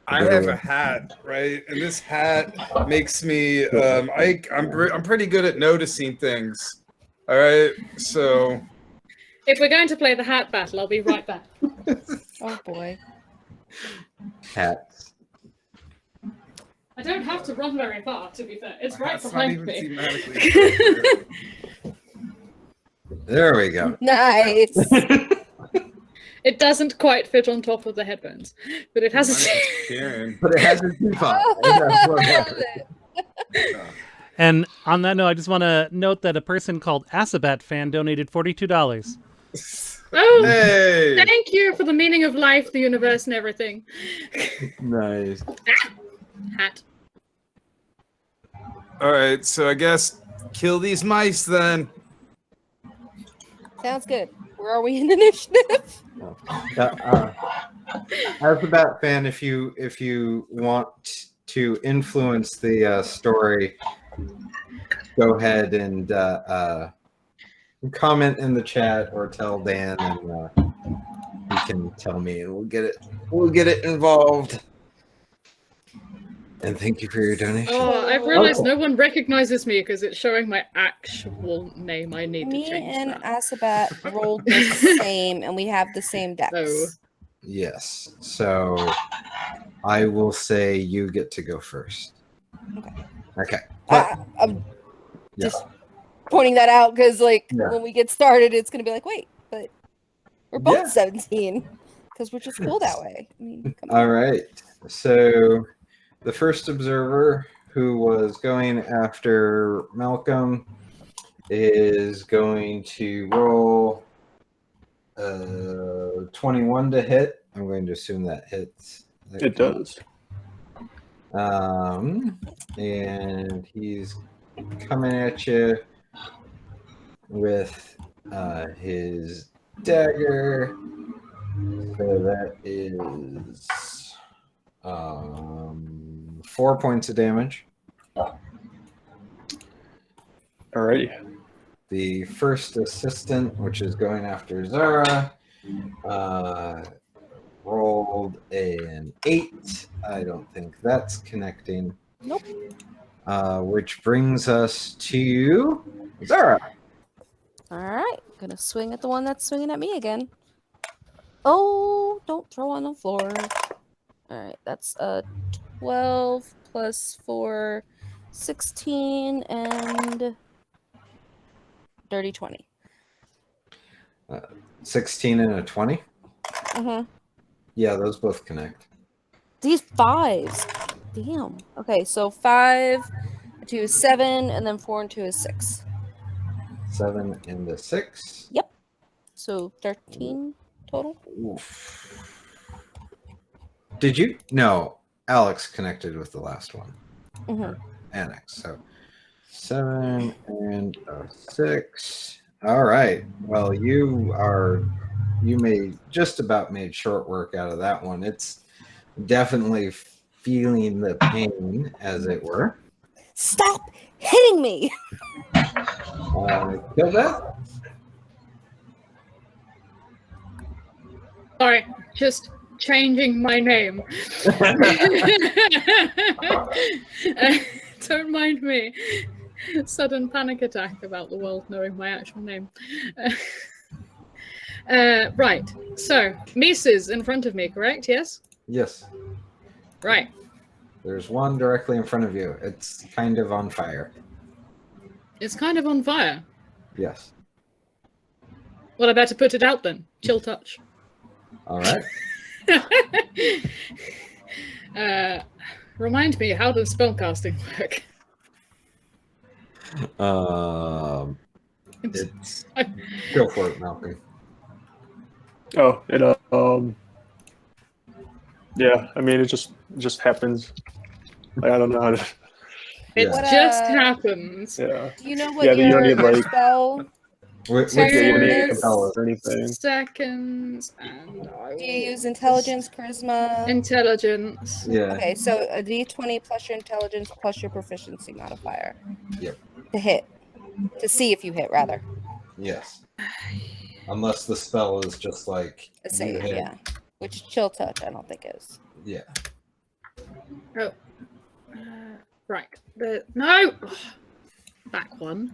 I have a hat, right? And this hat makes me. I'm pretty good at noticing things. All right, so If we're going to play the hat battle, I'll be right back. Oh boy. Hats. I don't have to run very far, to be fair. It's right That's not behind even me. thematically. There we go. Nice. It doesn't quite fit on top of the headphones, but it has a... Karen. But it has a default. Love it. And on that note, I just want to note that a person called Asabat Fan donated $42. Oh, Hey! thank you for the meaning of life, the universe, and everything. Nice. Hat. All right, so I guess kill these mice then. Sounds good. Where are we in initiative? As a Bat fan, if you want to influence the story, go ahead and comment in the chat or tell Dan, and he can tell me, and we'll get it involved. And thank you for your donation. Oh, I've realized no one recognizes me because it's showing my actual name. I need to Me change and that. Asabat rolled the same, and we have the same decks. Oh. Yes. So I will say you get to go first. Okay. I'm Yeah. just pointing that out because, like, Yeah. when we get started, it's going to be like, wait, but we're both Yeah. 17 because we're just cool that way. I mean, come on. All right. So the first observer who was going after Malcolm is going to roll 21 to hit. I'm going to assume that hits. It does. And he's coming at you with his dagger. So that is 4 points of damage. Alrighty. The first assistant, which is going after Zara, rolled an 8. I don't think that's connecting. Nope. Which brings us to Zara. All right. Gonna swing at the one that's swinging at me again. Oh, don't throw on the floor. All right. That's 12 plus 4, 16, and dirty 20. 16 and a 20. Mm-hmm. Yeah, those both connect. These 5s. Damn. Okay, so 5, 2 is 7, and then 4 and 2 is 6. 7 and a 6. Yep. So 13 total. Oof. Did you? No, Alex connected with the last one. Mm-hmm. Annex. So 7 and a 6. All right. Well, you just about made short work out of that one. It's definitely feeling the pain, as it were. Stop hitting me! Kill that. Sorry, just changing my name. Don't mind me. Sudden panic attack about the world knowing my actual name. Right, so Mises in front of me, correct? Yes? Yes. Right. There's one directly in front of you. It's kind of on fire. It's kind of on fire. Yes. Well, I better put it out then. Chill touch. All right. Remind me, how does spellcasting work? It's go for it, Malcolm. Oh, it yeah. I mean, it just happens. Like, I don't know how to. It Yeah. just happens. Yeah. Do you know what Yeah, you don't your need, like- spell? Which Yeah, you don't need Seconds. to compel us or anything. Seconds and I Do you use intelligence, charisma? intelligence. yeah. Okay, so a d20 plus your intelligence plus your proficiency modifier. Yep. To hit. To see if you hit, rather. Yes. Unless the spell is just like A you save, hit. yeah. Which chill touch, I don't think is. Yeah. Oh. Right. No! Back one.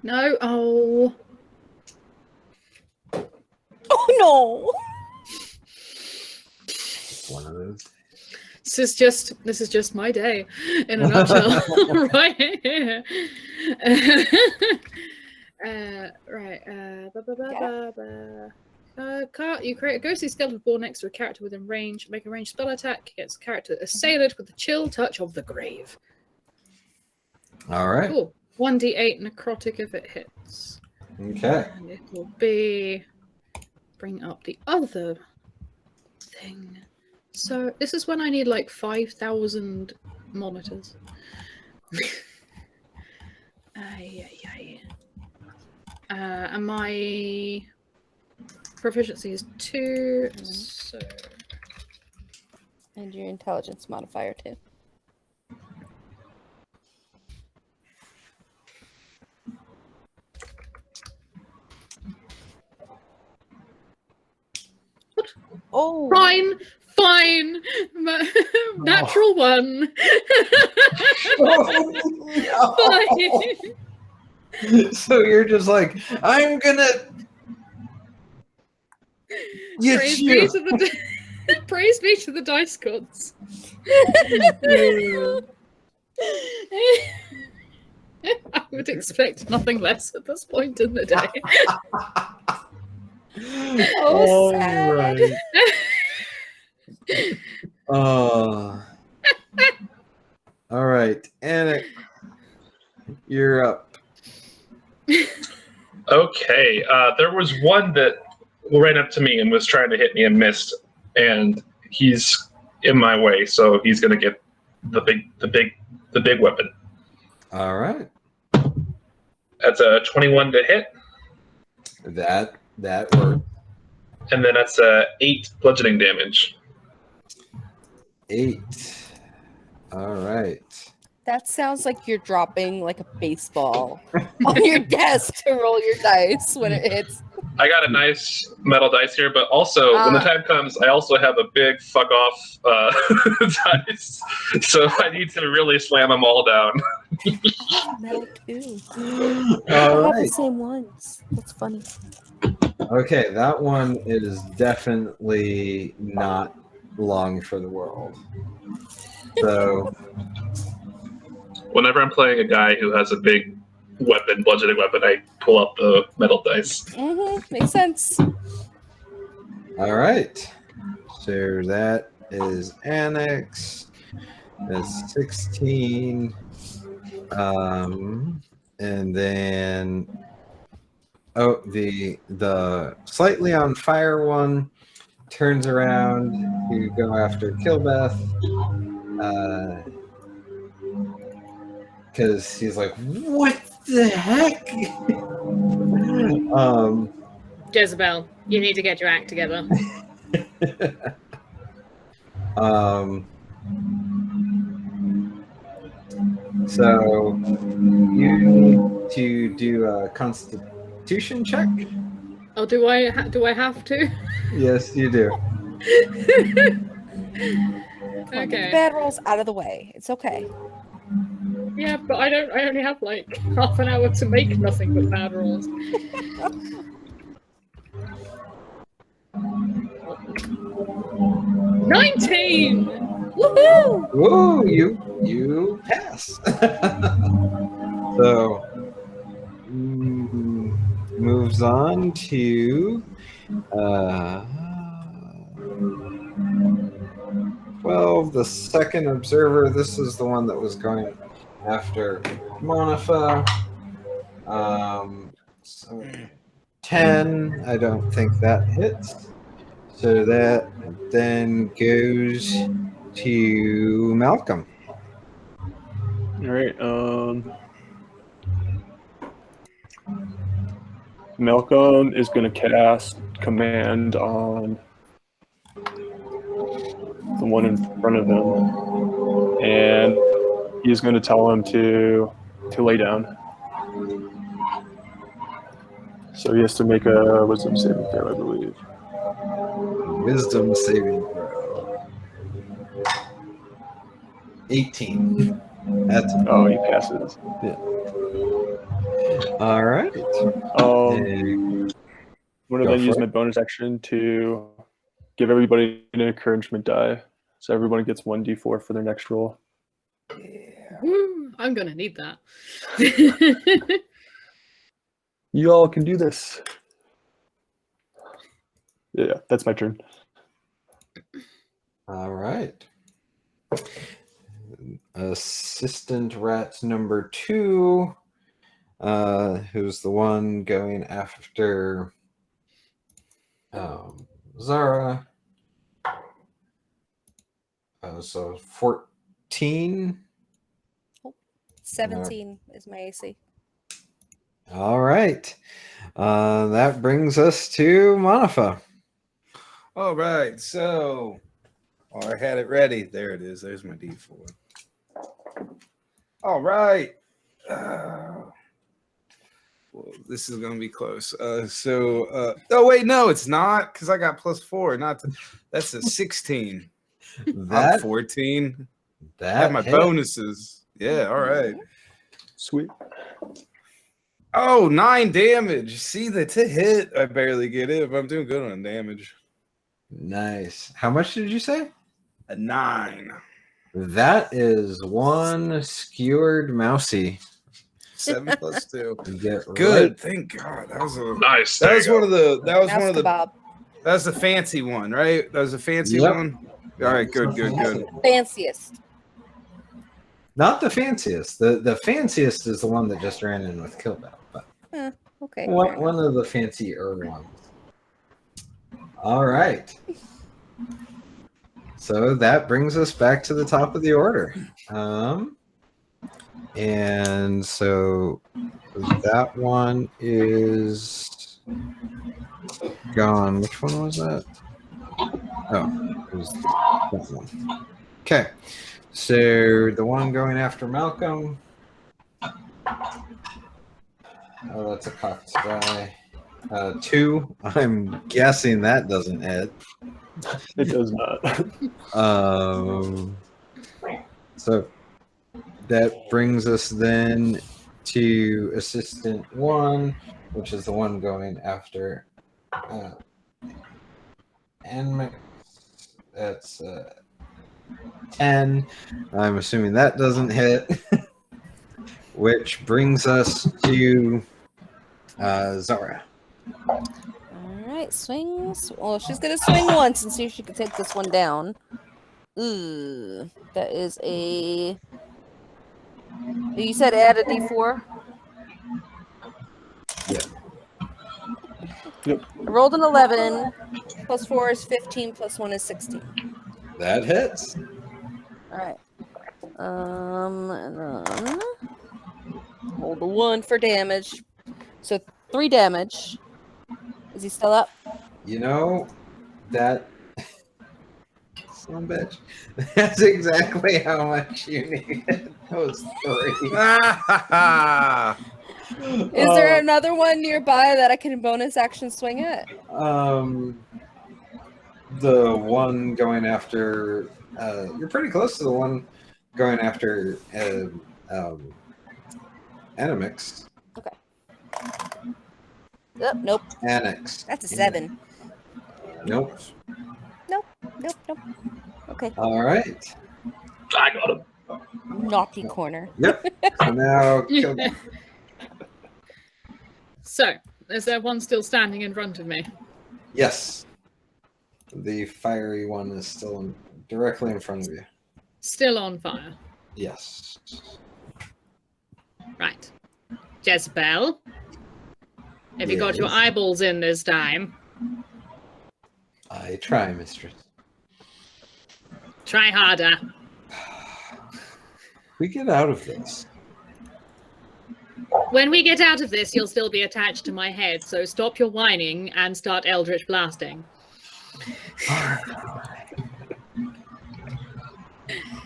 No. Oh. Oh One of those. This is just my day in a nutshell. Right here. You create a ghostly skeleton ball next to a character within range. Make a ranged spell attack against a character assailant with the chill touch of the grave. All right. Cool. 1d8 necrotic if it hits. Okay. And it will be... Bring up the other thing. So this is when I need like 5,000 monitors. And my proficiency is 2. So And your intelligence modifier too. Oh, fine. Natural 1. Fine. So you're just like, I'm gonna get Praise you. be to the praise be to the dice gods. I would expect nothing less at this point in the day. Oh, sad. All right, Anna, you're up. Okay, there was one that ran up to me and was trying to hit me and missed, and he's in my way, so he's gonna get the big weapon. All right, That's a 21 to hit, that worked. and then that's a 8 bludgeoning damage. 8. All right. That sounds like you're dropping like a baseball on your desk to roll your dice when it hits. I got a nice metal dice here, but also when the time comes, I also have a big fuck off dice. So I need to really slam them all down. Metal too. All I have the right. same ones. That's funny. Okay, that one is definitely not long for the world. So Whenever I'm playing a guy who has a big weapon, bludgeoning weapon, I pull out the metal dice. Makes sense. all right. So that is Annex. That's 16. And then the slightly on fire one turns around to go after Kilbeth. Because he's like, what the heck? Jezebel, you need to get your act together. So you need to do a Constitution check. Oh, do I have to? Yes, you do. Get the Okay. bad rolls out of the way. It's okay. Yeah, but I only have like half an hour to make nothing but bad rolls. $19! Woohoo! Whoa, you pass. So moves on to 12. The second observer. This is the one that was going after Monifa. So 10. I don't think that hits. So that then goes to Malcolm. All right. Malcolm is going to cast command on the one in front of him, and he's going to tell him to lay down. So he has to make a wisdom saving throw, I believe. Wisdom saving throw. 18. That's Oh, he passes. all right. Um, I'm going to then use my bonus action to give everybody an encouragement die. So everybody gets 1d4 for their next roll. Woo, I'm gonna need that. You all can do this. Yeah, that's my turn. All right. Assistant rat number 2, who's the one going after Zara. So 14. 17 is my AC. All right. That brings us to Monifa. All right, so I had it ready. There it is. There's my D4. All right. Well, this is gonna be close. Oh wait, no, it's not because I got +4. That's a 16. I'm 14. I have my bonuses. Yeah, all right. Sweet. Oh, 9 damage. See, that's a hit. I barely get it, but I'm doing good on damage. Nice. How much did you say? A 9. That is one skewered mousy. 7 + 2. Good. Right. Thank God. That was a Nice. That was one of the. That was Mouse one of the. kebab. That was the fancy one, right? That was a fancy Yep. one. All right. Good. Fanciest. Not the fanciest. The fanciest is the one that just ran in with Killbell, but Okay. one of the fancier ones. All right. So that brings us back to the top of the order. And so that one is gone. Which one was that? Oh, it was that one. Okay. So the one going after Malcolm. Oh, that's a cocked die. 2. I'm guessing that doesn't hit. It does not. So that brings us then to Assistant 1, which is the one going after Anmix. That's 10. I'm assuming that doesn't hit. Which brings us to Zara. All right, swings. Well, she's gonna swing once and see if she can take this one down. Ooh, that is a. You said add a D4. Yeah. Yep. I rolled an 11. +4 is 15. +1 is 16. That hits. All right. And then roll the 1 for damage. So 3 damage. Is he still up? You know, that son of a bitch. That's exactly how much you needed. Those 3. Is there another one nearby that I can bonus action swing at? The one going after you're pretty close to the one going after Animix. Okay. Oh, nope. Annex. That's a 7. Nope. Nope. Okay. All right. I got him. Naughty corner. Yep. So now kill. So, is there one still standing in front of me? Yes. The fiery one is still directly in front of you. Still on fire. Yes. Right. Jezebel, have you got your eyeballs in this time? I try, mistress. Try harder. We get out of this. When we get out of this, you'll still be attached to my head, so stop your whining and start Eldritch blasting.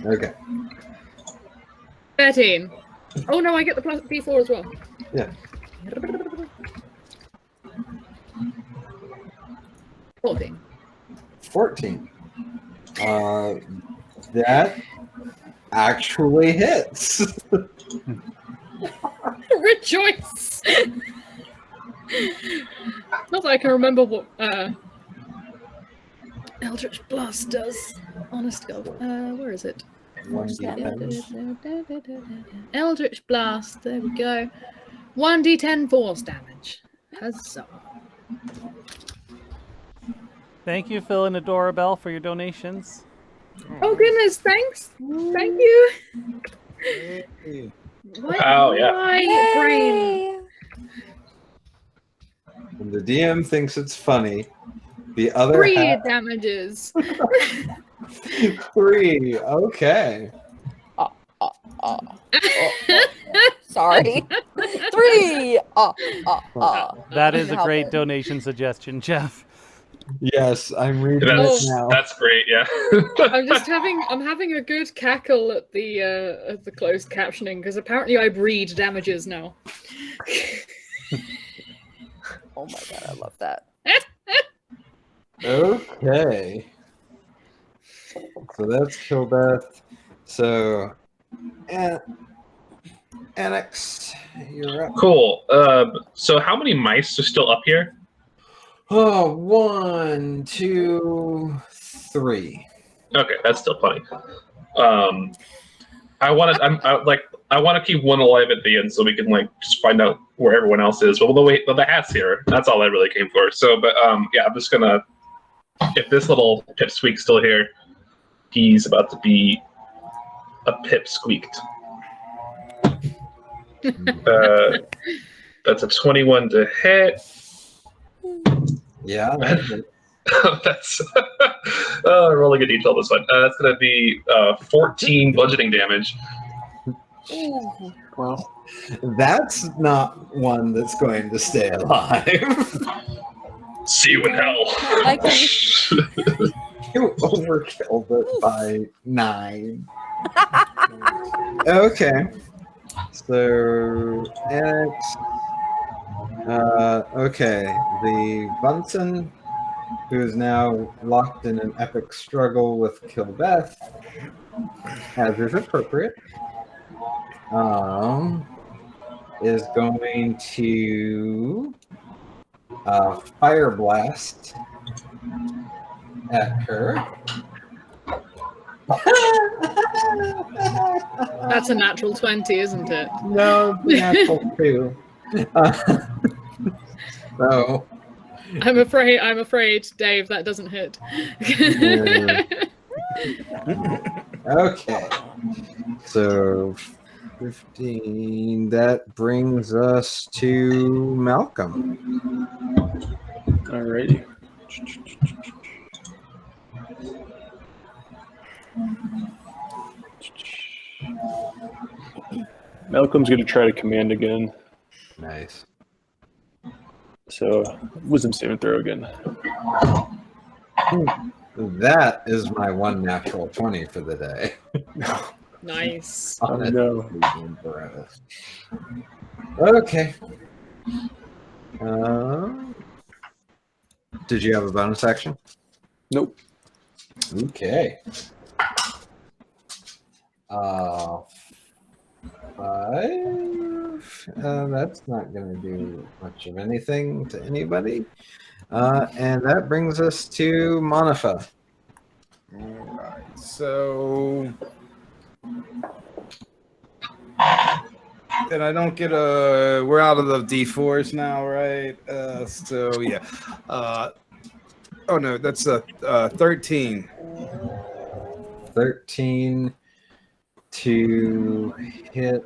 Okay. 13. Oh no, I get the plus B4 as well. Yeah. 14. 14. That actually hits. Rejoice! Not that I can remember what Eldritch Blast does. Honest God. Where is it? 1d10. Eldritch Blast. There we go. 1d10 force damage. Huzzah. Thank you, Phil and Adorabelle, for your donations. Oh goodness, thanks. Thank you. Hey. Wow, yeah. My brain. Yay! When the DM thinks it's funny, the other 3 half damages. 3. Okay. Sorry. 3. That is a great donation suggestion, Geoff. Yes, I'm reading That's it now. that's great. Yeah. I'm having a good cackle at the closed captioning because apparently I breed damages now. Oh my god, I love that. Okay. So that's Killbeth. So, Annex, you're up. Cool. So how many mice are still up here? Oh, 1, 2, 3. Okay, that's still plenty. I want to keep one alive at the end so we can just find out where everyone else is. But the hat's here. That's all I really came for. So, but yeah, I'm just gonna. If this little pipsqueak's still here, he's about to be a pipsqueaked. That's a 21 to hit. Yeah. That's rolling a detail this one. That's going to be 14 bludgeoning damage. Well, That's not one that's going to stay alive. See you in hell. Likely. You overkilled it by 9. Okay. So, X. Okay. The Bunsen, who is now locked in an epic struggle with Killbeth, as is appropriate, is going to Fire Blast at her. That's a natural 20, isn't it? No, natural 2. So, I'm afraid, Dave, that doesn't hit. okay. So 15. That brings us to Malcolm. alrighty. Malcolm's going to try to command again. Nice. So, wisdom saving throw again. That is my one natural 20 for the day. Nice. Oh, no. Okay. Did you have a bonus action? Nope. Okay. 5. That's not going to do much of anything to anybody. And that brings us to Monifa. All right. So, and I don't get a. We're out of the D4s now, right? So yeah. Oh no, that's a 13. 13 to hit.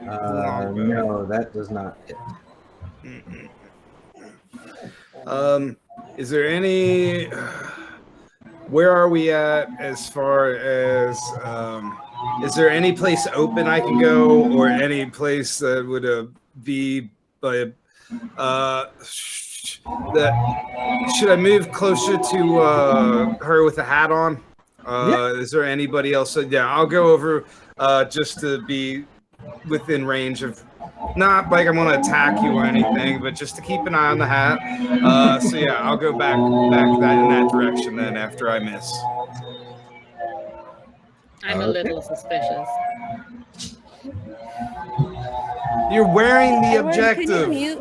No, that does not hit. Is there any? Where are we at as far as? Is there any place open I can go, or any place that would be by? That should I move closer to her with the hat on? Yeah. Is there anybody else? Yeah, I'll go over just to be within range of. Not like I'm going to attack you or anything, but just to keep an eye on the hat. So yeah, I'll go back in that direction then after I miss. I'm a little suspicious. You're wearing the Edward, can you objective. mute?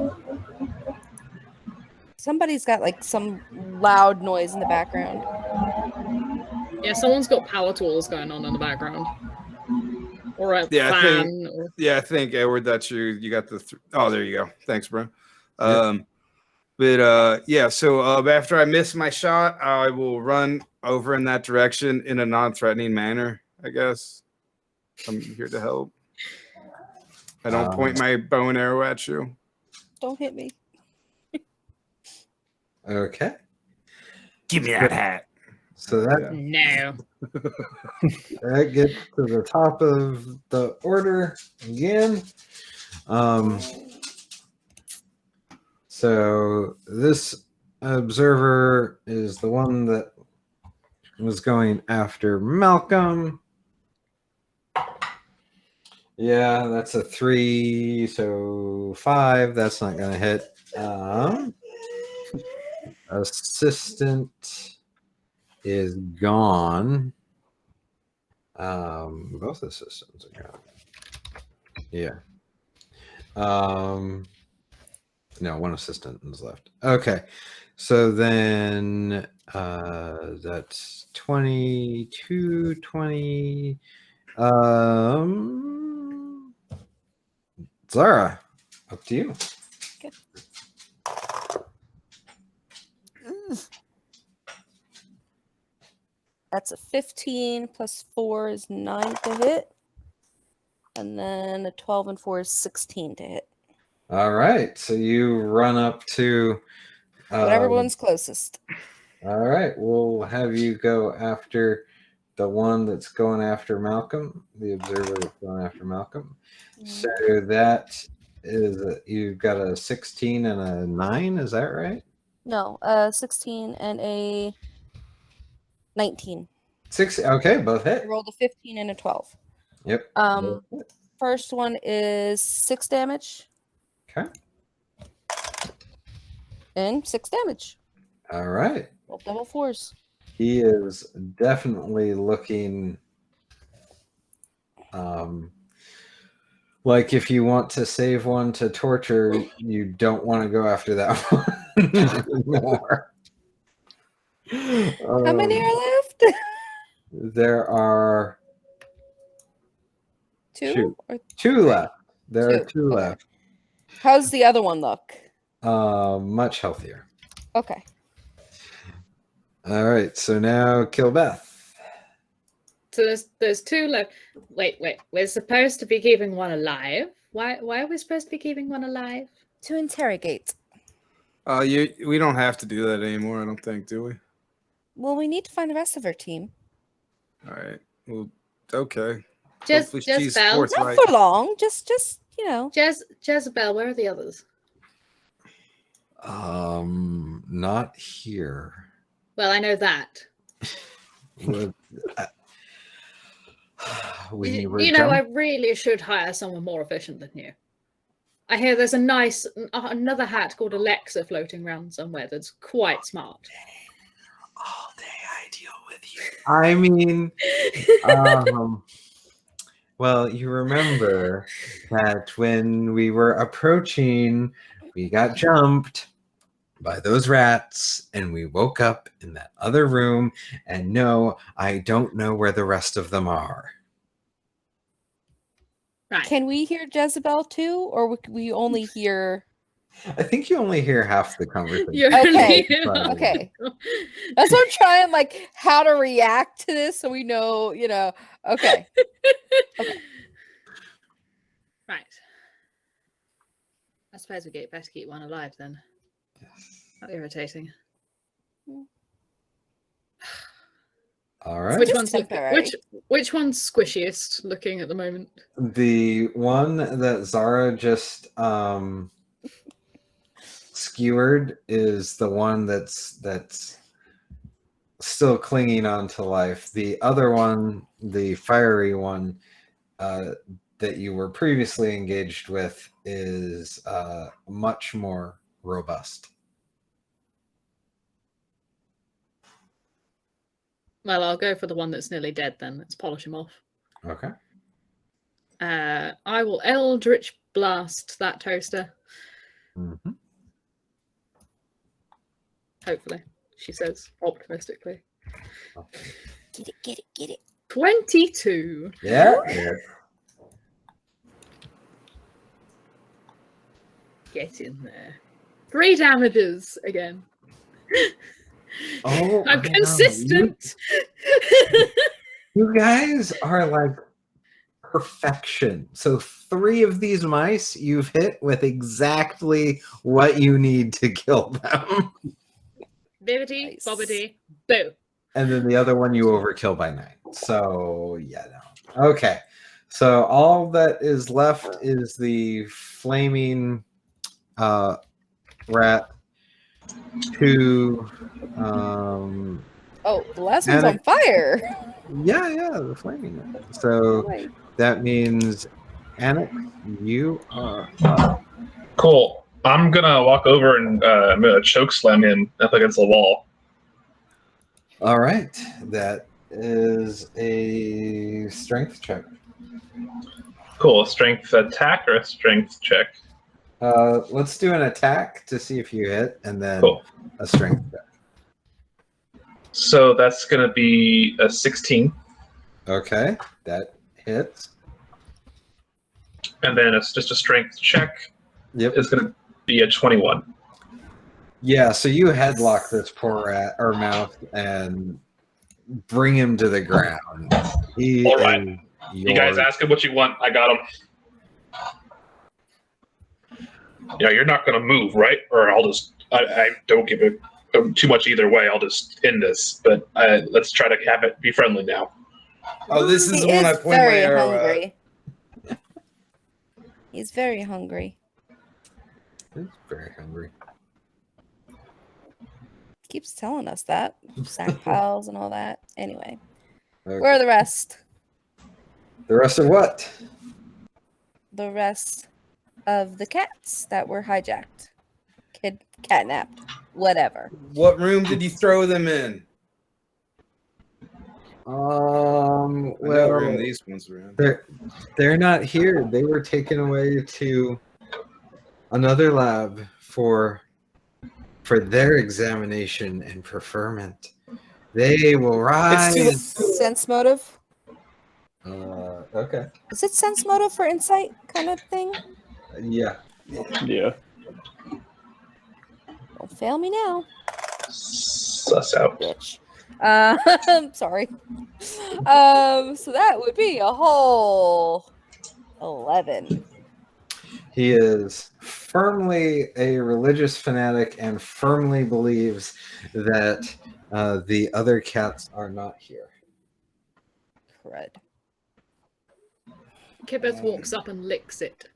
Somebody's got like some loud noise in the background. Yeah, someone's got power tools going on in the background. Or a Yeah, I think- fan. Or... Yeah, I think Edward, that's you got the. Oh, there you go. Thanks, bro. Yeah. So after I miss my shot, I will run over in that direction in a non-threatening manner. I guess I'm here to help. I don't point my bow and arrow at you. Don't hit me. Okay. Give me that hat. So that No. that gets to the top of the order again. So this observer is the one that was going after Malcolm. Yeah, that's a 3, so 5. That's not going to hit. Assistant is gone. Both assistants are gone. Yeah. No, one assistant is left. Okay. So then that's 22, 20. Zara, up to you. Okay. That's a 15 plus 4 is 9 to hit. And then a 12 and 4 is 16 to hit. All right. So you run up to Whatever one's closest. All right. We'll have you go after the one that's going after Malcolm, the observer that's going after Malcolm. So that is, you've got a 16 and a 9. Is that right? No, 16 and a 19. 6. Okay, both I hit. rolled a 15 and a 12. Yep. First one is 6 damage. Okay. And 6 damage. All right. Roll double 4s. He is definitely looking like if you want to save one to torture, you don't want to go after that one anymore. How many are left? There are 2? Or 2 left. There are 2. 2 Okay. left. How's the other one look? Much healthier. Okay. All right, so now kill Beth. So there's 2 left. Wait. We're supposed to be keeping one alive. Why are we supposed to be keeping one alive? To interrogate. We don't have to do that anymore, I don't think, do we? Well, we need to find the rest of our team. All right. Well, okay. Just Hopefully she's Belle. sports Not right. for long. Just you know. Jezebel, where are the others? Not here. Well, I know that. We were You know, I really should hire someone more efficient than you. I hear there's another hat called Alexa floating around somewhere that's quite smart. all day I deal with you. I mean, well, you remember that when we were approaching, we got jumped by those rats and we woke up in that other room, and no, I don't know where the rest of them are. Right. Can we hear Jezebel too, or we only hear? I think you only hear half the conversation. Okay. Fine. Okay. That's what I'm trying, like, how to react to this, so we know, you know. Okay. Right. I suppose we better keep one alive then. How irritating. All right. Which Just one's temporary. which one's squishiest looking at the moment? The one that Zara just skewered is the one that's still clinging on to life. The other one, the fiery one that you were previously engaged with, is much more robust. Well, I'll go for the one that's nearly dead then. Let's polish him off. Okay. I will Eldritch Blast that toaster. Mm-hmm. Hopefully, she says optimistically. Get it. 22. Yeah. Get in there. 3 damages again. Oh, I'm wow. consistent. You guys are like perfection. So 3 of these mice you've hit with exactly what you need to kill them. Bibbidi, Nice. bobbidi, boo. And then the other one you overkill by 9. So yeah, no. Okay. So all that is left is the flaming rat who Oh, the last one's on fire. yeah, the flaming rat. So Wait. that means Annick, you are up. Cool. I'm gonna walk over and I'm gonna choke slam him up against the wall. All right. That is a strength check. Cool. Strength attack or a strength check? Let's do an attack to see if you hit, and then Cool. a strength check. So that's gonna be a 16, Okay, that hits. and then it's just a strength check. Yep. It's gonna be a 21. Yeah, so you headlock this poor rat or mouse and bring him to the ground. He All right. is You guys yours. ask him what you want. I got him. Yeah, you're not gonna move, right? Or I'll just. I don't give a too much either way. I'll just end this. But let's try to have it be friendly now. Oh, this is He the one I is point my very arrow at. hungry. He's very hungry. He's very hungry. Keeps telling us that. Snack piles and all that. Anyway, Okay. where are the rest? The rest of what? The rest of the cats that were hijacked, catnapped, whatever. What room did you throw them in? I know what Well, room these ones were in. they're not here. They were taken away to another lab for their examination and preferment. They will rise. Sense motive? Okay. Is it sense motive for insight kind of thing? Yeah. Yeah. Don't fail me now, Suss out. bitch. Sorry. So that would be a whole 11. He is firmly a religious fanatic and firmly believes that the other cats are not here. Crud. Kibeth walks up and licks it.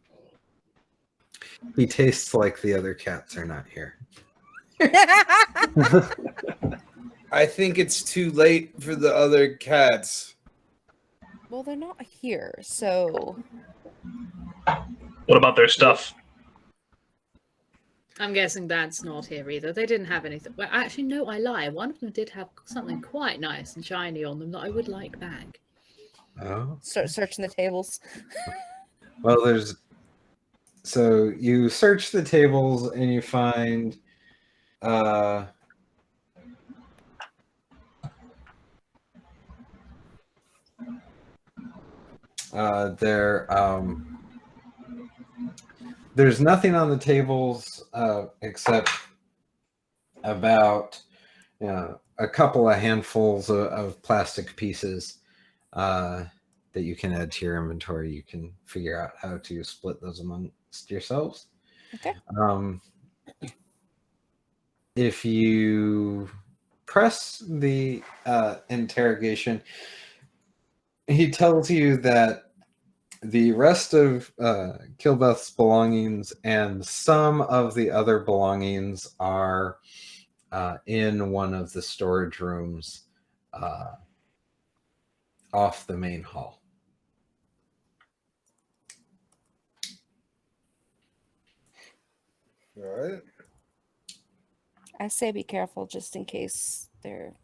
He tastes like the other cats are not here. I think it's too late for the other cats. Well, they're not here, so What about their stuff? I'm guessing that's not here either. They didn't have anything. Well, actually, no, I lie. One of them did have something quite nice and shiny on them that I would like back. Oh. start searching the tables. Well, so you search the tables and you find there's nothing on the tables except about a couple of handfuls of plastic pieces that you can add to your inventory. You can figure out how to split those amongst yourselves. Okay. If you press the interrogation, he tells you that the rest of Kilbeth's belongings and some of the other belongings are in one of the storage rooms off the main hall. All right. I say be careful just in case they're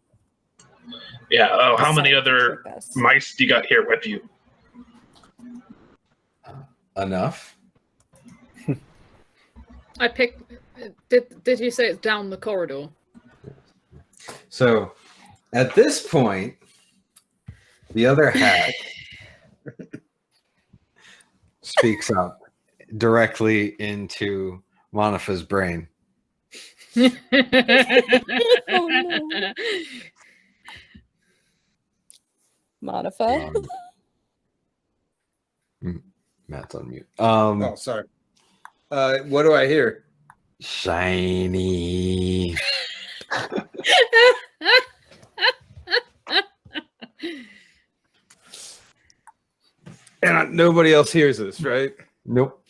Yeah. Oh, how many deciding to other trick us. mice do you got here with you? Enough. I pick. Did you say it's down the corridor? So at this point, the other hat speaks up directly into Monifa's brain. Oh, no. Monifa. Matt's on mute. Oh, sorry. What do I hear? Shiny. And nobody else hears this, right? Nope.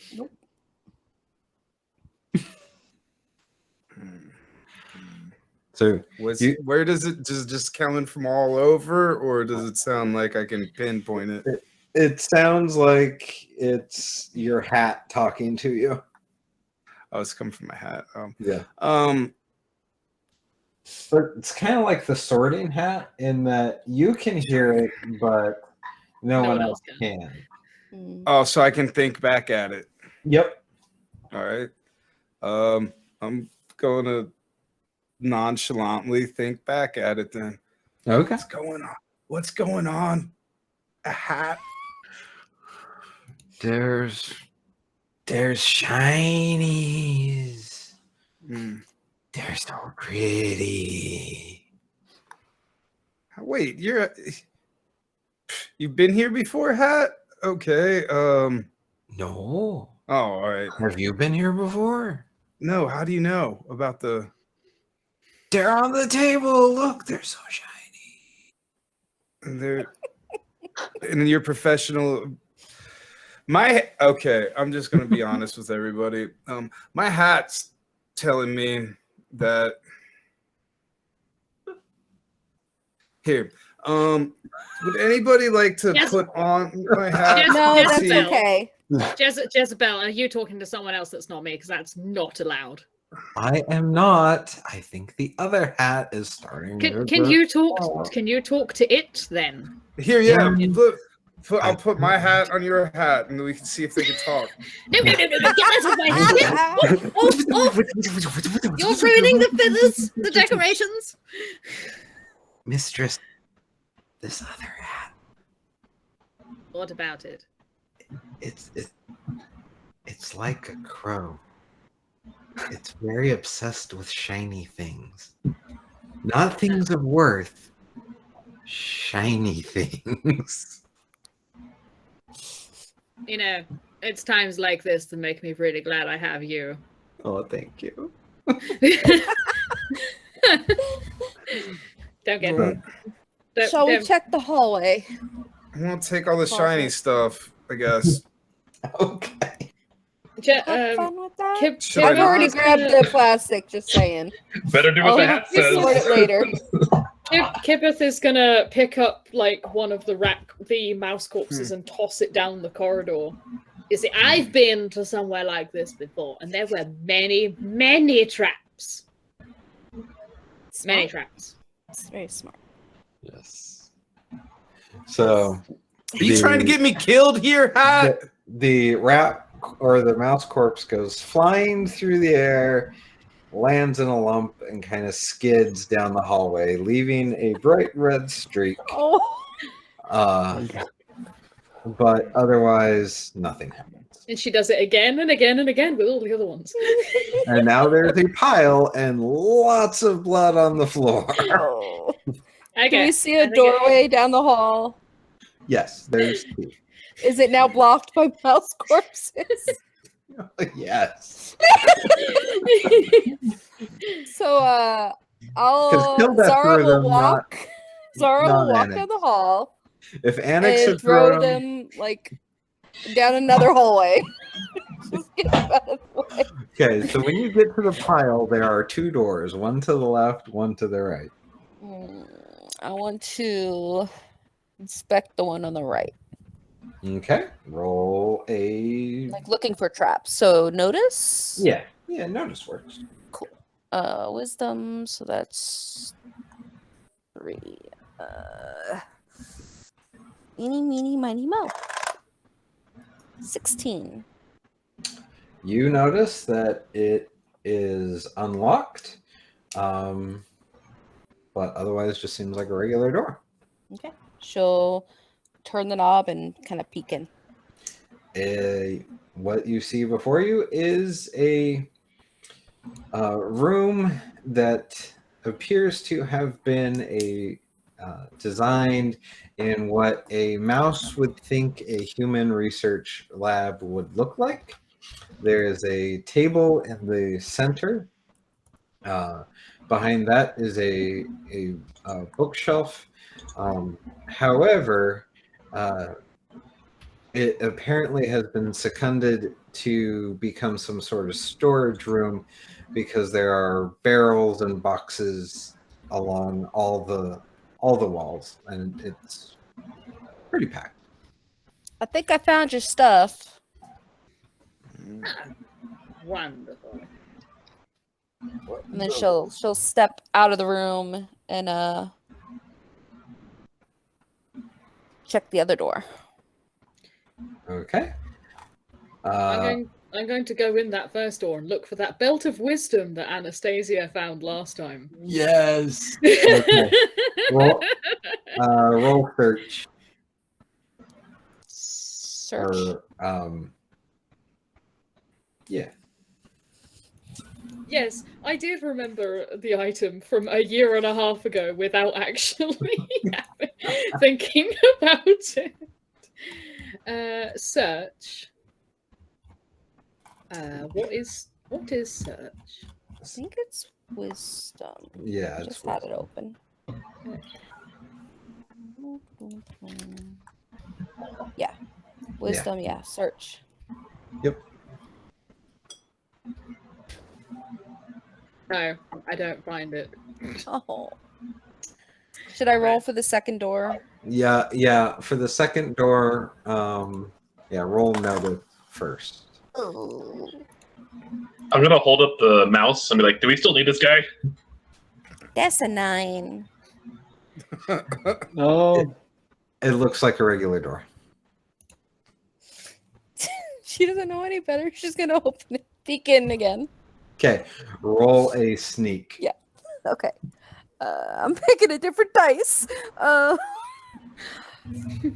So Where does it just coming from all over, or does it sound like I can pinpoint it? it sounds like it's your hat talking to you. Oh, it's coming from my hat. Yeah. But it's kind of like the sorting hat in that you can hear it, but no one else can. Oh, so I can think back at it. Yep. All right. I'm going to nonchalantly think back at it then. Okay. What's going on? What's going on? A hat. There's shinies. They're so pretty. Wait, you've been here before, hat? Okay. No. Oh, all right. Have you been here before? No. How do you know about the? They're on the table. Look, they're so shiny. And you're professional. Okay, I'm just gonna be honest with everybody. My hat's telling me that here. Would anybody like to put on my hat? No, that's okay. Jezebel, are you talking to someone else that's not me? Because that's not allowed. I am not. I think the other hat is starting. Can you talk? Can you talk to it then? Here, yeah. I'll put my hat on your hat, and we can see if they can talk. No! Get out of my hat! You're ruining the feathers, the decorations. Mistress, this other hat. What about it? It's like a crow. It's very obsessed with shiny things. Not things of worth. Shiny things. You know, it's times like this that make me really glad I have you. Oh, thank you. Don't get Shall we check the hallway? I won't take all the shiny stuff, I guess. Okay. Have fun with that. Should I've I already not? grabbed the plastic, just saying. Better do what the hat says. Sort it later. Kibbeth is gonna pick up like one of the mouse corpses and toss it down the corridor. You see, I've been to somewhere like this before, and there were many, many traps. Many traps. It's very smart. Yes. So, Are you trying to get me killed here, hat? The rat or the mouse corpse goes flying through the air, lands in a lump, and kind of skids down the hallway, leaving a bright red streak. Oh. But otherwise, nothing happens. And she does it again and again and again with all the other ones. And now there's a pile and lots of blood on the floor. Oh. Okay. Do we see a doorway down the hall? Yes, there's two. Is it now blocked by mouse corpses? Yes. So Zara will walk. Zara will walk down the hall. If Annex and had throw them like down another hallway. Just get them out of the way. Okay, so when you get to the pile, there are two doors, one to the left, one to the right. I want to inspect the one on the right. Okay, roll a... Like looking for traps. So notice? Yeah, notice works. Cool. Wisdom, so that's 3. Eeny, meeny, miny, mo. 16. You notice that it is unlocked, but but otherwise just seems like a regular door. Okay. She'll turn the knob and kind of peek in. What you see before you is a room that appears to have been designed in what a mouse would think a human research lab would look like. There is a table in the center. Behind that is a bookshelf. However, it apparently has been seconded to become some sort of storage room because there are barrels and boxes along all the walls, and it's pretty packed. I think I found your stuff. Wonderful. And then she'll step out of the room and check the other door. Okay. I'm going to go in that first door and look for that belt of wisdom that Anastasia found last time. Yes. Okay. Roll search. Search. Or, yeah. Yes, I did remember the item from a year and a half ago without actually thinking about it. Search. What is search? I think it's wisdom. Yeah, I it's just had it open. Yeah. Wisdom, yeah. Search. Yep. No, I don't find it. Oh. Should I roll for the second door? Yeah. For the second door, roll notice first. Oh. I'm gonna hold up the mouse and be like, "Do we still need this guy?" That's a 9. Oh, It looks like a regular door. She doesn't know any better. She's gonna open it, peek in again. Okay, roll a sneak. Yeah. Okay. I'm picking a different dice.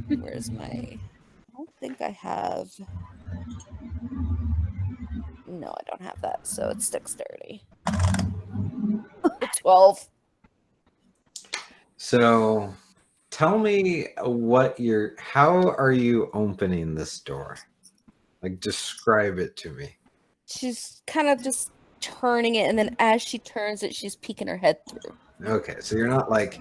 Where's my... I don't think I have... No, I don't have that, so it's dexterity. 12. So, tell me how are you opening this door? Like, describe it to me. She's kind of just turning it, and then as she turns it, she's peeking her head through. Okay, so you're not like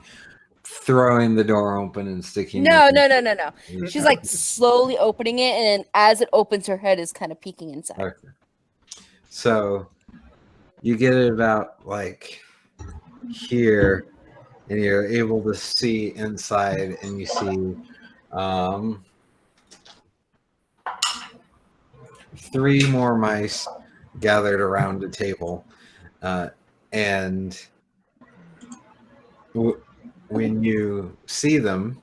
throwing the door open and sticking. No. your- She's like slowly opening it, and then as it opens, her head is kind of peeking inside. Okay. So you get it about like here, and you're able to see inside, and you see 3 more mice gathered around a table, and when you see them,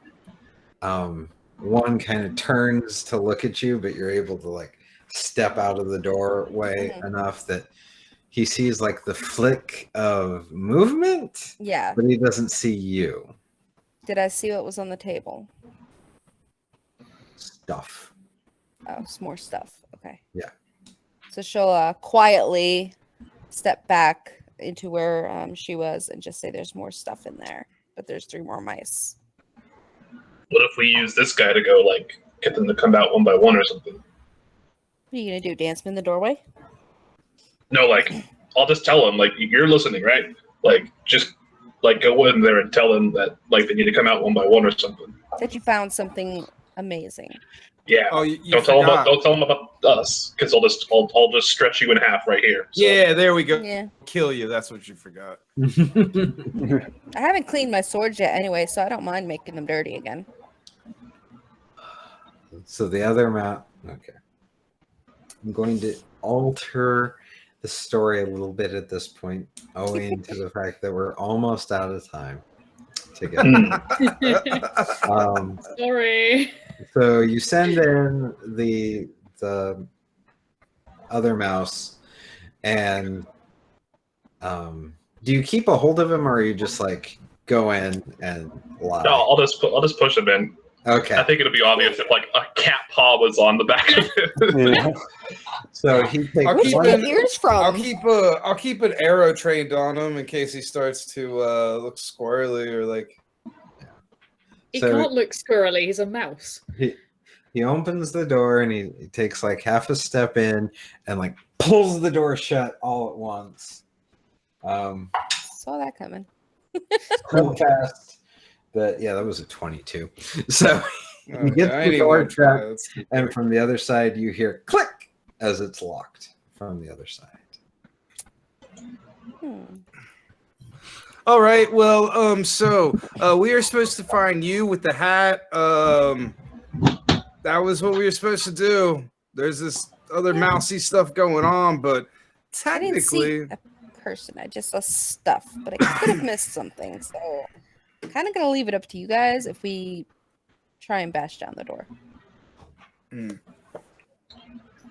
one kind of turns to look at you, but you're able to like step out of the doorway enough that he sees like the flick of movement, Yeah. but he doesn't see you. Did I see what was on the table? Stuff. Oh, it's more stuff. Okay. Yeah. So she'll quietly step back into where she was and just say there's more stuff in there, but there's 3 more mice. What if we use this guy to go like get them to come out one by one or something? What are you gonna do? Dance them in the doorway? No, like I'll just tell them like you're listening, right? Like just like go in there and tell them that like they need to come out one by one or something. That you found something amazing. Yeah. Oh, you Don't tell forgot. them about us, because I'll just stretch you in half right here. So. Yeah, there we go. Yeah. Kill you. That's what you forgot. I haven't cleaned my swords yet anyway, so I don't mind making them dirty again. So the other map. Okay. I'm going to alter the story a little bit at this point, owing to the fact that we're almost out of time together. Sorry. So you send in the other mouse, and do you keep a hold of him, or are you just like go in and lie. No, I'll just push him in. Okay. I think it'll be obvious if like a cat paw was on the back of it. Yeah. So he takes I'll Where'd keep you one. get it- ears from? I'll keep an arrow trained on him in case he starts to look squirrely or like. He So- can't look squirrely. He's a mouse. He opens the door and he takes like half a step in and like pulls the door shut all at once. Saw that coming. So fast that that was a 22. So Okay, gets I the ain't even door gonna try. shut, Let's keep and going. from the other side you hear click as it's locked from the other side. All right. Well, so we are supposed to find you with the hat. That was what we were supposed to do. There's this other mousy stuff going on, but I didn't see technically, a person. I just saw stuff, but I could have missed something. So I'm kind of gonna leave it up to you guys if we try and bash down the door. I mean,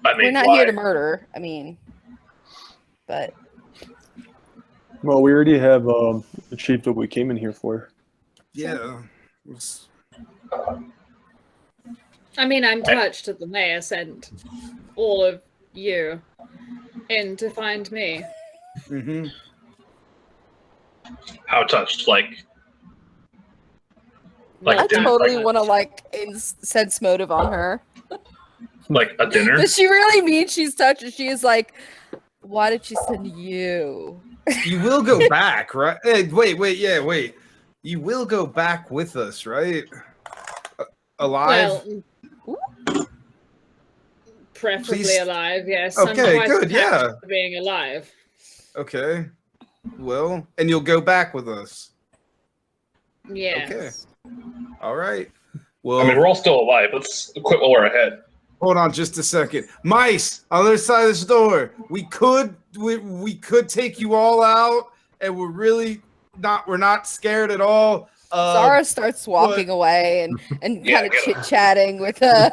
We're not here to murder. I mean, but Well, we already have achieved what we came in here for. yeah. It's- I mean, I'm touched that the mayor sent all of you in to find me. mhm. How touched? Like Well, I dinner, totally like- want to like sense motive on her. like a dinner? Does she really mean she's touched? Or she is like, why did she send you? You will go back, right? Hey, wait. You will go back with us, right? Alive? Well, preferably Please- alive, yes. Okay, I'm quite good, attached yeah. to being alive. Okay. Well, and you'll go back with us. Yes. All right. Well, I mean, we're all still alive. Let's quit while we're ahead. hold on just a second. Mice on the other side of this door. We could take you all out, and we're not scared at all. Zara starts walking away and Yeah, kind of get chit chatting with her.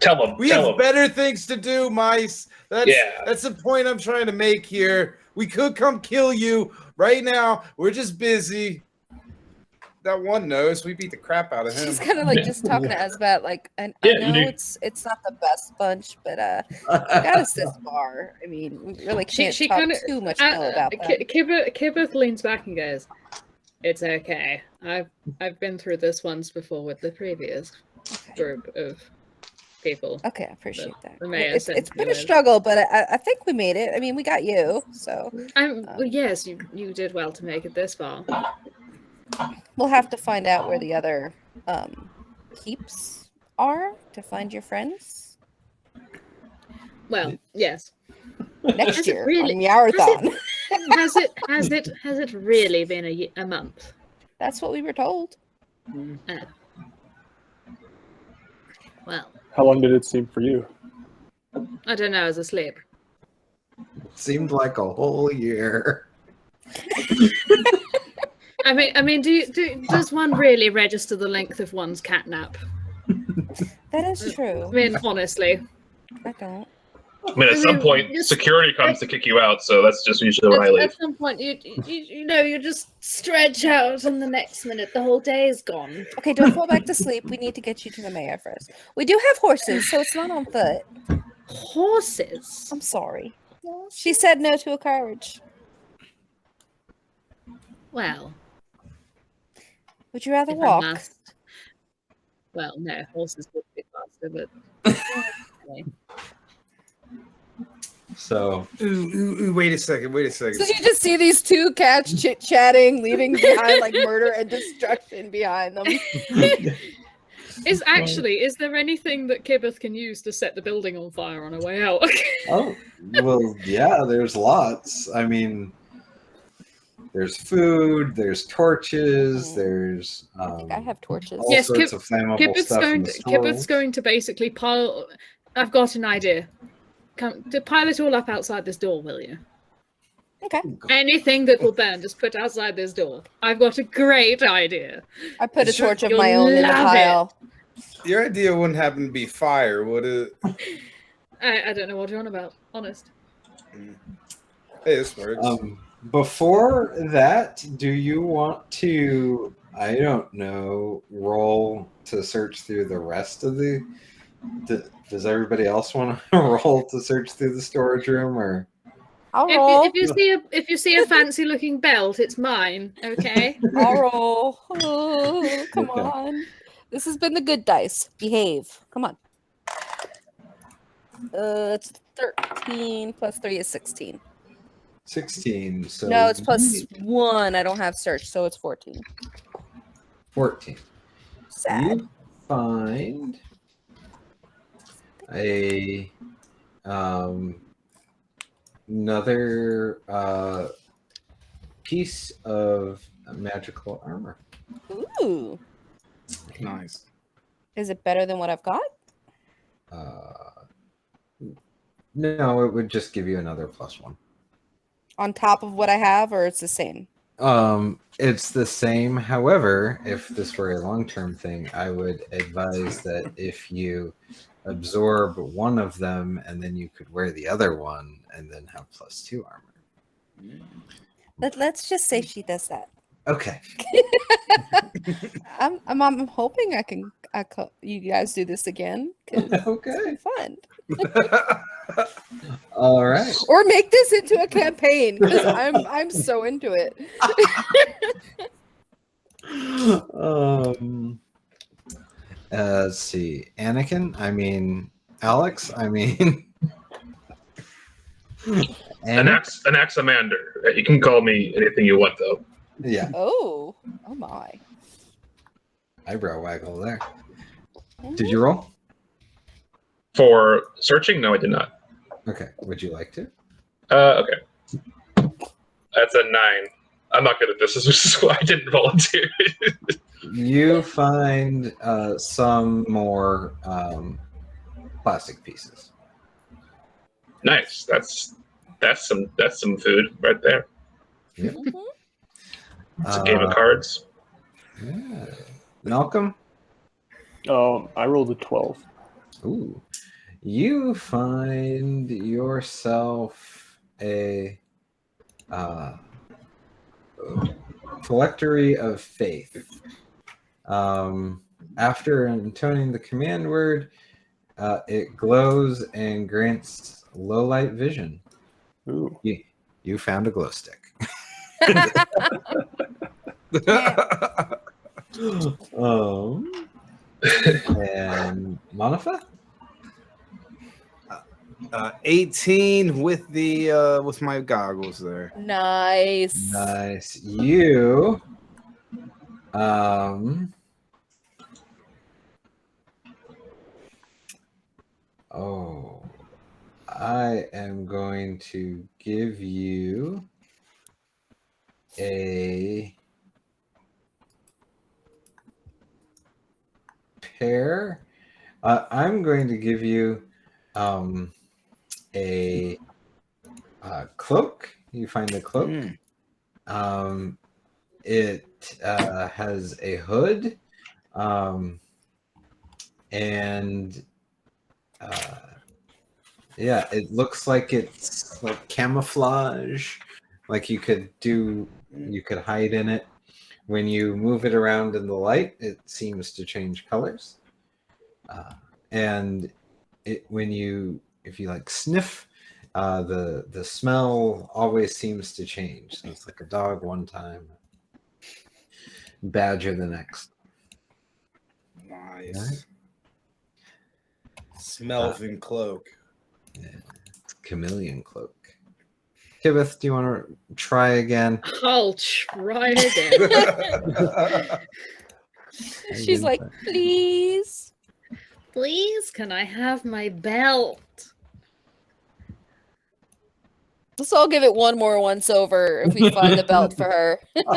Tell them. We have better things to do, mice. That's the point I'm trying to make here. We could come kill you right now. We're just busy. That one knows we beat the crap out of him. She's kind of like just talking to Asbat, like, and Yeah, I you know do. it's not the best bunch, but we got us this far. I mean, we really can't She talk kinda- too much ill about that. Kibith leans back and goes, "It's okay. I've been through this once before with the previous group of people." Okay, I appreciate that. the mayor It's sent been you a in. struggle, but I think we made it. I mean, we got you, so Well, yes, you did well to make it this far. we'll have to find out where the other keeps are to find your friends Well, yes. next Has it year really- on Meowrathon. Has it really been a month? That's what we were told. Oh. Well, How long did it seem for you? I don't know. I was asleep. Seemed like a whole year. I mean, does one really register the length of one's catnap? That is true. I mean, honestly, I don't. I mean, at some point, security comes to kick you out, so that's just usually when I leave. at some point, you just stretch out, and the next minute, the whole day is gone. Okay, don't fall back to sleep. We need to get you to the mayor first. We do have horses, so it's not on foot. Horses. I'm sorry. She said no to a carriage. Well, Would you rather if I walk? must. Well, no, horses would be faster, but So Ooh, wait a second. So you just see these two cats chit-chatting, leaving behind like murder and destruction behind them. is there anything that Kibith can use to set the building on fire on her way out? oh well, yeah. There's lots. I mean, there's food. There's torches. There's I think I have torches. all Yes, sorts of flammable Kibith's stuff in going the going to basically pile. I've got an idea. Come to pile it all up outside this door, will you? Okay. Anything that will burn, just put outside this door. I've got a great idea. I put a Sure, torch of you'll my own in the love pile. Your idea wouldn't happen to be fire, would it? I don't know what you're on about, honest. Hey, this works. Before that, do you want to, I don't know, roll to search through the rest of the... Does everybody else want to roll to search through the storage room, or... I'll roll. If you see a fancy looking belt, it's mine. Okay. I'll roll. Oh, come Okay. on. This has been the good dice. Behave. Come on. It's 13 plus 3 is 16. 16. So No, it's plus 1. I don't have search, so it's 14. 14. Sad. You find a another piece of magical armor. Ooh. Nice. Is it better than what I've got? No, it would just give you another +1. On top of what I have, or it's the same? It's the same. However, if this were a long-term thing, I would advise that if you absorb one of them and then you could wear the other one and then have +2 armor. Let's just say she does that. Okay. I'm hoping you guys do this again. 'Cause Okay. it's fun. All right. Or make this into a campaign, because I'm so into it. Let's see. Anakin, I mean Alex, I mean An Axamander. You can call me anything you want, though. Yeah, Oh my. eyebrow waggle there. Did you roll? For searching? No, I did not. Okay. Would you like to? Okay. That's a 9. I'm not good at this. This is why I didn't volunteer. You find some more plastic pieces. Nice. That's some food right there. Yep. It's a game of cards. Yeah. Malcolm? I rolled a 12. Ooh. You find yourself a phylactery of faith. After intoning the command word, it glows and grants low light vision. Ooh. You found a glow stick. And Monifa? 18 with the with my goggles there. Nice. Nice. You I am going to give you a pair. I'm going to give you a cloak. You find the cloak. It has a hood, and yeah, it looks like it's like camouflage. Like you could hide in it. When you move it around in the light, it seems to change colors. And if you like sniff, the smell always seems to change. So it's like a dog one time, badger the next. Nice. Right. Smelvin cloak. Yeah, it's chameleon cloak. Kibith, do you want to try again? I'll try again. She's like, please. Please, can I have my belt? Let's all give it one more once over if we find the belt for her. 20!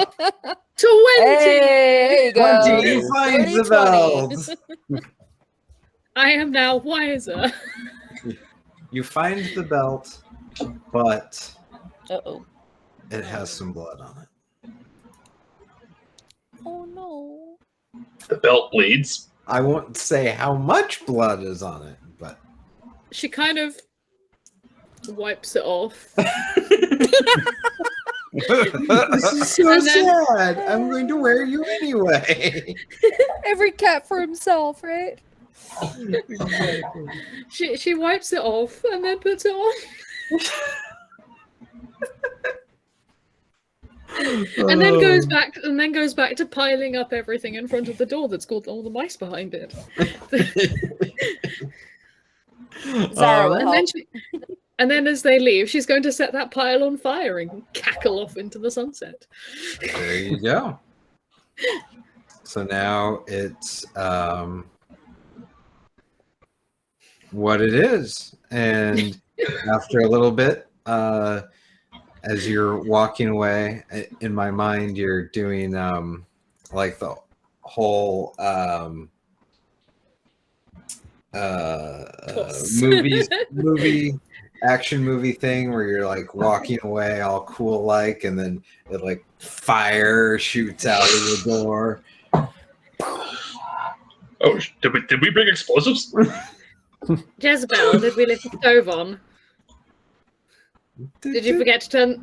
Hey, there you go. 20, you find the 20. belt. I am now wiser. You find the belt, but Uh-oh. it has some blood on it. Oh, no. The belt bleeds. I won't say how much blood is on it, but She kind of wipes it off. This is so And then- sad. I'm going to wear you anyway. Every cat for himself, right? She wipes it off and then puts it on. And then goes back to piling up everything in front of the door that's got all the mice behind it. Zara will And then help. and then as they leave, she's going to set that pile on fire and cackle off into the sunset. There you go. So now it's what it is. And after a little bit, as you're walking away, in my mind, you're doing like the whole action movie thing where you're like walking away all cool like, and then it like fire shoots out of the door. Oh, did we bring explosives? Jezebel, did we leave the stove on? Did you forget to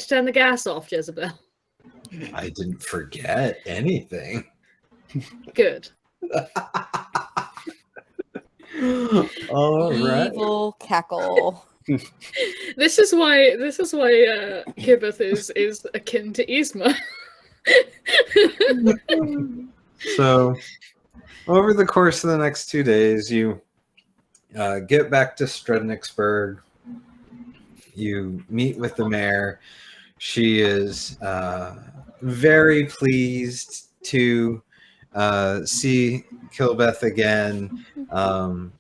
turn the gas off, Jezebel? I didn't forget anything. Good. All right. Evil cackle. This is why Gibbeth is akin to Yzma. So, over the course of the next 2 days, you get back to Strudnicksburg. You meet with the mayor. She is very pleased to see Kilbeth again.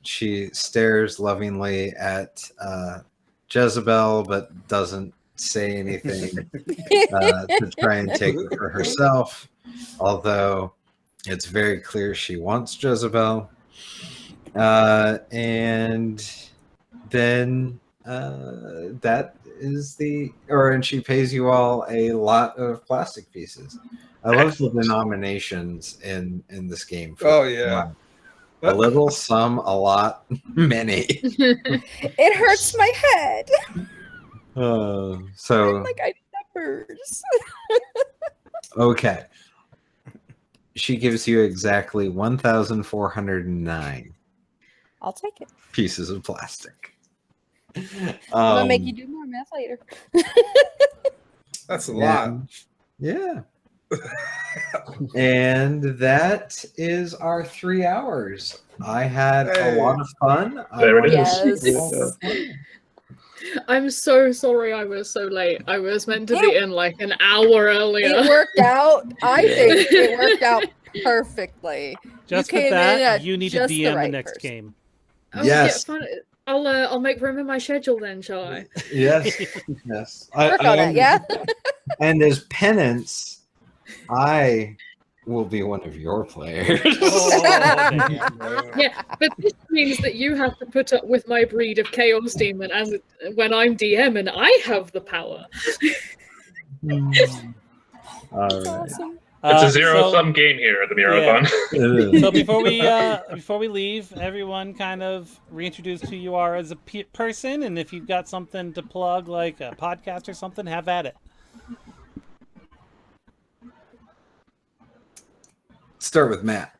She stares lovingly at Jezebel, but doesn't say anything to try and take it for herself, although it's very clear she wants Jezebel. And then that is and she pays you all a lot of plastic pieces. I love the denominations in this game. Oh yeah. A little, some, a lot, many. It hurts my head. So Like I need numbers. okay. She gives you exactly 1,409 I'll take it. pieces of plastic. I'm gonna make you do more math later. That's a lot. Yeah. And that is our 3 hours. I had a lot of fun. There it is. Yes. I'm so sorry I was so late. I was meant to be in like an hour earlier. It worked out. I think it worked out perfectly. Just came with in that, at you need to just the DM the right next person. game. Oh, Yes. Yeah, fine. I'll make room in my schedule then, shall I? Yes. Yes. Work on it, yeah? And as penance, I will be one of your players. Oh, damn. Yeah, but this means that you have to put up with my breed of chaos demon as when I'm DM and I have the power. All That's right. awesome. It's a So- zero-sum game here at the Meowrathon. It is. So before we leave, everyone kind of reintroduce who you are as a person, and if you've got something to plug, like a podcast or something, have at it. Start with Matt.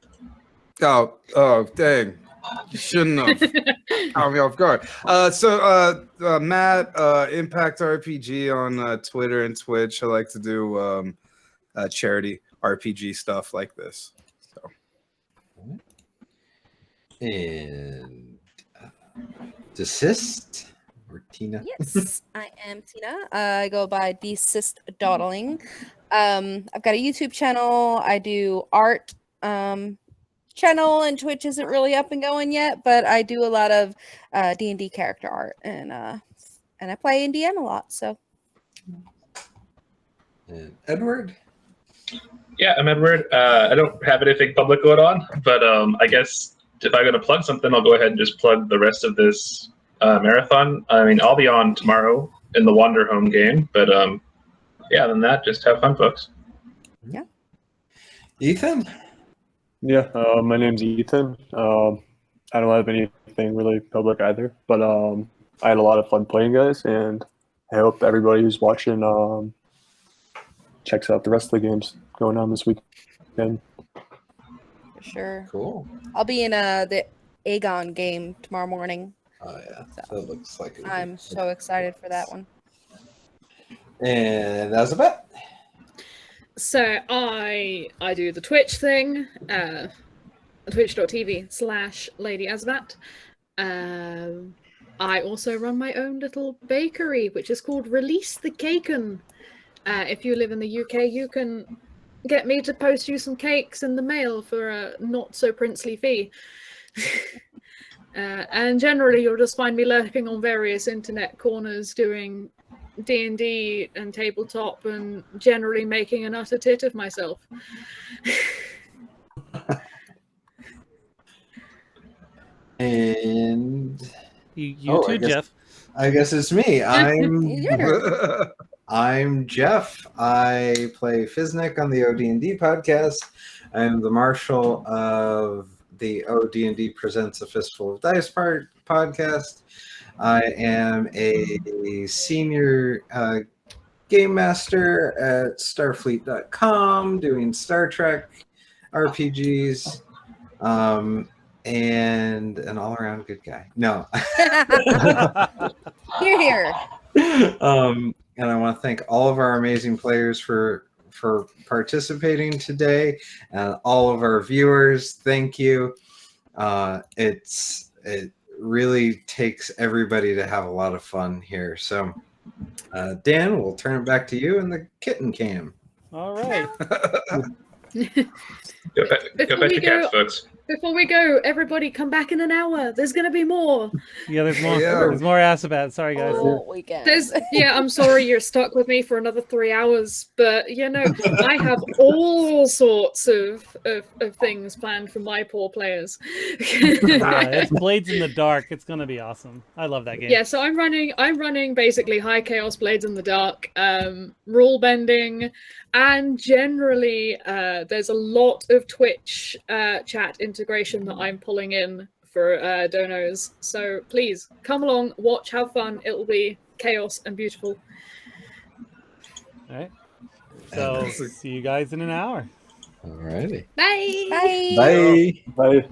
Oh, dang. You shouldn't have caught me off guard. So Matt, Impact RPG on Twitter and Twitch. I like to do charity RPG stuff like this. So. And Desist or Tina? Yes, I am Tina. I go by Desist Dawdling. I've got a YouTube channel. I do art. Channel and Twitch isn't really up and going yet, but I do a lot of D&D character art, and I play in DM a lot. So And Edward? Yeah, I'm Edward. I don't have anything public going on, but I guess if I'm going to plug something, I'll go ahead and just plug the rest of this marathon. I mean, I'll be on tomorrow in the Wander Home game, but yeah, other than that, just have fun, folks. Ethan? Yeah, my name's Ethan. I don't have anything really public either, but I had a lot of fun playing, guys, and I hope everybody who's watching checks out the rest of the games going on this weekend. For sure. Cool. I'll be in the Aegon game tomorrow morning. Oh yeah, So, that looks like it would I'm be so excited for that one. And that's a bet. So I do the Twitch thing, twitch.tv/Lady Azvat. I also run my own little bakery, which is called Release the Caken. If you live in the UK, you can get me to post you some cakes in the mail for a not so princely fee. And generally, you'll just find me lurking on various internet corners doing D&D and tabletop and generally making an utter tit of myself. And You too, Geoff. I guess it's me. Yeah. I'm Geoff. I play Fiznik on the OD&D podcast. I'm the marshal of the OD&D Presents a Fistful of Dice podcast. I am a senior game master at Starfleet.com doing Star Trek RPGs. And an all-around good guy. No. Here. And I want to thank all of our amazing players for participating today, and all of our viewers. Thank you. It really takes everybody to have a lot of fun here. So, Dan, we'll turn it back to you in the kitten cam. All right. Go back to cats, folks. Before we go, everybody come back in an hour. There's going to be more. Yeah, there's more. Yeah. There's more Asabat. Sorry, guys. Oh, weekend. I'm sorry you're stuck with me for another 3 hours, but I have all sorts of things planned for my poor players. Yeah, it's Blades in the Dark. It's gonna be awesome. I love that game. Yeah, so I'm running basically High Chaos Blades in the Dark, rule bending, and generally there's a lot of Twitch chat integration that I'm pulling in for donos. So please come along, watch, have fun. It'll be chaos and beautiful. All right. So see you guys in an hour. Alrighty. Bye. Bye. Bye. Bye.